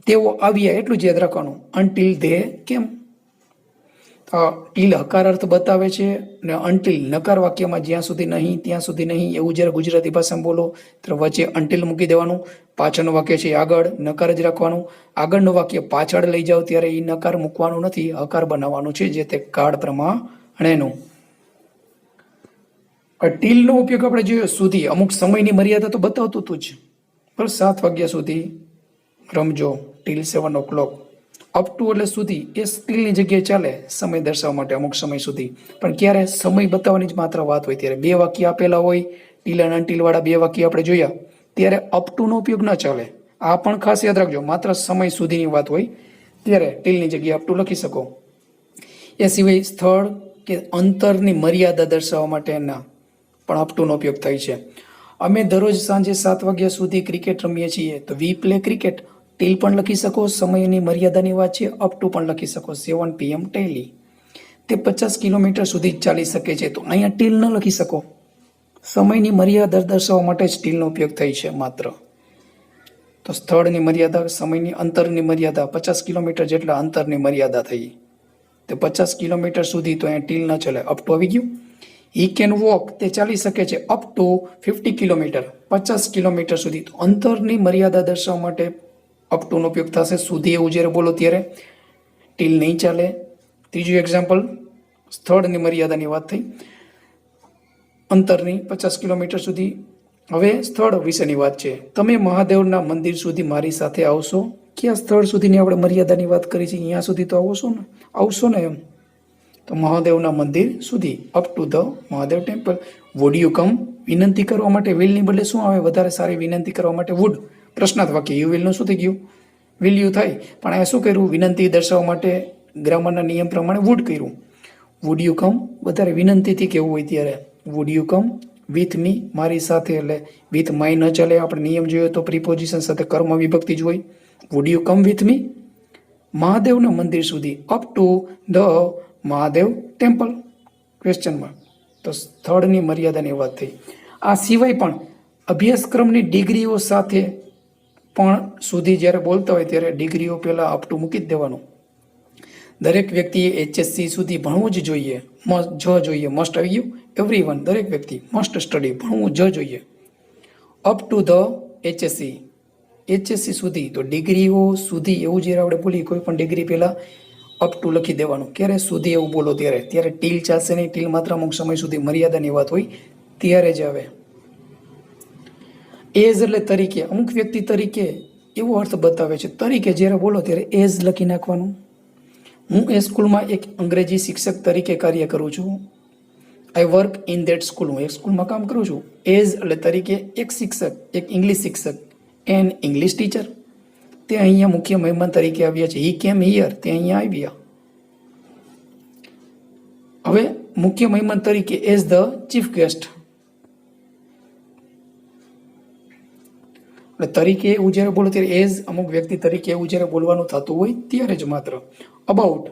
તેઓ આવ્યા એટલું જ યાદ રાખવાનું. અનટિલ ધે કેમ. ટીલ હકાર અર્થ બતાવે છે ને અનટિલ નકાર વાક્યમાં જ્યાં સુધી નહીં ત્યાં સુધી નહીં એવું જ્યારે ગુજરાતી ભાષામાં બોલો ત્યારે વચ્ચે અનટિલ મૂકી દેવાનું. પાછળનું વાક્ય છે આગળ નકાર જ રાખવાનું. આગળનું વાક્ય પાછળ લઈ જાઓ ત્યારે એ નકાર મૂકવાનું નથી, હકાર બનાવવાનું છે જે તે કાળ પ્રમાણેનું. ટીલનો ઉપયોગ આપણે જોયો સુધી, અમુક સમયની મર્યાદા તો બતાવતું હતું જ. બસ 7 વાગ્યા સુધી રમજો, ટીલ 7 o'clock. અપ ટુ એટલે સુધી, એ ટીલની જગ્યાએ ચાલે સમય દર્શાવવા માટે અમુક સમય સુધી. પણ ક્યારે સમય બતાવવાની જ માત્ર વાત હોય ત્યારે 2 વાક્ય આપેલા હોય, ટીલ અને અનટિલ વાળા 2 વાક્ય આપણે જોયા, ત્યારે અપ ટુનો ઉપયોગ ન ચાલે. આ પણ ખાસ યાદ રાખજો, માત્ર સમય સુધીની વાત હોય ત્યારે ટીલની જગ્યાએ અપ ટુ લખી શકો. એ સિવાય સ્થળ કે અંતરની મર્યાદા દર્શાવવા માટેના પણ અપ ટુનો ઉપયોગ થાય છે. અમે દરરોજ સાંજે 7 વાગ્યા સુધી ક્રિકેટ રમીએ છીએ, તો વી પ્લે ક્રિકેટ. ટીલ પણ લખી શકો, સમયની મર્યાદાની વાત છે, અપ ટુ પણ લખી શકો, 7 PM ડેલી. તે 50 કિલોમીટર સુધી ચાલી શકે છે, તો અહીંયા ટીલ ન લખી શકો. સમયની મર્યાદા દર્શાવવા માટે જ ટીલનો ઉપયોગ થાય છે માત્ર. તો સ્થળની મર્યાદા, સમયની અંતરની મર્યાદા, 50 કિલોમીટર જેટલા અંતરની મર્યાદા થઈ, તે 50 કિલોમીટર સુધી તો અહીંયા ટીલ ન ચાલે, અપ ટુ આવી ગયું. હી કેન વોક, તે ચાલી શકે છે અપ ટુ 50 કિલોમીટર, 50 કિલોમીટર સુધી. તો અંતરની મર્યાદા દર્શાવવા માટે અપ ટુનો ઉપયોગ થશે. સુધી એવું જ્યારે બોલો ત્યારે ટીલ નહીં ચાલે. ત્રીજું એક્ઝામ્પલ, સ્થળની મર્યાદાની વાત થઈ, અંતરની 50 કિલોમીટર સુધી. હવે સ્થળ વિશેની વાત છે. તમે મહાદેવના મંદિર સુધી મારી સાથે આવશો. ક્યાં સ્થળ સુધીની આપણે મર્યાદાની વાત કરી છે, અહીંયા સુધી તો આવશો ને એમ. તો મહાદેવના મંદિર સુધી, up to the Mahadev temple. Would you come, વિનંતી કરવા માટે વિલની બદલે શું આવે, વધારે સારી વિનંતી કરવા માટે વુડ. પ્રશ્નાર્થ વાક્ય, યુ વિલનું શું થઈ ગયું, વિલ યુ થાય. પણ આ શું કર્યું, વિનંતી દર્શાવવા માટે ગ્રામરના નિયમ પ્રમાણે વુડ કર્યું. વુડ યુ કમ વધારે વિનંતીથી કેવું હોય ત્યારે would you come with me, મારી સાથે. એટલે વિથ માય ન ચાલે, આપણે નિયમ જોયો તો પ્રિપોઝિશન સાથે કર્મ વિભક્તિ જ હોય. Would you come with me મહાદેવના મંદિર સુધી, up to the Mahadev temple question mark. તો સ્થળની મર્યાદાની વાત થઈ. આ સિવાય પણ અભ્યાસક્રમની ડિગ્રીઓ સાથે પણ સુધી જ્યારે બોલતા હોય ત્યારે ડિગ્રીઓ પહેલાં અપ ટુ મૂકી જ દેવાનું. દરેક વ્યક્તિએ HSC સુધી ભણવું જ જોઈએ, જોઈએ, મસ્ટ આવી ગયું. એવરીવન, દરેક વ્યક્તિ મસ્ટ સ્ટડી, ભણવું જોઈએ. અપ ટુ ધ HSC સુધી. તો ડિગ્રીઓ સુધી એવું જ્યારે આપણે બોલીએ, કોઈ પણ ડિગ્રી પહેલાં અપ ટુ લખી દેવાનું. ક્યારે સુધી એવું બોલો ત્યારે ટીલ ચાલશે નહીં. ટીલ માત્ર અમુક સમય સુધી મર્યાદાની વાત હોય ત્યારે જ આવે. એઝ એટલે તરીકે, અમુક વ્યક્તિ તરીકે એવો અર્થ બતાવે છે. તરીકે જ્યારે બોલો ત્યારે એઝ લખી નાખવાનું. હું એ સ્કૂલમાં એક અંગ્રેજી શિક્ષક તરીકે કાર્ય કરું છું. I work in that school, હું એક સ્કૂલમાં કામ કરું છું. એઝ એટલે તરીકે એક શિક્ષક, એક ઇંગ્લિશ શિક્ષક, એન ઇંગ્લિશ ટીચર. તે અહીંયા મુખ્ય મહેમાન તરીકે આવ્યા છે. હી કેમ હિયર, તે અહીંયા આવ્યા. હવે મુખ્ય મહેમાન તરીકે એઝ ધ ચીફ ગેસ્ટ. એટલે તરીકે એવું જ્યારે બોલો ત્યારે એઝ અમુક વ્યક્તિ તરીકે એવું જ્યારે બોલવાનું થતું હોય ત્યારે જ માત્ર. અબાઉટ,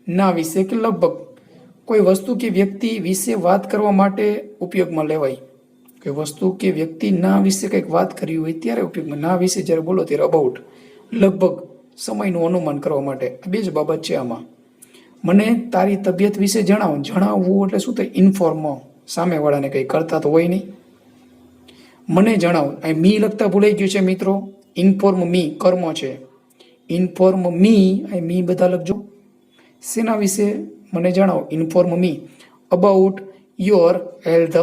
ના વિશે કે લગભગ. કોઈ વસ્તુ કે વ્યક્તિ વિશે વાત કરવા માટે ઉપયોગમાં લેવાય. કોઈ વસ્તુ કે વ્યક્તિ ના વિશે કંઈક વાત કરી હોય ત્યારે ઉપયોગમાં. ના વિશે જ્યારે બોલો ત્યારે અબાઉટ. લગભગ, સમયનું અનુમાન કરવા માટે. આ બે જ બાબત છે આમાં. મને તારી તબિયત વિશે જણાવ. જણાવવું એટલે શું થાય, ઇન્ફોર્મ. સામેવાળાને કંઈ કરતા તો હોય નહીં. મને જણાવ, અહીં મી લખતા ભૂલાઈ ગયું છે મિત્રો. ઇન્ફોર્મ મી કર્મ છે. ઇન્ફોર્મ મી, અહીં મી બધા લખજો. શેના વિશે મને જણાવ, inform me about your health,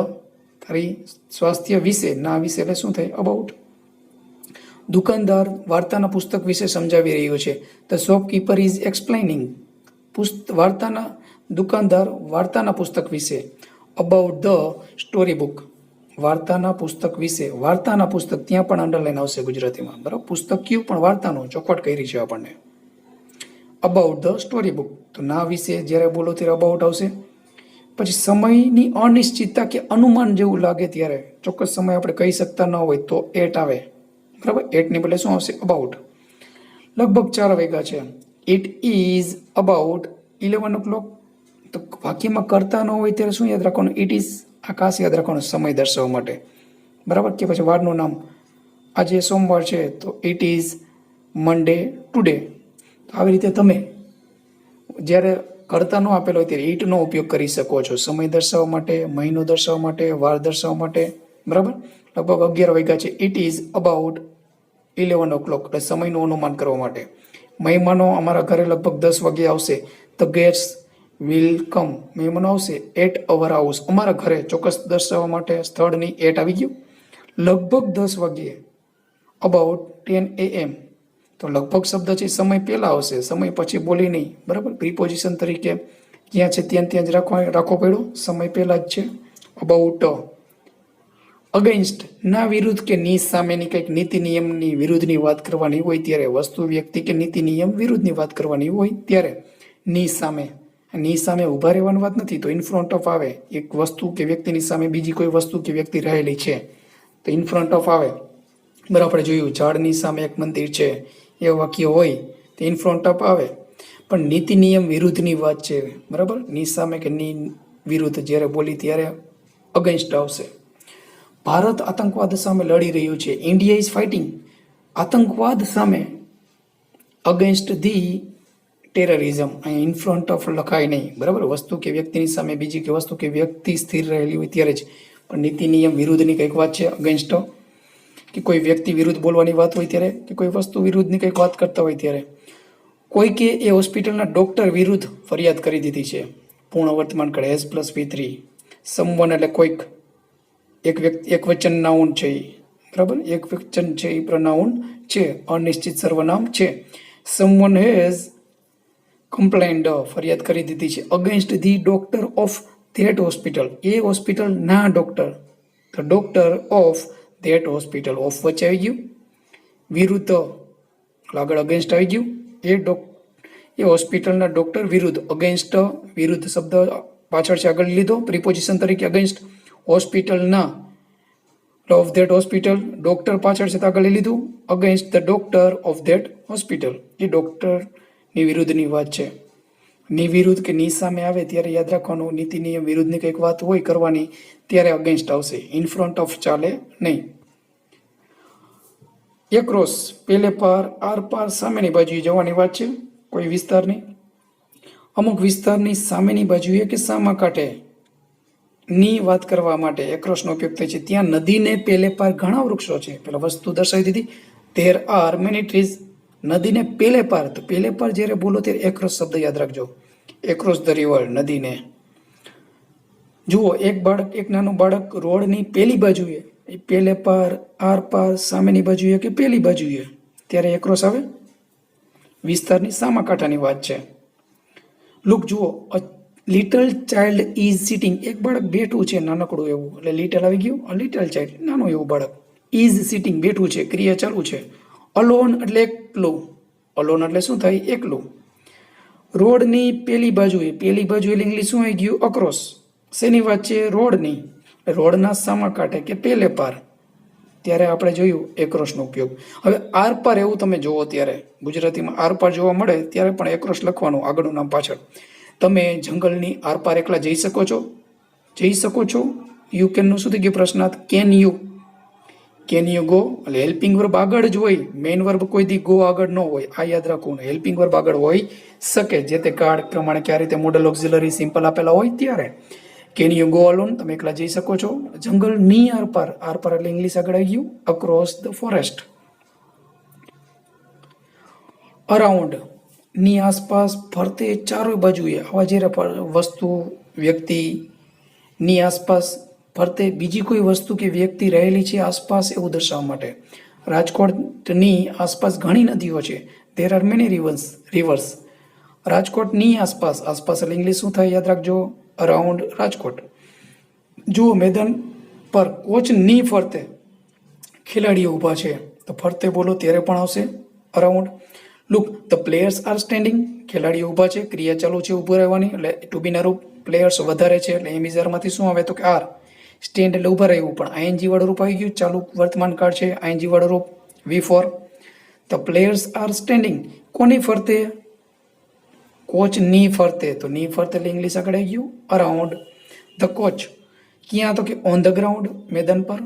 તારી સ્વાસ્થ્ય વિશે. ના વિશે એટલે શું થાય, અબાઉટ. દુકાનદાર વાર્તાના પુસ્તક વિશે સમજાવી રહ્યો છે. The shopkeeper is explaining. વાર્તાના દુકાનદાર વાર્તાના પુસ્તક વિશે. અબાઉટ ધ સ્ટોરી બુક, વાર્તાના પુસ્તક વિશે. વાર્તાના પુસ્તક, ત્યાં પણ અંડરલાઈન આવશે ગુજરાતીમાં, બરાબર. પુસ્તક કયું પણ વાર્તાનું, ચોખવટ કરી છે આપણને. About the story book. તો ના વિશે જ્યારે બોલો ત્યારે અબાઉટ આવશે. પછી સમયની અનિશ્ચિતતા કે અનુમાન જેવું લાગે ત્યારે, ચોક્કસ સમય આપણે કહી શકતા ન હોય તો એટ આવે, બરાબર. એટની બદલે શું આવશે, અબાઉટ. લગભગ 4 વાગ્યા છે. It is about 11 o'clock. તો વાક્યમાં કરતા ન હોય ત્યારે શું યાદ રાખવાનું, ઇટ ઇઝ. આ ખાસ યાદ રાખવાનું સમય દર્શાવવા માટે, બરાબર. કે પછી વારનું નામ આજે સોમવાર છે તો ઇટ ઇઝ મંડે ટુડે. આવી રીતે તમે જ્યારે કરતા ન આપેલો હોય ત્યારે ઇટનો ઉપયોગ કરી શકો છો સમય દર્શાવવા માટે, મહિનો દર્શાવવા માટે, વાર દર્શાવવા માટે. બરાબર. લગભગ 11 વાગ્યા છે. ઇટ ઇઝ અબાઉટ 11 o'clock એટલે સમયનું અનુમાન કરવા માટે. મહેમાનો અમારા ઘરે લગભગ 10 વાગે આવશે. The guest will come. મહેમાનો આવશે એટ અવર હાઉસ અમારા ઘરે. ચોક્કસ દર્શાવવા માટે સ્થળની એટ આવી ગયું. લગભગ 10 વાગ્યે અબાઉટ 10 AM. તો લગભગ શબ્દ છે સમય પહેલા આવશે, સમય પછી બોલી નહીં. બરાબર. પ્રિપોઝિશન તરીકે જ્યાં છે ત્યાં જ રાખવો પડ્યો, સમય પહેલા જ છે. અબાઉટ. અગેન્સ્ટ ના વિરુદ્ધ કે ની સામેની કંઈક નીતિ નિયમની વિરુદ્ધની વાત કરવાની હોય ત્યારે, વસ્તુ વ્યક્તિ કે નીતિ નિયમ વિરુદ્ધની વાત કરવાની હોય ત્યારે ની સામે. ની સામે ઊભા રહેવાની વાત નથી તો ઇન ફ્રન્ટ ઓફ આવે. એક વસ્તુ કે વ્યક્તિની સામે બીજી કોઈ વસ્તુ કે વ્યક્તિ રહેલી છે તો ઇન ફ્રન્ટ ઓફ આવે. બરાબર. આપણે જોયું ઝાડની સામે એક મંદિર છે એ વાક્ય હોય તો ઇન ફ્રન્ટ ઓફ આવે. પણ નીતિ નિયમ વિરુદ્ધની વાત છે. બરાબર. ની સામે કે ની વિરુદ્ધ જ્યારે બોલી ત્યારે અગેન્સ્ટ આવશે. ભારત આતંકવાદ સામે લડી રહ્યું છે. ઇન્ડિયા ઇઝ ફાઇટિંગ આતંકવાદ સામે. Against the terrorism. અહીં ઇન ફ્રન્ટ ઓફ લખાય નહીં. બરાબર. વસ્તુ કે વ્યક્તિની સામે બીજી કે વસ્તુ કે વ્યક્તિ સ્થિર રહેલી હોય ત્યારે જ. પણ નીતિ નિયમ વિરુદ્ધની કંઈક વાત છે અગેન્સ્ટ, કે કોઈ વ્યક્તિ વિરુદ્ધ બોલવાની વાત હોય ત્યારે, કે કોઈ વસ્તુ વિરુદ્ધની કંઈક વાત કરતા હોય ત્યારે. કોઈકે એ હોસ્પિટલના ડોક્ટર વિરુદ્ધ ફરિયાદ કરી દીધી છે. પૂર્ણ વર્તમાન કાળ S+V3. સમવન એટલે કોઈક. એક વ્યક્તિ એક વચન નાઉન છે. બરાબર. એક વચન છે એ પ્રનાઉન છે, અનિશ્ચિત સર્વનામ છે. સમવન હેઝ કમ્પ્લેન્ડ ફરિયાદ કરી દીધી છે against the doctor of that hospital. એ હોસ્પિટલના doctor. The doctor of that hospital. Of વચ્ચે આવી ગયું. વિરુદ્ધ આગળ અગેન્સ્ટ આવી ગયું. એ હોસ્પિટલના ડોક્ટર વિરુદ્ધ. અગેન્સ્ટ વિરુદ્ધ શબ્દ પાછળ છે આગળ લીધો પ્રિપોઝિશન તરીકે અગેન્સ્ટ. હોસ્પિટલના ઓફ ધેટ હોસ્પિટલ. ડોક્ટર પાછળ છે તો આગળ લીધું against the doctor of that hospital. એ ડોક્ટરની વિરુદ્ધની વાત છે. ની વિરુદ્ધ કે ની સામે આવે ત્યારે યાદ રાખવાનું નીતિ નિયમ વિરુદ્ધની કંઈક વાત હોય કરવાની ત્યારે અગેન્સ્ટ આવશે. ઇન ફ્રન્ટ ઓફ ચાલે નહીં. એક્રોસ પેલે પાર આર પાર સામેની બાજુએ જવાની વાત છે કોઈ વિસ્તારની. અમુક વિસ્તારની સામેની બાજુએ કે સામા કાંઠે ની વાત કરવા માટે એક્રોસનો ઉપયોગ થાય છે. ત્યાં નદીને પેલે પાર ઘણા વૃક્ષો છે. પેલા વસ્તુ દર્શાવી દીધી. There are many trees. નદીને પેલે પાર. તો પેલે પાર જ્યારે બોલો ત્યારે એક્રોસ શબ્દ યાદ રાખજો. Across the river. નદીને. જુઓ એક નાનું બાળક રોડની પેલી બાજુએ, એ પેલે પાર આર પાર સામેની બાજુએ કે પેલી બાજુએ ત્યારે એક્રોસ આવે. વિસ્તારની સામા કાંઠાની વાત છે. લુક જુઓ. Little child is sitting. એક બાળક બેઠું છે નાનકડું એવું એટલે લિટલ આવી ગયું. લિટલ ચાઇલ્ડ નાનું એવું બાળક. ઇઝ સિટિંગ બેઠું છે, ક્રિયા ચાલુ છે. અલોન એટલે એકલું. અલોન એટલે શું થાય? એકલું. રોડની પેલી બાજુએ. પેલી બાજુ એટલે ઇંગ્લિશ શું આવી ગયું? અક્રોસ. શેની વાત છે? રોડની. રોડના સામા કાંઠે કે પેલે પાર ત્યારે આપણે જોયું એક્રોસનો ઉપયોગ. હવે આર પાર એવું તમે જોવો ત્યારે ગુજરાતીમાં આર પાર જોવા મળે ત્યારે પણ એક્રોસ લખવાનું આગળનું નામ પાછળ. તમે જંગલની આર પાર એકલા જઈ શકો છો? જઈ શકો છો. યુ કેનનું શું થઈ ગયું પ્રશ્નાર્થ? Can you. Can you go એટલે હેલ્પિંગ વર્બ આગળ જ હોય. મેઇન વર્બ કોઈ દી ગો આગળ ન હોય. આ યાદ રાખવું. હેલ્પિંગ વર્બ આગળ હોય શકે જે તે કાળ પ્રમાણે ક્યાં રીતે મોડલ ઓક્ઝિલરી સિમ્પલ આપેલા હોય ત્યારે. Can you go alone. તમે એકલા જઈ શકો છો. જંગલની આર પાર. આર પાર એટલે ઇંગ્લિશ આગળ આવી ગયું. Across the forest. અરાઉન્ડ ની આસપાસ, ફરતે, ચારે બાજુએ. આવા જ્યારે વસ્તુ વ્યક્તિ ની આસપાસ ફરતે બીજી કોઈ વસ્તુ કે વ્યક્તિ રહેલી છે આસપાસ એવું દર્શાવવા માટે. રાજકોટની આસપાસ ઘણી નદીઓ છે. There are many reverse. રાજકોટની આસપાસ. આસપાસ એટલે ઇંગ્લિશ શું થાય યાદ રાખજો? અરાઉન્ડ રાજકોટ. જુઓ મેદાન પર કોચની ફરતે ખેલાડીઓ ઊભા છે તો ફરતે બોલો ત્યારે પણ આવશે around. Look the players are standing. ખેલાડીઓ ઊભા છે, ક્રિયા ચાલુ છે ઊભું રહેવાની એટલે ટુ બીના રૂપ. પ્લેયર્સ વધારે છે એટલે એમિઝારમાંથી શું આવે તો કે આર. સ્ટેન્ડ એટલે ઊભા રહેવું પણ આઈએનજી વાળું રૂપ આવી ગયું. ચાલુ વર્તમાન કાળ છે, આઈએનજી વાળું રૂપ V4. The players are standing. કોની ફરતે? કોચ ની ફરતે. તો ની ફરતે એટલે ઇંગ્લિશ આગળ આવી ગયું અરાઉન્ડ ધ કોચ. ક્યાં તો કે ઓન ધ ગ્રાઉન્ડ. મેદાન પર.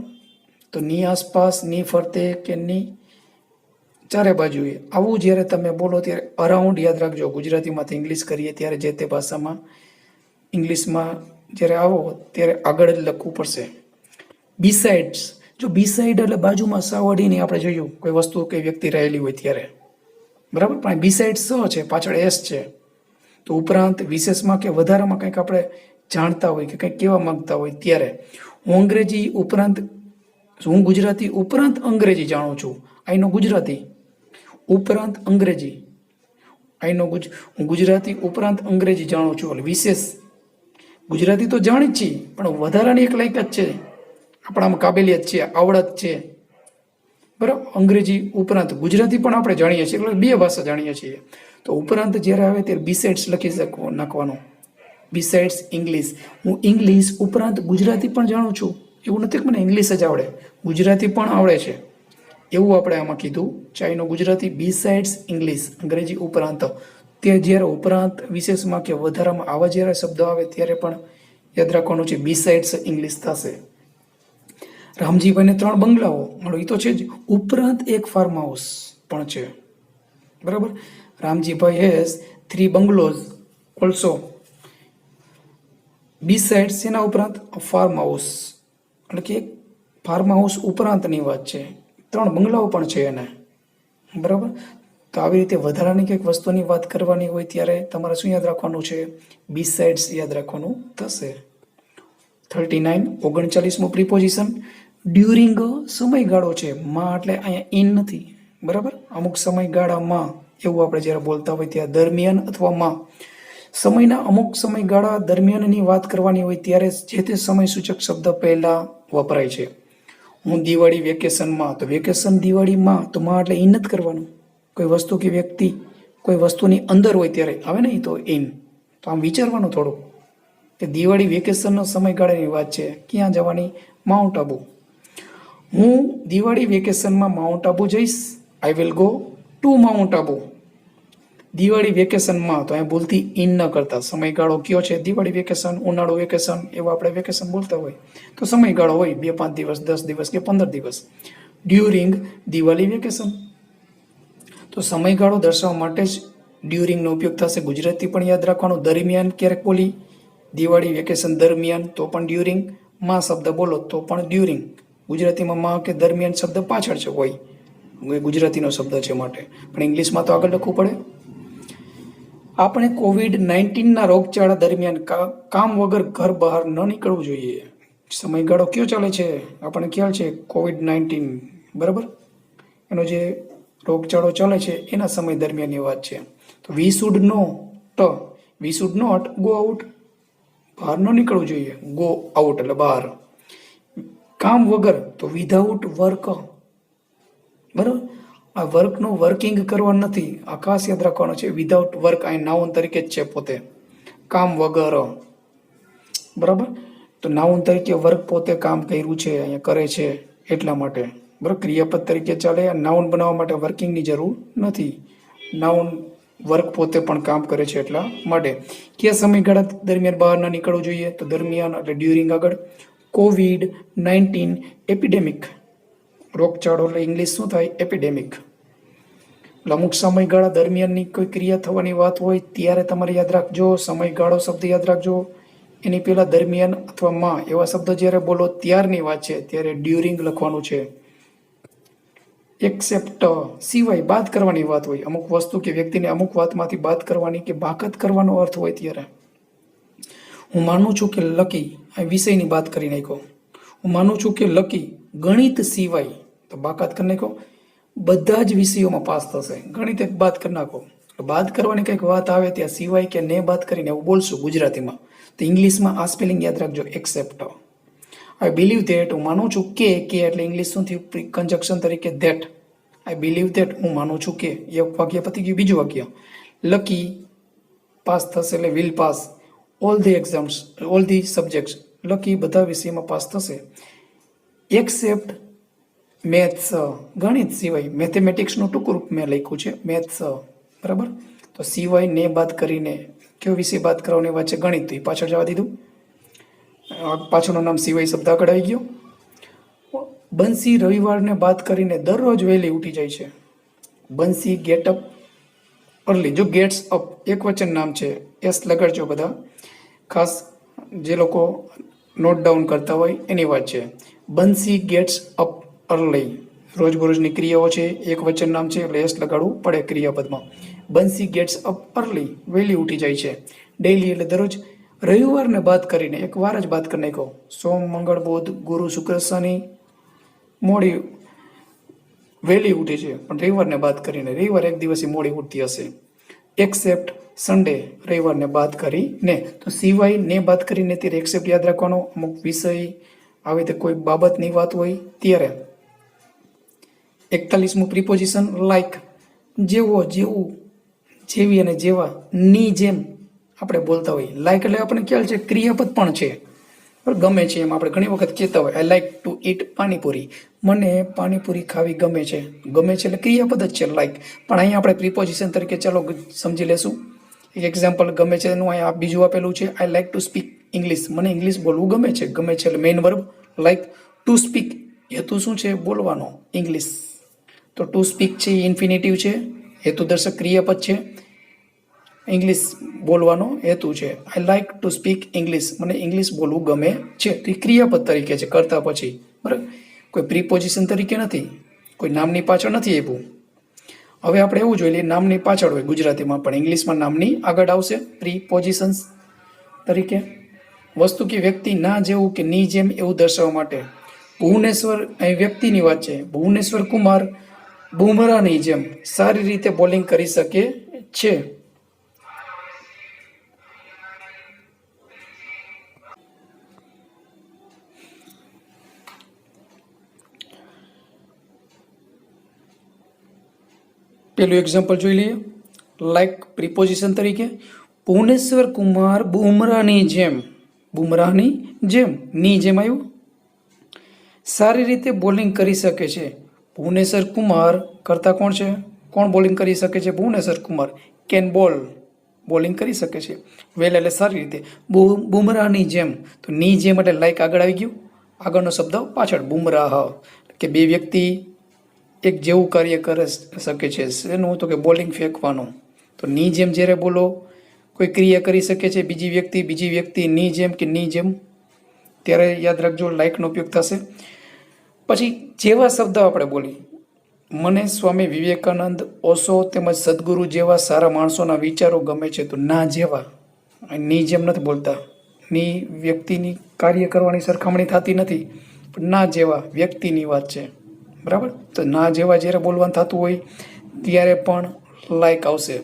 તો ની આસપાસ, ની ફરતે કે ની ચારે બાજુએ, આવું જ્યારે તમે બોલો ત્યારે અરાઉન્ડ યાદ રાખજો. ગુજરાતીમાંથી ઇંગ્લિશ કરીએ ત્યારે જે તે ભાષામાં ઇંગ્લિશમાં જ્યારે આવો ત્યારે આગળ જ લખવું પડશે. બિસાઇડ્સ, જો બિસાઇડ એટલે બાજુમાં સાવડીને આપણે જોયું કોઈ વસ્તુ કે વ્યક્તિ રહેલી હોય ત્યારે, બરાબર. પણ બિસાઇડ સ છે, પાછળ એસ છે. તો ઉપરાંત, વિશેષમાં કે વધારામાં કંઈક આપણે જાણતા હોય કે કંઈક કહેવા માંગતા હોય ત્યારે. હું અંગ્રેજી ઉપરાંત, હું ગુજરાતી ઉપરાંત અંગ્રેજી જાણું છું. આઈ નો ગુજરાતી ઉપરાંત અંગ્રેજી. હું ગુજરાતી ઉપરાંત અંગ્રેજી જાણું છું. એટલે વિશેષ, ગુજરાતી તો જાણી જ છીએ પણ વધારાની એક લાયકાત છે, આપણામાં કાબેલિયત છે, આવડત છે, બરાબર. અંગ્રેજી ઉપરાંત ગુજરાતી પણ આપણે જાણીએ છીએ, એટલે બે ભાષા જાણીએ છીએ. તો ઉપરાંત જ્યારે આવે ત્યારે બિસાઇડ્સ લખી નાખવાનું. બિસાઇડ્સ ઇંગ્લિશ, હું ઇંગ્લિશ ઉપરાંત ગુજરાતી પણ જાણું છું. એવું નથી કે મને ઇંગ્લિશ જ આવડે, ગુજરાતી પણ આવડે છે, એવું આપણે આમાં કીધું. ચાઇનો ગુજરાતી, બિસાઇડ્સ ઇંગ્લિશ, અંગ્રેજી ઉપરાંત. તે જ્યારે ઉપરાંત, વિશેષમાં કે વધારામાં આવા જ્યારે શબ્દો આવે ત્યારે પણ યાદ રાખવાનું છે બિસાઇડ્સ ઇંગ્લિશ થશે. રામજીભાઈને 3 બંગલાઓ, એ તો છે જ. ઉપરાંત એક ફાર્મ હાઉસ પણ છે, બરાબર. Ramjibhai has 3 bungalows also besides, એના ઉપરાંત ફાર્મ હાઉસ, એટલે કે ફાર્મ હાઉસ ઉપરાંતની વાત છે. 3 બંગલાઓ પણ છે એને, બરાબર. તો આવી રીતે વધારાની કંઈક વસ્તુની વાત કરવાની હોય ત્યારે તમારે શું યાદ રાખવાનું છે? બિસાઇડ્સ યાદ રાખવાનું થશે. 39, 39મું પ્રિપોઝિશન ડ્યુરિંગ, સમયગાળો છે. માં એટલે અહીંયા ઇન નથી, બરાબર. અમુક સમયગાળામાં એવું આપણે જ્યારે બોલતા હોય ત્યાં દરમિયાન અથવા માં. સમયના અમુક સમયગાળા દરમિયાનની વાત કરવાની હોય ત્યારે જે તે સમય સૂચક શબ્દ પહેલા વપરાય છે. હું દિવાળી વેકેશનમાં, તો વેકેશન દિવાળીમાં, તો માં એટલે ઇન જ કરવાનું. કોઈ વસ્તુ કે વ્યક્તિ કોઈ વસ્તુની અંદર હોય ત્યારે આવે ને, તો ઇન. તો આમ વિચારવાનું થોડું કે દિવાળી વેકેશનનો સમયગાળાની વાત છે, ક્યાં જવાની? માઉન્ટ આબુ. હું દિવાળી વેકેશનમાં માઉન્ટ આબુ જઈશ. I will go to mount Abu. Diwali વેકેશનમાં, તો અહીંયા ભૂલથી ઇન ન કરતા. સમયગાળો કયો છે? દિવાળી વેકેશન, ઉનાળુ વેકેશન, એવા આપણે વેકેશન બોલતા હોય તો સમયગાળો હોય 2-5 દિવસ, 10 દિવસ કે 15 દિવસ. During, Diwali vacation. તો સમયગાળો દર્શાવવા માટે જ ડ્યુરિંગનો ઉપયોગ થશે. ગુજરાતી પણ યાદ રાખવાનું. દરમિયાન ક્યારેક બોલી, દિવાળી વેકેશન દરમિયાન, તો પણ ડ્યુરિંગ. માં શબ્દ બોલો તો પણ ડ્યુરિંગ. ગુજરાતીમાં માં કે દરમિયાન શબ્દ પાછળ છે હોય, ગુજરાતીનો શબ્દ છે માટે, પણ ઇંગ્લિશમાં તો આગળ લખવું પડે. આપણે COVID-19ના રોગચાળા દરમિયાન કામ વગર ઘર બહાર ન નીકળવું જોઈએ. સમયગાળો કયો ચાલે છે? આપણને ખ્યાલ છે COVID-19, બરાબર. એનો જે રોગચાળો ચાલે છે એના સમય દરમિયાનની વાત છે. તો we should not go out, બહાર ન નીકળવું જોઈએ. ગો આઉટ એટલે બહાર. કામ વગર, તો વિધાઉટ વર્ક, બરાબર. આ વર્કનું વર્કિંગ કરવાનું નથી, આ ખાસ યાદ રાખવાનું છે. વિધાઉટ વર્ક અહીં નાઉન તરીકે જ છે પોતે, કામ વગર, બરાબર. તો નાઉન તરીકે વર્ક પોતે કામ કર્યું છે, અહીંયા કરે છે એટલા માટે, બરાબર. ક્રિયાપદ તરીકે ચાલે. નાઉન બનાવવા માટે વર્કિંગની જરૂર નથી. નાઉન વર્ક પોતે પણ કામ કરે છે એટલા માટે. કયા સમયગાળા દરમિયાન બહાર ના નીકળવું જોઈએ? તો દરમિયાન એટલે ડ્યુરિંગ આગળ. COVID-19 એપિડેમિક, રોગચાળો એટલે ઇંગ્લિશ શું થાય? એપિડેમિક. એટલે અમુક સમયગાળા દરમિયાનની કોઈ ક્રિયા થવાની વાત હોય ત્યારે તમારે યાદ રાખજો, સમયગાળો શબ્દ યાદ રાખજો. એની પહેલા દરમિયાન અથવા માં એવા શબ્દ જ્યારે બોલો ત્યારની વાત છે ત્યારે ડ્યુરિંગ લખવાનું છે. એક્સેપ્ટ, સિવાય, બાદ કરવાની વાત હોય, અમુક વસ્તુ કે વ્યક્તિને અમુક વાતમાંથી બાદ કરવાની કે બાકાત કરવાનો અર્થ હોય ત્યારે. હું માનું છું કે લકી, આ વિષયની વાત કરી નાખો. હું માનું છું કે લકી ગણિત સિવાય, તો બાકાત કરી નાખો. બધા જ વિષયોમાં પાસ થશે. ગણિત એક બાદ કરી નાખો. બાદ કરવાની કંઈક વાત આવે ત્યાં સિવાય કે ને બાદ કરીને એવું બોલશું ગુજરાતીમાં. તો ઇંગ્લિશમાં આ સ્પેલિંગ યાદ રાખજો, એક્સેપ્ટ. આઈ બિલીવ ધેટ, હું માનું છું કે એટલે ઇંગ્લિશ શું થયું? કન્જક્શન તરીકે ધેટ. આઈ બિલીવ ધેટ, હું માનું છું કે. એક વાક્ય પતી ગયું. બીજું વાક્ય લકી, પાસ થશે એટલે will pass. All the exams, all the subjects, lucky બધા વિષયમાં પાસ થશે. એક્સેપ્ટ મેથ્સ, ગણિત સિવાય. મેથેમેટિક્સનું ટૂંકું રૂપ મેં લખ્યું છે મેથ્સ, બરાબર. તો સિવાય ને બાદ કરીને કયો વિષય બાદ કરવાની વાત છે? ગણિત. તો એ પાછળ જવા દીધું, પાછળનું નામ સિવાય શબ્દ આગળ આવી ગયો. બંસી રવિવારને બાદ કરીને દરરોજ વહેલી ઉઠી જાય છે. બંસી ગેટ અપ અર્લી. જો ગેટ્સ અપ એક વચન નામ છે, એસ લગાડજો બધા, ખાસ જે લોકો નોટ ડાઉન કરતા હોય એની વાત છે. બંસી ગેટ્સ અપ અર્લી રોજબરોજની ક્રિયાઓ છે, એક વચન નામ છે એટલે એસ લગાડવું પડે ક્રિયાપદમાં. બંસી ગેટ્સ અપ અર્લી વહેલી ઉઠી જાય છે. ડેઈલી એટલે દરરોજ. રવિવારને બાદ કરીને એક વાર જ બાદ કરી નાખો. સોમ, મંગળ, બુધ, ગુરુ, શુક્ર, શનિ મોડી વહેલી ઉઠે છે, પણ રવિવારને બાદ કરીને. રવિવાર એક દિવસથી મોડી ઉઠતી હશે. એક્સેપ્ટ સન્ડે રવિવારને બાદ કરીને. તો સિવાય ને બાદ કરીને ત્યારે એક્સેપ્ટ યાદ રાખવાનો. અમુક વિષય આવી રીતે કોઈ બાબતની વાત હોય ત્યારે. 41મું પ્રિપોઝિશન લાઈક. જેવો, જેવું, જેવી અને જેવા, ની જેમ આપણે બોલતા હોય. લાઈક એટલે આપણને ખ્યાલ છે ક્રિયાપદ પણ છે, પણ ગમે છે એમ આપણે ઘણી વખત કહેતા હોય I like to eat panipuri. મને પાણીપુરી ખાવી ગમે છે. ગમે છે એટલે ક્રિયાપદ જ છે લાઈક. પણ અહીંયા આપણે પ્રિપોઝિશન તરીકે ચાલો સમજી લેશું. એક એક્ઝામ્પલ ગમે છે એનું અહીંયા બીજું આપેલું છે, I like to speak English. મને ઇંગ્લિશ બોલવું ગમે છે. ગમે છે એટલે main verb like. To speak હેતુ શું છે? બોલવાનો ઇંગ્લિશ. તો ટુ સ્પીક છે એ ઇન્ફિનિટિવ છે, હેતુદર્શક ક્રિયાપદ છે. ઇંગ્લિશ બોલવાનો હેતુ છે. I like to speak English. મને ઇંગ્લિશ બોલવું ગમે છે. તો એ ક્રિયાપદ તરીકે છે, કરતા પછી. બરાબર, કોઈ પ્રિપોઝિશન તરીકે નથી, કોઈ નામની પાછળ નથી આપ્યું. હવે આપણે એવું જોઈ લઈએ, નામની પાછળ હોય ગુજરાતીમાં, પણ ઇંગ્લિશમાં નામની આગળ આવશે પ્રિપોઝિશન્સ તરીકે. વસ્તુ કે વ્યક્તિ ના જેવું કે ની જેમ એવું દર્શાવવા માટે. ભુવનેશ્વર, અહીં વ્યક્તિની વાત છે. ભુવનેશ્વર કુમાર બુમરાહની જેમ સારી રીતે બોલિંગ કરી શકે છે. પેલું એક્ઝામ્પલ જોઈ લઈએ. લાઈક પ્રિપોઝિશન તરીકે. ભુવનેશ્વર કુમાર બુમરાહની જેમ. બુમરાહની જેમ, ની જેમ આવ્યું. સારી રીતે બોલિંગ કરી શકે છે. ભુવનેશ્વર કુમાર કરતા કોણ છે? કોણ બોલિંગ કરી શકે છે? ભુવનેશ્વર કુમાર કેન બોલ, બોલિંગ કરી શકે છે. વેલ એટલે સારી રીતે. બુમરાહની જેમ, તો ની જેમ એટલે લાઈક આગળ આવી ગયું. આગળનો શબ્દ પાછળ બુમરાહ, કે બે વ્યક્તિ એક જેવું કાર્ય કરી શકે છે. એનું તો કે બોલિંગ ફેંકવાનું. તો ની જેમ જ્યારે બોલો, કોઈ ક્રિયા કરી શકે છે બીજી વ્યક્તિ ની જેમ કે ની જેમ, ત્યારે યાદ રાખજો લાઈકનો ઉપયોગ થશે. પછી જેવા શબ્દ આપણે બોલી. મને સ્વામી વિવેકાનંદ, ઓશો તેમજ સદગુરુ જેવા સારા માણસોના વિચારો ગમે છે. તો ના જેવા, ની જેમ નથી બોલતા. ની વ્યક્તિની કાર્ય કરવાની સરખામણી થતી નથી, પણ ના જેવા વ્યક્તિની વાત છે. બરાબર, તો ના જેવા જ્યારે બોલવાનું થતું હોય ત્યારે પણ લાઈક આવશે.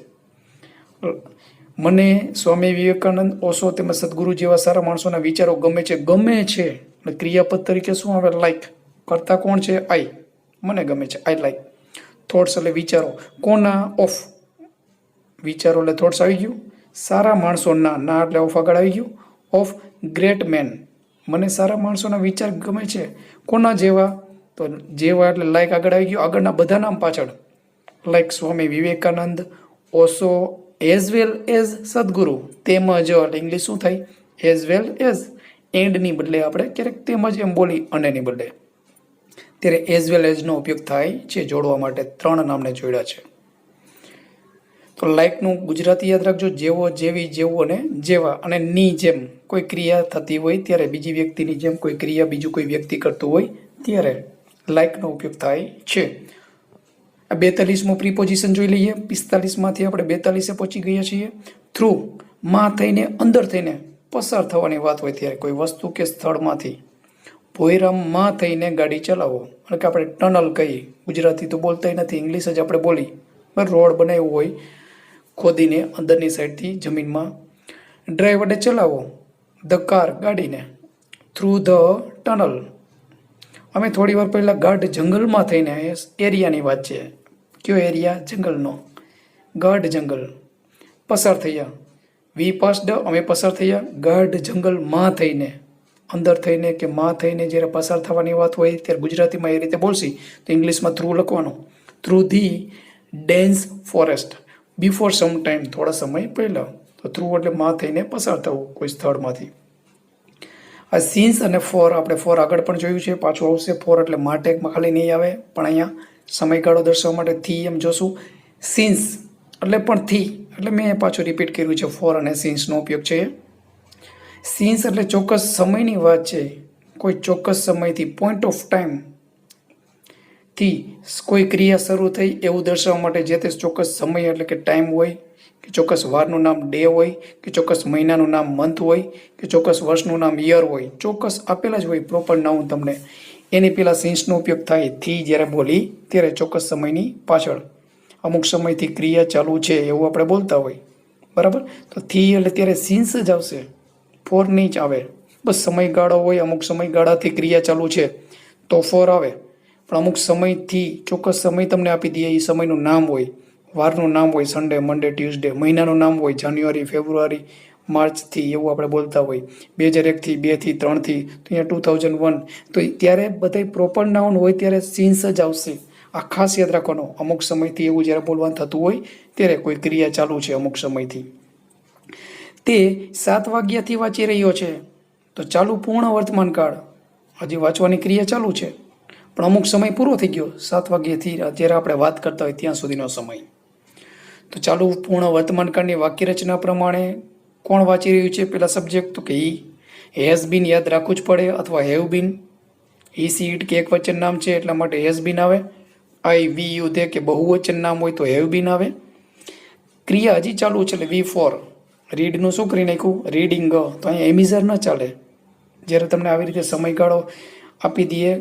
મને સ્વામી વિવેકાનંદ, ઓશો તેમજ સદગુરુ જેવા સારા માણસોના વિચારો ગમે છે. ગમે છે એટલે ક્રિયાપદ તરીકે શું આવે? લાઈક. કરતા કોણ છે? આઈ. મને ગમે છે, આઈ લાઈક. થોટ્સ એટલે વિચારો. કોના? ઓફ. વિચારો એટલે થોટ્સ આવી ગયું. સારા માણસો ના, ના એટલે ઓફ આગળ આવી ગયું. Of great men. મને સારા માણસોના વિચાર ગમે છે. કોના જેવા? તો જેવા એટલે લાઈક આગળ આવી ગયું. આગળના બધા નામ પાછળ. Like Swami Vivekananda, Osho, as well as Sadhguru. તેમજ એટલે ઇંગ્લિશ શું થાય? As well as. એન્ડની બદલે આપણે ક્યારેક તેમજ એમ બોલી અનેની બદલે, ત્યારે એઝ વેલ એઝનો ઉપયોગ થાય છે જોડવા માટે. 3 નામને જોડ્યા છે. તો લાઈકનું ગુજરાતી યાદ રાખજો, જેવો, જેવી, જેવું અને જેવા. અને ની જેમ કોઈ ક્રિયા થતી હોય ત્યારે, બીજી વ્યક્તિની જેમ કોઈ ક્રિયા બીજું કોઈ વ્યક્તિ કરતું હોય ત્યારે લાઈકનો ઉપયોગ થાય છે. આ 42મું પ્રિપોઝિશન જોઈ લઈએ. 45માંથી આપણે 42 પહોંચી ગયા છીએ. થ્રુ, માં થઈને, અંદર થઈને પસાર થવાની વાત હોય ત્યારે, કોઈ વસ્તુ કે સ્થળમાંથી. ભોયરામમાં થઈને ગાડી ચલાવો, એટલે કે આપણે ટનલ કહીએ. ગુજરાતી તો બોલતા નથી, ઇંગ્લિશ જ આપણે બોલી. બરાબર, રોડ બનાવ્યો હોય ખોદીને અંદરની સાઈડથી જમીનમાં. ડ્રાઈવ એટલે ચલાવો, ધ કાર ગાડીને. Through the tunnel. અમે થોડી વાર પહેલાં ગાઢ જંગલમાં થઈને, એરિયાની વાત છે. કયો એરિયા? જંગલનો. ગાઢ જંગલ પસાર થયા. વી પાસ્ડ, અમે પસાર થયા ગાઢ જંગલમાં થઈને. અંદર થઈને કે માં થઈને જ્યારે પસાર થવાની વાત હોય ત્યારે ગુજરાતીમાં એ રીતે બોલશી, તો ઇંગ્લિશમાં થ્રુ લખવાનું. Through the dense forest before some time, થોડા સમય પહેલાં. તો થ્રુ એટલે માં થઈને પસાર થવું કોઈ સ્થળમાંથી. આ સિન્સ અને ફોર, આપણે ફોર આગળ પણ જોયું છે, પાછું આવશે ફોર એટલે માટેકમાં ખાલી નહીં આવે, પણ અહીંયા સમયગાળો દર્શાવવા માટે થી એમ જોશું. સિન્સ એટલે પણ થી, એટલે મેં પાછું રિપીટ કર્યું છે, ફોર અને સિન્સનો ઉપયોગ છે. સિન્સ એટલે ચોક્કસ સમયની વાત છે, કોઈ ચોક્કસ સમયથી, પોઈન્ટ ઓફ ટાઈમ થી કોઈ ક્રિયા શરૂ થઈ એવું દર્શાવવા માટે જે તે ચોક્કસ સમય એટલે કે ટાઈમ હોય, કે ચોક્કસ વારનું નામ ડે હોય, કે ચોક્કસ મહિનાનું નામ મંથ હોય, કે ચોક્કસ વર્ષનું નામ યર હોય, ચોક્કસ આપેલા જ હોય પ્રોપર નાઉન તમને, એની પહેલાં સિન્સનો ઉપયોગ થાય. થી જ્યારે બોલી ત્યારે ચોક્કસ સમયની પાછળ અમુક સમયથી ક્રિયા ચાલુ છે એવું આપણે બોલતા હોય, બરાબર. તો થી એટલે ત્યારે સિન્સ જ આવશે, ફોર નહીં જ આવે. બસ સમયગાળો હોય, અમુક સમયગાળાથી ક્રિયા ચાલુ છે તો ફોર આવે, પણ અમુક સમયથી ચોક્કસ સમય તમને આપી દઈએ, એ સમયનું નામ હોય, વારનું નામ હોય સન્ડે, મંડે, ટ્યુઝડે, મહિનાનું નામ હોય જાન્યુઆરી, ફેબ્રુઆરી, માર્ચથી, એવું આપણે બોલતા હોય. 2001થી, 2થી, 3થી, તો અહીંયા 2001, તો ત્યારે બધા પ્રોપર નાઉન હોય ત્યારે સિન્સ જ આવશે. આ ખાસ યાદ રાખવાનો, અમુક સમયથી એવું જ્યારે બોલવાનું થતું હોય ત્યારે કોઈ ક્રિયા ચાલુ છે અમુક સમયથી. તે 7 વાગ્યાથી વાંચી રહ્યો છે, તો ચાલુ પૂર્ણ વર્તમાન કાળ, હજી વાંચવાની ક્રિયા ચાલુ છે પણ અમુક સમય પૂરો થઈ ગયો, 7 વાગ્યાથી જ્યારે આપણે વાત કરતા હોય ત્યાં સુધીનો સમય. તો ચાલુ પૂર્ણ વર્તમાન કાળની વાક્ય રચના પ્રમાણે કોણ વાંચી રહ્યું છે? પહેલા સબ્જેક્ટ, તો કે ઈ. હેઝ બીન યાદ રાખવું જ પડે, અથવા have been. E, C, it કે એક વચન નામ છે એટલા માટે હેઝ બીન આવે. આઈ, વી, યુ, ધે કે બહુવચન નામ હોય તો હેવ બીન આવે. ક્રિયા હજી ચાલુ છે એટલે વી ફોર. રીડનું શું કરી નાખ્યું? રીડિંગ. તો અહીંયા એમિઝર ન ચાલે. જ્યારે તમને આવી રીતે સમયગાળો આપી દઈએ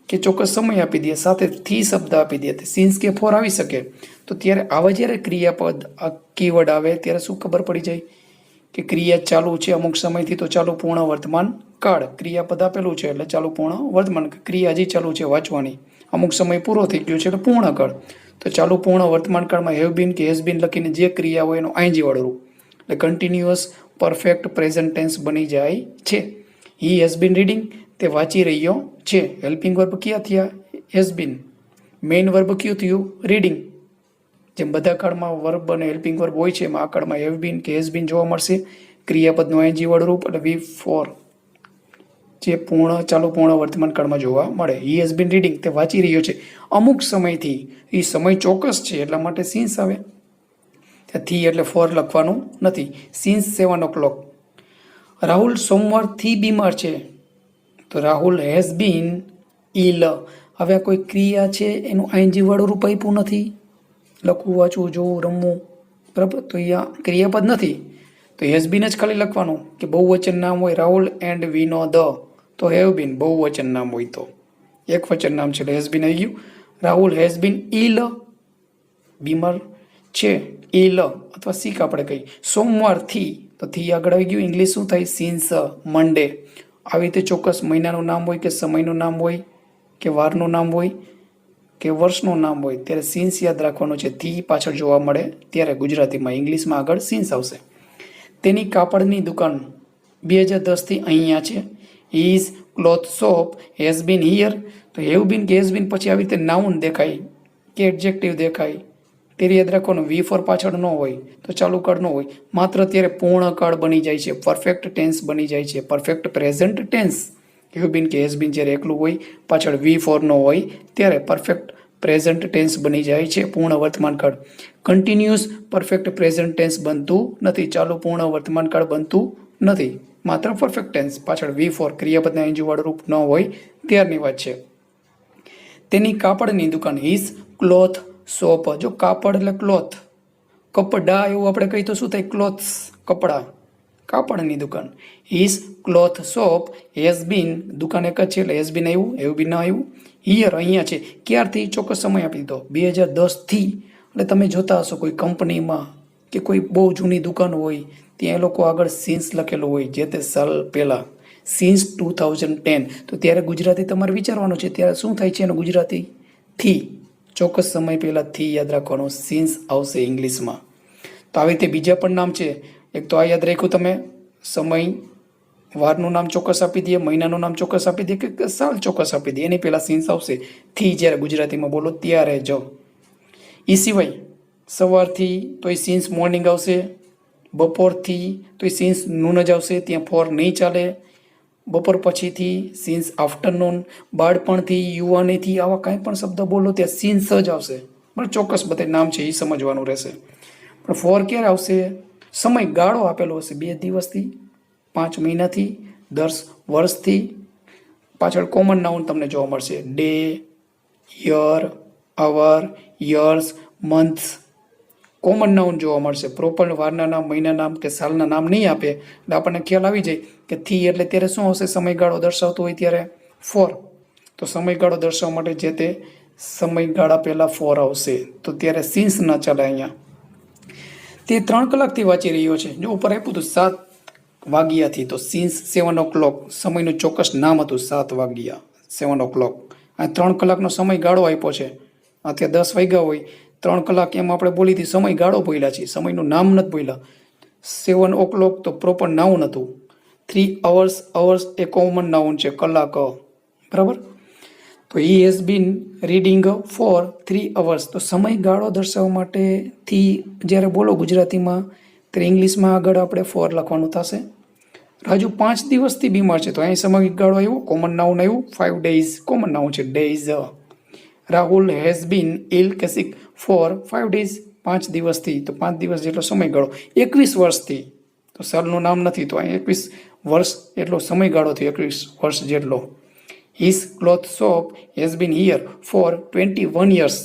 કે ચોક્કસ સમય આપી દઈએ, સાથે થી શબ્દ આપી દઈએ, સિન્સ કે ફોર આવી શકે, તો ત્યારે આવા જ્યારે ક્રિયાપદ આ કીવર્ડ આવે ત્યારે શું ખબર પડી જાય કે ક્રિયા ચાલુ છે અમુક સમયથી, તો ચાલુ પૂર્ણ વર્તમાન કાળ. ક્રિયાપદ આપેલું છે એટલે ચાલુ પૂર્ણ વર્તમાન, ક્રિયા હજી ચાલુ છે વાંચવાની, અમુક સમય પૂરો થઈ ગયો છે એટલે પૂર્ણ કાળ. તો ચાલુ પૂર્ણ વર્તમાન કાળમાં હેવ બીન કે હેઝ બીન લખીને જે ક્રિયા હોય એનું આઈએનજી વાળું રૂપ એટલે કન્ટિન્યુઅસ પરફેક્ટ પ્રેઝન્ટ ટેન્સ બની જાય છે. હી હેઝ બીન રીડિંગ, તે વાંચી રહ્યો છે. હેલ્પિંગ વર્બ ક્યાં થયા? Has been. મેઇન વર્બ કયું થયું? રીડિંગ. જેમ બધા કાળમાં વર્બ અને હેલ્પિંગ વર્બ હોય છે એમાં આ કાળમાં હેવ બીન કે હેઝ બીન જોવા મળશે. ક્રિયાપદનું આઈએનજી વાળું રૂપ એટલે વી ફોર જે ચાલુ પૂર્ણ વર્તમાન કાળમાં જોવા મળે. હી હેઝ બીન રીડિંગ, તે વાંચી રહ્યો છે અમુક સમયથી, એ સમય ચોક્કસ છે એટલા માટે સિન્સ આવે. થી એટલે ફોર લખવાનું નથી. Since 7 o'clock. રાહુલ સોમવારથી બીમાર છે, તો રાહુલ હેઝ બીન ઇલ. હવે કોઈ ક્રિયા છે એનું આઈએનજી વાળું રૂપ આપ્યું નથી, લખવું, વાંચવું, જોવું, રમવું, બરાબર. તો અહીંયા ક્રિયાપદ નથી, તો હેઝ બીન જ ખાલી લખવાનું. કે બહુવચન નામ હોય Rahul and we no the, તો હેવ બીન. બહુવચન નામ હોય તો એક વચન નામ છે એટલે હેઝ બીન આવી ગયું. રાહુલ હેઝ બીન ઇલ, બીમાર છે, ઇલ અથવા સિક આપણે કહી. સોમવારથી, તો થી આગળ આવી ગયું. ઇંગ્લિશ શું થાય? સિન્સ મંડે. આવી રીતે ચોક્કસ મહિનાનું નામ હોય કે સમયનું નામ હોય કે વારનું નામ હોય કે વર્ષનું નામ હોય ત્યારે સિન્સ યાદ રાખવાનું છે. થી પાછળ જોવા મળે ત્યારે ગુજરાતીમાં, ઇંગ્લિશમાં આગળ સિન્સ આવશે. તેની કાપડની દુકાન 2010થી અહીંયા છે. His cloth shop has been here, તો હેવ બીન કે હેઝ બીન પછી આવી રીતે નાઉન દેખાય કે એડજેક્ટિવ દેખાય ત્યારે યાદ રાખવાનું. વી ફોર પાછળ ન હોય તો ચાલુ કાળ ન હોય, માત્ર ત્યારે પૂર્ણ કાળ બની જાય છે, પરફેક્ટ ટેન્સ બની જાય છે, perfect present tense. Have been કે હેઝ બીન જ્યારે એકલું હોય પાછળ વી ફોર ન હોય ત્યારે પરફેક્ટ પ્રેઝન્ટ ટેન્સ બની જાય છે, પૂર્ણ વર્તમાન કાળ. કન્ટિન્યુઅસ પરફેક્ટ પ્રેઝન્ટ ટેન્સ બનતું નથી, ચાલુ પૂર્ણ વર્તમાન કાળ બનતું નથી, માત્ર પરફેક્ટ ટેન્સ. પાછળ વી ફોર ક્રિયાપદના એનજી વાળું રૂપ ન હોય ત્યારની વાત છે. તેની કાપડની દુકાન હિઝ ક્લોથ શોપ. જો કાપડ એટલે ક્લોથ, કપડા એવું આપણે કહીએ તો શું થાય? ક્લોથ્સ, કપડા. કાપડની દુકાન. His cloth shop has been, દુકાન એક જ છે એટલે હેઝ બીન આવ્યું, હેવ બીન આવ્યું. હિયર અહીંયા છે, ક્યારથી? ચોક્કસ સમય આપી દીધો 2010થી. એટલે તમે જોતા હશો કોઈ કંપનીમાં કે કોઈ બહુ જૂની દુકાન હોય ત્યાં એ લોકો આગળ સિન્સ લખેલું હોય જે તે સાલ પહેલાં, સિન્સ 2010. તો ત્યારે ગુજરાતી તમારે વિચારવાનું છે ત્યારે શું થાય છે એનું ગુજરાતી? થી. ચોક્કસ સમય પહેલાં થી યાદ રાખવાનું, સિન્સ આવશે ઇંગ્લિશમાં. તો આવી રીતે બીજા પણ નામ છે. એક તો આ યાદ રાખ્યું તમે, સમય વારનું નામ ચોક્કસ આપી દઈએ, મહિનાનું નામ ચોક્કસ આપી દઈએ કે સાલ ચોક્કસ આપી દઈએ, એની પહેલાં સિન્સ આવશે. થી જ્યારે ગુજરાતીમાં બોલો ત્યારે જ. એ સિવાય સવારથી તો એ સિન્સ મોર્નિંગ આવશે, બપોરથી તો એ સિન્સ નૂન જ આવશે, ત્યાં ફોર નહીં ચાલે. બપોર પછીથી, સિન્સ આફ્ટરનૂન, બાળપણથી, યુવાનીથી, આવા કાંઈ પણ શબ્દ બોલો ત્યાં સિન્સ જ આવશે. પણ ચોક્કસ બધા નામ છે એ સમજવાનું રહેશે. પણ ફોર ક્યારે આવશે? સમયગાળો આપેલો હશે, 2 દિવસથી, 5 મહિનાથી, 10 વર્ષથી. પાછળ કોમન નાઉન તમને જોવા મળશે: ડે, યર, અવર, યર્સ, મંથ્સ. કોમન નાઉન જોવા મળશે. પ્રોપર વારના નામ, મહિના નામ કે સાલના નામ નહીં આપે એટલે આપણને ખ્યાલ આવી જાય કે થી એટલે ત્યારે શું આવશે? સમયગાળો દર્શાવતો હોય ત્યારે ફોર. તો સમયગાળો દર્શાવવા માટે જે તે સમયગાળા પહેલાં ફોર આવશે. તો ત્યારે સિન્સ ના ચાલે. અહીંયા તે 3 કલાકથી વાંચી રહ્યો છે. જો ઉપર આપ્યું હતું 7 વાગ્યાથી, તો સિન્સ 7 o'clock સમયનું ચોક્કસ નામ હતું. 7 વાગ્યા, 7 o'clock. આ 3 કલાકનો સમયગાળો આપ્યો છે. અત્યારે 10 વાગ્યા હોય, 3 કલાક એમ આપણે બોલી હતી સમયગાળો બોલ્યા છીએ, સમયનું નામ નથી બોલ્યા. 7 o'clock તો પ્રોપર નાઉન હતું. 3 hours, hours a common noun છે, કલાક. બરાબર. તો he has been reading for 3 hours. તો સમયગાળો દર્શાવવા માટેથી જ્યારે બોલો ગુજરાતીમાં, ત્યારે ઇંગ્લિશમાં આગળ આપણે ફોર લખવાનું થશે. રાજુ 5 દિવસથી બીમાર છે, તો અહીં સમયગાળો આવ્યો, કોમન નાઉન આવ્યું. 5 days કોમન નાઉન છે, ડેઝ. રાહુલ હેઝ બીન ઇલ કે સિક ફોર 5 days, 5 દિવસથી, તો 5 દિવસ જેટલો સમયગાળો. 21 વર્ષથી, તો સાલનું નામ નથી, તો અહીં 21 વર્ષ એટલો સમયગાળો થયો, 21 વર્ષ જેટલો. His cloth shop has been here for 21 years.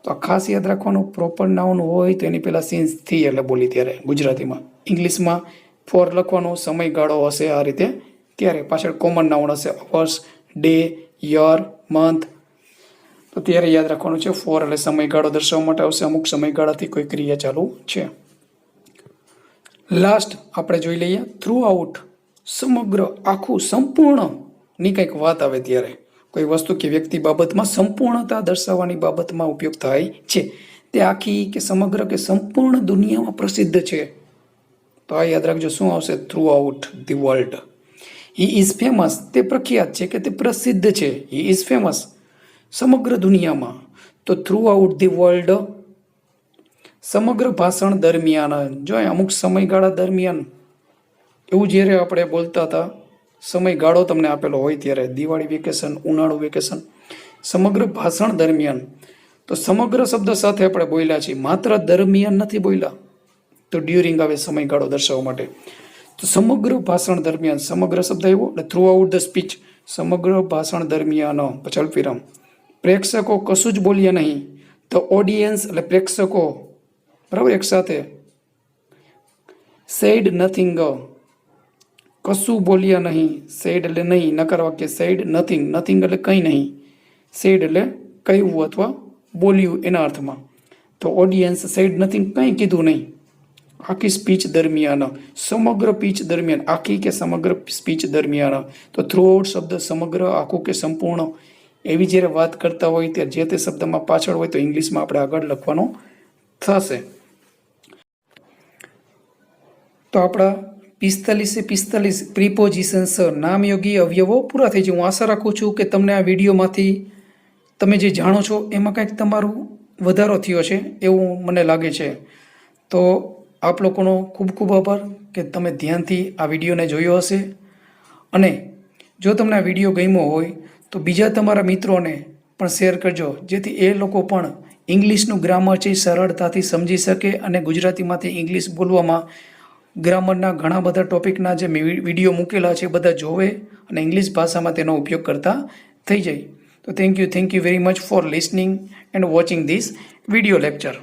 તો આ ખાસ યાદ રાખવાનું, પ્રોપર નાઉન હોય તો એની પહેલાં સિન્સ થી એટલે બોલી ત્યારે ગુજરાતીમાં. ઇંગ્લિશમાં ફોર લખવાનો, સમયગાળો હશે આ રીતે, ત્યારે પાછળ કોમન નાઉન હશે: અવર્સ, ડે, યર, મંથ. તો ત્યારે યાદ રાખવાનું છે ફોર એટલે સમયગાળો દર્શાવવા માટે આવશે. અમુક સમયગાળાથી કોઈ ક્રિયા ચાલુ છે. લાસ્ટ આપણે જોઈ લઈએ થ્રુ આઉટ. સમગ્ર, આખું, સંપૂર્ણની કંઈક વાત આવે ત્યારે કોઈ વસ્તુ કે વ્યક્તિ બાબતમાં સંપૂર્ણતા દર્શાવવાની બાબતમાં ઉપયોગ થાય છે. તે આખી કે સમગ્ર કે સંપૂર્ણ દુનિયામાં પ્રસિદ્ધ છે. તો આ યાદ રાખજો, શું આવશે? Through out the world. He is famous, તે પ્રખ્યાત છે કે તે પ્રસિદ્ધ છે. હી ઇઝ ફેમસ સમગ્ર દુનિયામાં, તો થ્રુ આઉટ ધી વર્લ્ડ. સમગ્ર ભાષણ દરમિયાન, જો અમુક સમયગાળા દરમિયાન, એવું જ્યારે આપણે બોલતા હતા, સમયગાળો તમને આપેલો હોય ત્યારે, દિવાળી વેકેશન, ઉનાળુ વેકેશન, સમગ્ર ભાષણ દરમિયાન. તો સમગ્ર શબ્દ સાથે આપણે બોલ્યા છીએ, માત્ર દરમિયાન નથી બોલ્યા. તો ડ્યુરિંગ આવે સમયગાળો દર્શાવવા માટે. તો સમગ્ર ભાષણ દરમિયાન, સમગ્ર શબ્દ આવ્યો એટલે થ્રુ આઉટ ધ સ્પીચ, સમગ્ર ભાષણ દરમિયાન. પછી અલ્પવિરામ. પ્રેક્ષકો કશું જ બોલ્યા નહીં, તો ઓડિયન્સ એટલે પ્રેક્ષકો, બરાબર, એક સાથે. સેડ નથિંગ, કશું બોલ્યા નહીં. સેડ એટલે નહીં, નકાર વાક્ય. સેડ નથિંગ, નથિંગ એટલે કંઈ નહીં. સેડ એટલે કહ્યું અથવા બોલ્યું એના અર્થમાં. તો ઓડિયન્સ સેડ નથિંગ, કંઈ કીધું નહીં આખી સ્પીચ દરમિયાન. સમગ્ર પીચ દરમિયાન, આખી કે સમગ્ર સ્પીચ દરમિયાન. તો થ્રુ આઉટ શબ્દ સમગ્ર, આખું કે સંપૂર્ણ એવી જ્યારે વાત કરતા હોય ત્યારે જે તે શબ્દમાં પાછળ હોય તો ઇંગ્લિશમાં આપણે આગળ લખવાનો થશે. તો આપણા 45 પ્રિપોઝિશન્સ, નામયોગી અવયવો પૂરા થઈ જાય. હું આશા રાખું છું કે તમને આ વિડીયોમાંથી તમે જે જાણો છો એમાં કંઈક તમારું વધારો થયો છે એવું મને લાગે છે. તો આપ લોકોનો ખૂબ ખૂબ આભાર કે તમે ધ્યાનથી આ વિડીયોને જોયો હશે. અને જો તમને આ વિડીયો ગમ્યો હોય તો બીજા તમારા મિત્રોને પણ શેર કરજો, જેથી એ લોકો પણ ઇંગ્લિશનું ગ્રામર છે સરળતાથી સમજી શકે અને ગુજરાતીમાંથી ઇંગ્લિશ બોલવામાં ગ્રામરના ઘણા બધા ટોપિકના જે વિડીયો મૂકેલા છે બધા જોવે અને ઇંગ્લિશ ભાષામાં તેનો ઉપયોગ કરતા થઈ જાય. તો thank you very much for listening and watching this video lecture.